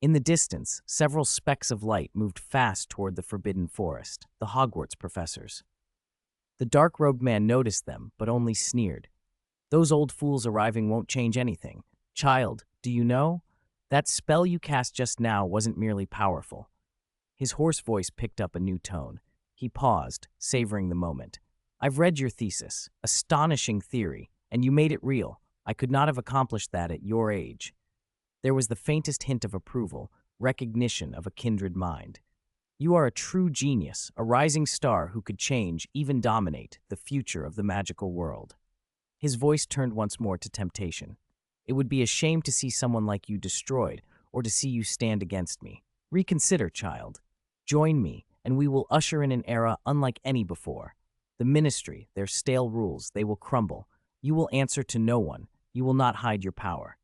In the distance, several specks of light moved fast toward the Forbidden Forest, the Hogwarts professors. The dark-robed man noticed them, but only sneered. Those old fools arriving won't change anything. Child, do you know? That spell you cast just now wasn't merely powerful. His hoarse voice picked up a new tone. He paused, savoring the moment. I've read your thesis. Astonishing theory, and you made it real. I could not have accomplished that at your age. There was the faintest hint of approval, recognition of a kindred mind. You are a true genius, a rising star who could change, even dominate, the future of the magical world. His voice turned once more to temptation. It would be a shame to see someone like you destroyed, or to see you stand against me. Reconsider, child. Join me, and we will usher in an era unlike any before. The Ministry, their stale rules, they will crumble. You will answer to no one. You will not hide your power.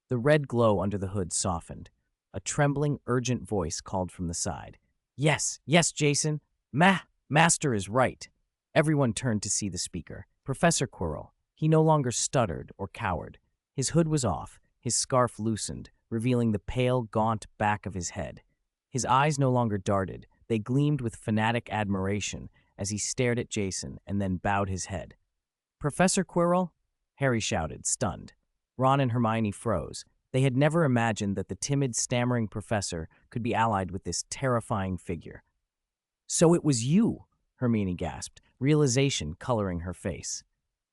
The red glow under the hood softened. A trembling, urgent voice called from the side. Yes, yes, Jason. Master is right. Everyone turned to see the speaker. Professor Quirrell. He no longer stuttered or cowered. His hood was off, his scarf loosened, revealing the pale, gaunt back of his head. His eyes no longer darted. They gleamed with fanatic admiration as he stared at Jason and then bowed his head. Professor Quirrell? Harry shouted, stunned. Ron and Hermione froze. They had never imagined that the timid, stammering professor could be allied with this terrifying figure. So it was you, Hermione gasped, realization coloring her face.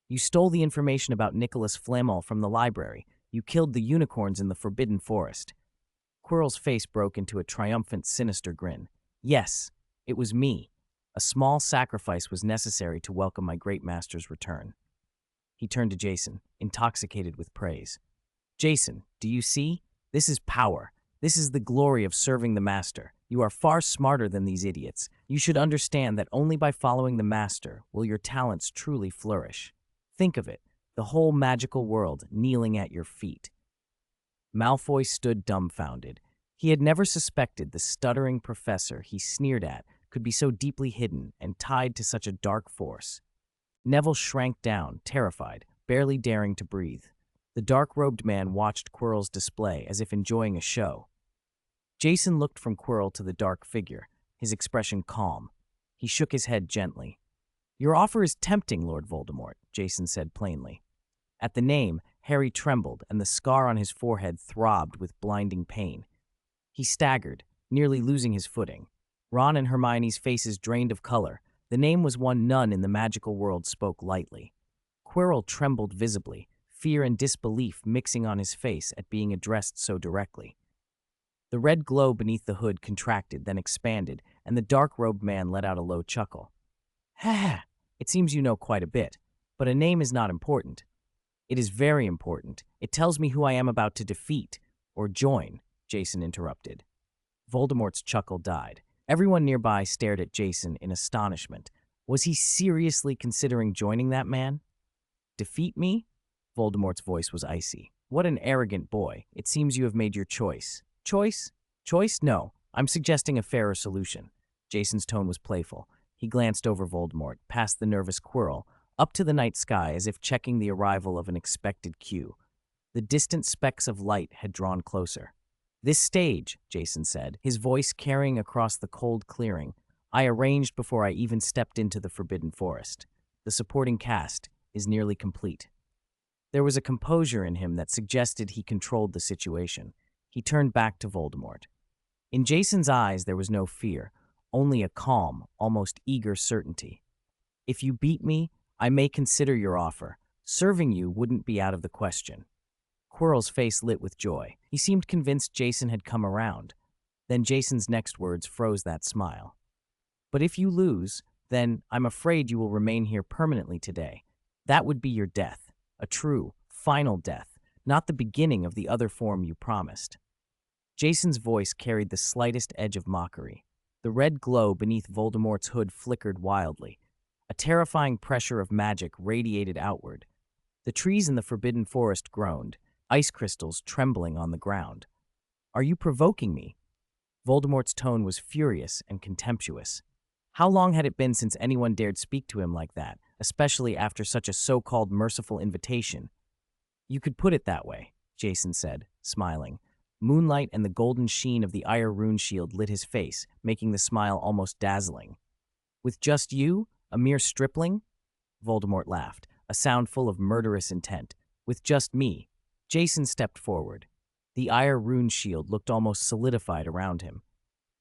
You stole the information about Nicholas Flamel from the library. You killed the unicorns in the Forbidden Forest. Quirrell's face broke into a triumphant, sinister grin. Yes, it was me. A small sacrifice was necessary to welcome my great master's return. He turned to Jason, intoxicated with praise. Jason, do you see? This is power. This is the glory of serving the master. You are far smarter than these idiots. You should understand that only by following the master will your talents truly flourish. Think of it, the whole magical world kneeling at your feet. Malfoy stood dumbfounded. He had never suspected the stuttering professor he sneered at could be so deeply hidden and tied to such a dark force. Neville shrank down, terrified, barely daring to breathe. The dark-robed man watched Quirrell's display as if enjoying a show. Jason looked from Quirrell to the dark figure, his expression calm. He shook his head gently. Your offer is tempting, Lord Voldemort, Jason said plainly. At the name, Harry trembled, and the scar on his forehead throbbed with blinding pain. He staggered, nearly losing his footing. Ron and Hermione's faces drained of color. The name was one none in the magical world spoke lightly. Quirrell trembled visibly, fear and disbelief mixing on his face at being addressed so directly. The red glow beneath the hood contracted, then expanded, and the dark-robed man let out a low chuckle. Ha! It seems you know quite a bit, but a name is not important. It is very important. It tells me who I am about to defeat, or join, Jason interrupted. Voldemort's chuckle died. Everyone nearby stared at Jason in astonishment. Was he seriously considering joining that man? Defeat me? Voldemort's voice was icy. What an arrogant boy. It seems you have made your choice. Choice? Choice? No. I'm suggesting a fairer solution. Jason's tone was playful. He glanced over Voldemort, past the nervous Quirrell, up to the night sky as if checking the arrival of an expected cue. The distant specks of light had drawn closer. This stage, Jason said, his voice carrying across the cold clearing, I arranged before I even stepped into the Forbidden Forest. The supporting cast is nearly complete. There was a composure in him that suggested he controlled the situation. He turned back to Voldemort. In Jason's eyes, there was no fear, only a calm, almost eager certainty. If you beat me, I may consider your offer. Serving you wouldn't be out of the question. Quirrell's face lit with joy. He seemed convinced Jason had come around. Then Jason's next words froze that smile. But if you lose, then I'm afraid you will remain here permanently today. That would be your death, a true, final death, not the beginning of the other form you promised. Jason's voice carried the slightest edge of mockery. The red glow beneath Voldemort's hood flickered wildly. A terrifying pressure of magic radiated outward. The trees in the Forbidden Forest groaned, ice crystals trembling on the ground. Are you provoking me? Voldemort's tone was furious and contemptuous. How long had it been since anyone dared speak to him like that, especially after such a so-called merciful invitation? You could put it that way, Jason said, smiling. Moonlight and the golden sheen of the Ire rune shield lit his face, making the smile almost dazzling. With just you, a mere stripling? Voldemort laughed, a sound full of murderous intent. With just me. Jason stepped forward. The Ire rune shield looked almost solidified around him.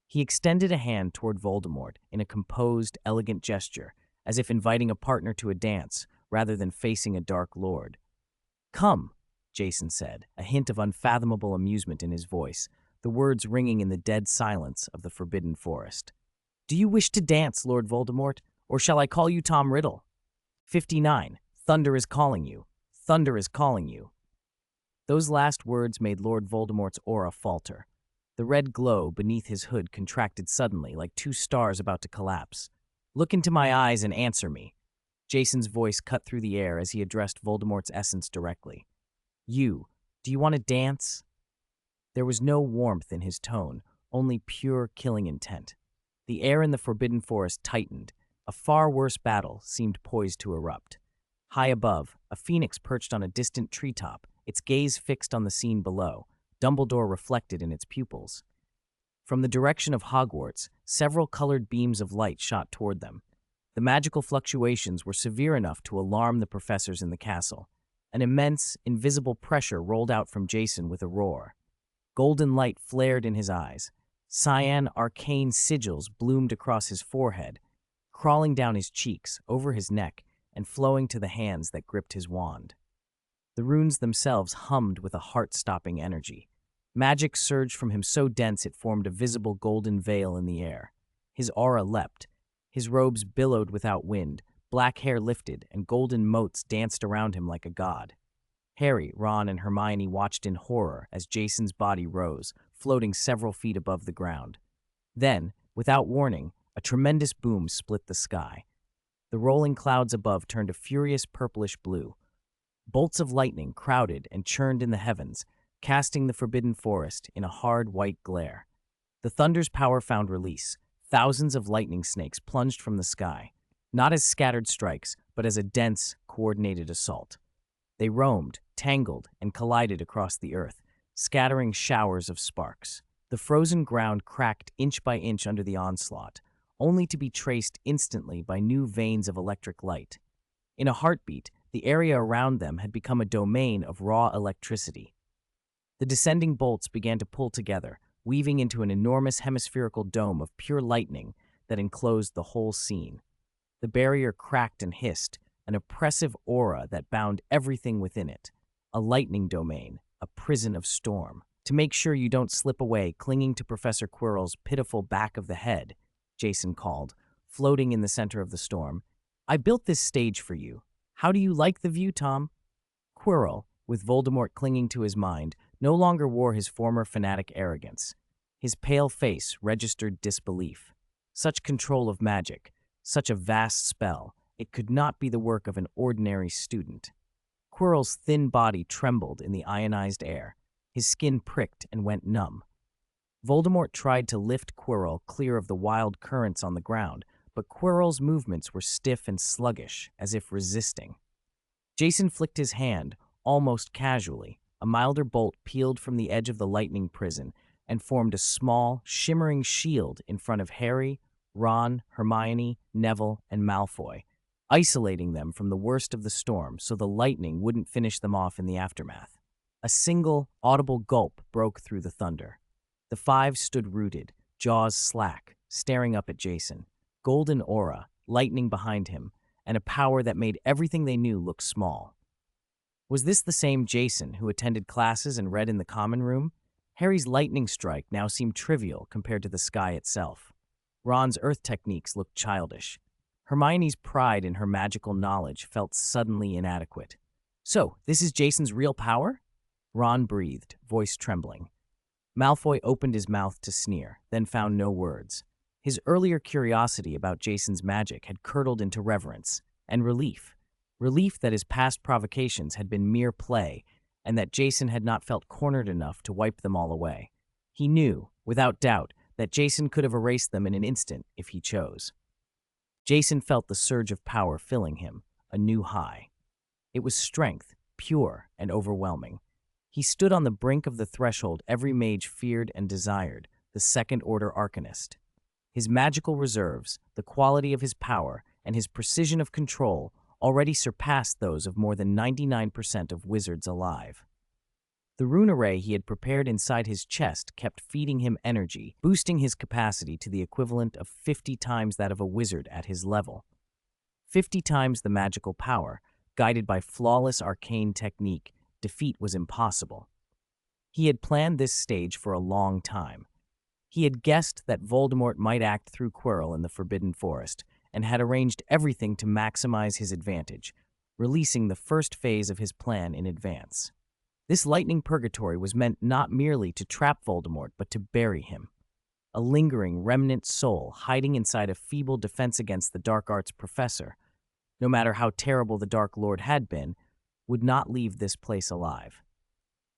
He extended a hand toward Voldemort in a composed, elegant gesture, as if inviting a partner to a dance rather than facing a dark lord. Come, Jason said, a hint of unfathomable amusement in his voice, the words ringing in the dead silence of the Forbidden Forest. Do you wish to dance, Lord Voldemort, or shall I call you Tom Riddle? 59. Thunder is calling you. Thunder is calling you. Those last words made Lord Voldemort's aura falter. The red glow beneath his hood contracted suddenly, like two stars about to collapse. Look into my eyes and answer me. Jason's voice cut through the air as he addressed Voldemort's essence directly. Do you want to dance? There was no warmth in his tone, only pure killing intent. The air in the Forbidden Forest tightened. A far worse battle seemed poised to erupt. High above, a phoenix perched on a distant treetop, its gaze fixed on the scene below, Dumbledore reflected in its pupils. From the direction of Hogwarts, several colored beams of light shot toward them. The magical fluctuations were severe enough to alarm the professors in the castle. An immense, invisible pressure rolled out from Jason with a roar. Golden light flared in his eyes. Cyan arcane sigils bloomed across his forehead, crawling down his cheeks, over his neck, and flowing to the hands that gripped his wand. The runes themselves hummed with a heart-stopping energy. Magic surged from him so dense it formed a visible golden veil in the air. His aura leapt. His robes billowed without wind, black hair lifted, and golden motes danced around him like a god. Harry, Ron, and Hermione watched in horror as Jason's body rose, floating several feet above the ground. Then, without warning, a tremendous boom split the sky. The rolling clouds above turned a furious purplish blue. Bolts of lightning crowded and churned in the heavens, casting the Forbidden Forest in a hard white glare. The thunder's power found release. Thousands of lightning snakes plunged from the sky, not as scattered strikes, but as a dense, coordinated assault. They roamed, tangled, and collided across the earth, scattering showers of sparks. The frozen ground cracked inch by inch under the onslaught, only to be traced instantly by new veins of electric light. In a heartbeat, the area around them had become a domain of raw electricity. The descending bolts began to pull together, weaving into an enormous hemispherical dome of pure lightning that enclosed the whole scene. The barrier cracked and hissed, an oppressive aura that bound everything within it. A lightning domain, a prison of storm. To make sure you don't slip away clinging to Professor Quirrell's pitiful back of the head, Jason called, floating in the center of the storm. I built this stage for you. How do you like the view, Tom? Quirrell, with Voldemort clinging to his mind, no longer wore his former fanatic arrogance. His pale face registered disbelief. Such control of magic, such a vast spell, it could not be the work of an ordinary student. Quirrell's thin body trembled in the ionized air. His skin pricked and went numb. Voldemort tried to lift Quirrell clear of the wild currents on the ground, but Quirrell's movements were stiff and sluggish, as if resisting. Jason flicked his hand, almost casually. A milder bolt peeled from the edge of the lightning prison, and formed a small, shimmering shield in front of Harry, Ron, Hermione, Neville, and Malfoy, isolating them from the worst of the storm so the lightning wouldn't finish them off in the aftermath. A single, audible gulp broke through the thunder. The five stood rooted, jaws slack, staring up at Jason, golden aura, lightning behind him, and a power that made everything they knew look small. Was this the same Jason who attended classes and read in the common room? Harry's lightning strike now seemed trivial compared to the sky itself. Ron's earth techniques looked childish. Hermione's pride in her magical knowledge felt suddenly inadequate. So, this is Jason's real power? Ron breathed, voice trembling. Malfoy opened his mouth to sneer, then found no words. His earlier curiosity about Jason's magic had curdled into reverence and relief. Relief that his past provocations had been mere play and that Jason had not felt cornered enough to wipe them all away. He knew, without doubt, that Jason could have erased them in an instant if he chose. Jason felt the surge of power filling him, a new high. It was strength, pure and overwhelming. He stood on the brink of the threshold every mage feared and desired, the second-order arcanist. His magical reserves, the quality of his power, and his precision of control already surpassed those of more than 99% of wizards alive. The rune array he had prepared inside his chest kept feeding him energy, boosting his capacity to the equivalent of 50 times that of a wizard at his level. 50 times the magical power, guided by flawless arcane technique, defeat was impossible. He had planned this stage for a long time. He had guessed that Voldemort might act through Quirrell in the Forbidden Forest, and had arranged everything to maximize his advantage, releasing the first phase of his plan in advance. This lightning purgatory was meant not merely to trap Voldemort, but to bury him. A lingering remnant soul hiding inside a feeble defense against the dark arts professor, no matter how terrible the Dark Lord had been, would not leave this place alive.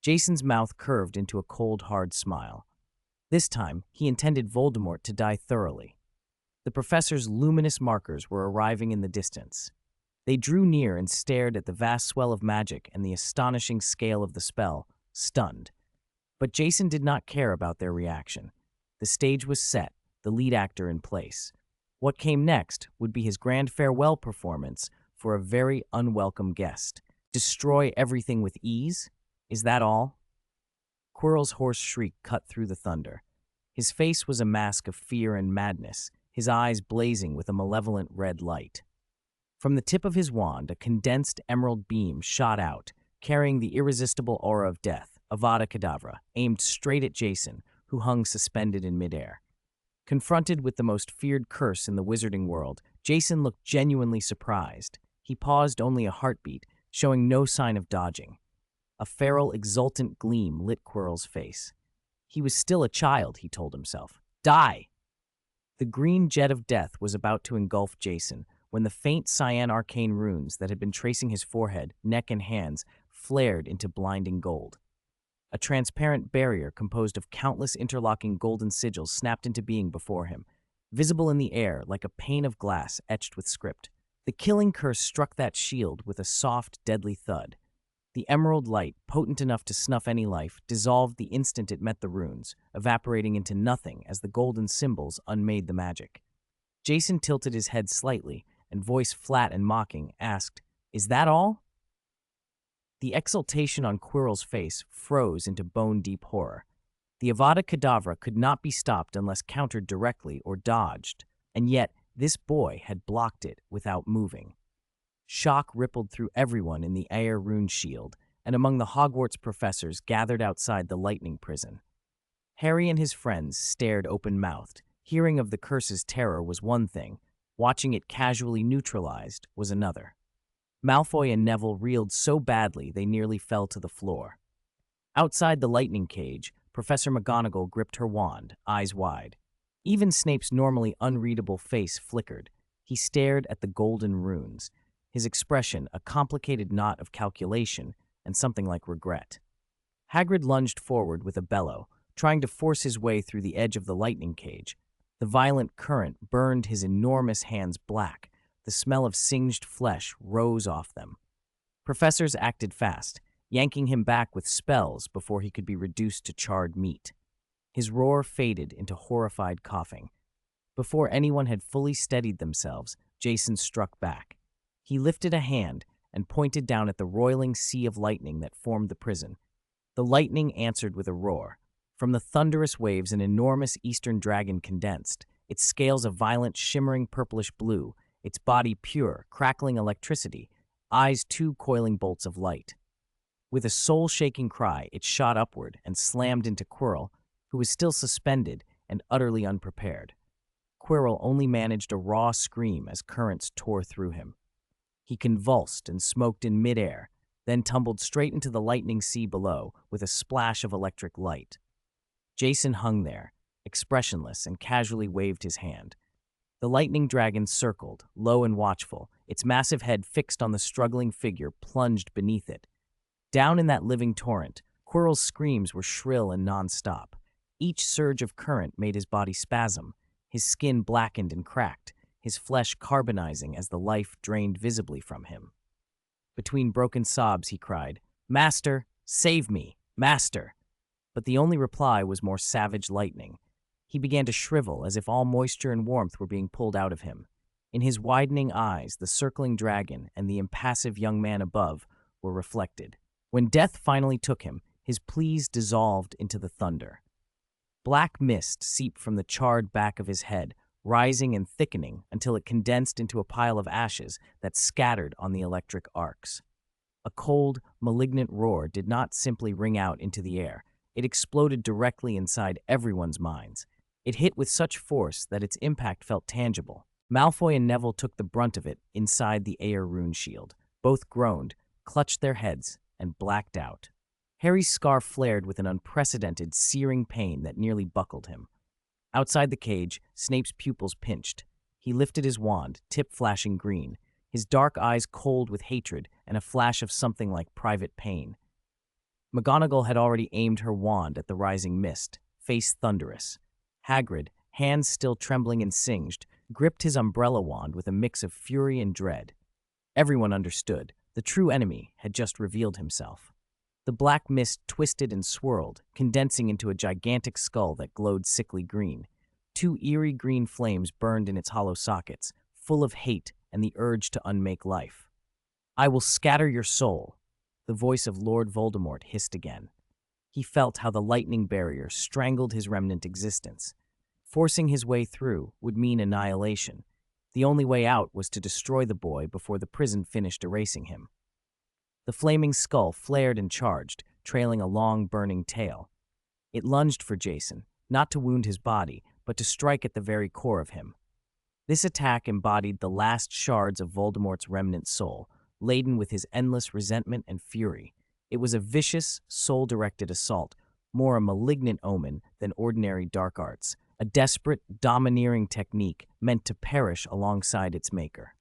Jason's mouth curved into a cold, hard smile. This time, he intended Voldemort to die thoroughly. The professor's luminous markers were arriving in the distance. They drew near and stared at the vast swell of magic and the astonishing scale of the spell, stunned. But Jason did not care about their reaction. The stage was set, the lead actor in place. What came next would be his grand farewell performance for a very unwelcome guest. Destroy everything with ease? Is that all? Quirrell's hoarse shriek cut through the thunder. His face was a mask of fear and madness, his eyes blazing with a malevolent red light. From the tip of his wand, a condensed emerald beam shot out, carrying the irresistible aura of death, Avada Kedavra, aimed straight at Jason, who hung suspended in midair. Confronted with the most feared curse in the wizarding world, Jason looked genuinely surprised. He paused only a heartbeat, showing no sign of dodging. A feral, exultant gleam lit Quirrell's face. He was still a child, he told himself. Die! The green jet of death was about to engulf Jason when the faint cyan arcane runes that had been tracing his forehead, neck, and hands flared into blinding gold. A transparent barrier composed of countless interlocking golden sigils snapped into being before him, visible in the air like a pane of glass etched with script. The killing curse struck that shield with a soft, deadly thud. The emerald light, potent enough to snuff any life, dissolved the instant it met the runes, evaporating into nothing as the golden symbols unmade the magic. Jason tilted his head slightly, and voice flat and mocking, asked, "Is that all?" The exultation on Quirrell's face froze into bone-deep horror. The Avada Kedavra could not be stopped unless countered directly or dodged, and yet this boy had blocked it without moving. Shock rippled through everyone in the Air Rune Shield, and among the Hogwarts professors gathered outside the lightning prison. Harry and his friends stared open-mouthed. Hearing of the curse's terror was one thing, watching it casually neutralized was another. Malfoy and Neville reeled so badly they nearly fell to the floor. Outside the lightning cage, Professor McGonagall gripped her wand, eyes wide. Even Snape's normally unreadable face flickered. He stared at the golden runes, his expression a complicated knot of calculation and something like regret. Hagrid lunged forward with a bellow, trying to force his way through the edge of the lightning cage. The violent current burned his enormous hands black. The smell of singed flesh rose off them. Professors acted fast, yanking him back with spells before he could be reduced to charred meat. His roar faded into horrified coughing. Before anyone had fully steadied themselves, Jason struck back. He lifted a hand and pointed down at the roiling sea of lightning that formed the prison. The lightning answered with a roar. From the thunderous waves, an enormous eastern dragon condensed, its scales a violent, shimmering purplish blue, its body pure, crackling electricity, eyes two coiling bolts of light. With a soul-shaking cry, it shot upward and slammed into Quirrell, who was still suspended and utterly unprepared. Quirrell only managed a raw scream as currents tore through him. He convulsed and smoked in midair, then tumbled straight into the lightning sea below with a splash of electric light. Jason hung there, expressionless, and casually waved his hand. The lightning dragon circled, low and watchful, its massive head fixed on the struggling figure plunged beneath it. Down in that living torrent, Quirrell's screams were shrill and non-stop. Each surge of current made his body spasm. His skin blackened and cracked, his flesh carbonizing as the life drained visibly from him. Between broken sobs, he cried, "Master, save me, Master!" But the only reply was more savage lightning. He began to shrivel as if all moisture and warmth were being pulled out of him. In his widening eyes, the circling dragon and the impassive young man above were reflected. When death finally took him, his pleas dissolved into the thunder. Black mist seeped from the charred back of his head, rising and thickening until it condensed into a pile of ashes that scattered on the electric arcs. A cold, malignant roar did not simply ring out into the air. It exploded directly inside everyone's minds. It hit with such force that its impact felt tangible. Malfoy and Neville took the brunt of it inside the Aer rune shield. Both groaned, clutched their heads, and blacked out. Harry's scar flared with an unprecedented, searing pain that nearly buckled him. Outside the cage, Snape's pupils pinched. He lifted his wand, tip flashing green, his dark eyes cold with hatred and a flash of something like private pain. McGonagall had already aimed her wand at the rising mist, face thunderous. Hagrid, hands still trembling and singed, gripped his umbrella wand with a mix of fury and dread. Everyone understood. The true enemy had just revealed himself. The black mist twisted and swirled, condensing into a gigantic skull that glowed sickly green. Two eerie green flames burned in its hollow sockets, full of hate and the urge to unmake life. "I will scatter your soul," the voice of Lord Voldemort hissed again. He felt how the lightning barrier strangled his remnant existence. Forcing his way through would mean annihilation. The only way out was to destroy the boy before the prison finished erasing him. The flaming skull flared and charged, trailing a long, burning tail. It lunged for Jason, not to wound his body, but to strike at the very core of him. This attack embodied the last shards of Voldemort's remnant soul, laden with his endless resentment and fury. It was a vicious, soul-directed assault, more a malignant omen than ordinary dark arts, a desperate, domineering technique meant to perish alongside its maker.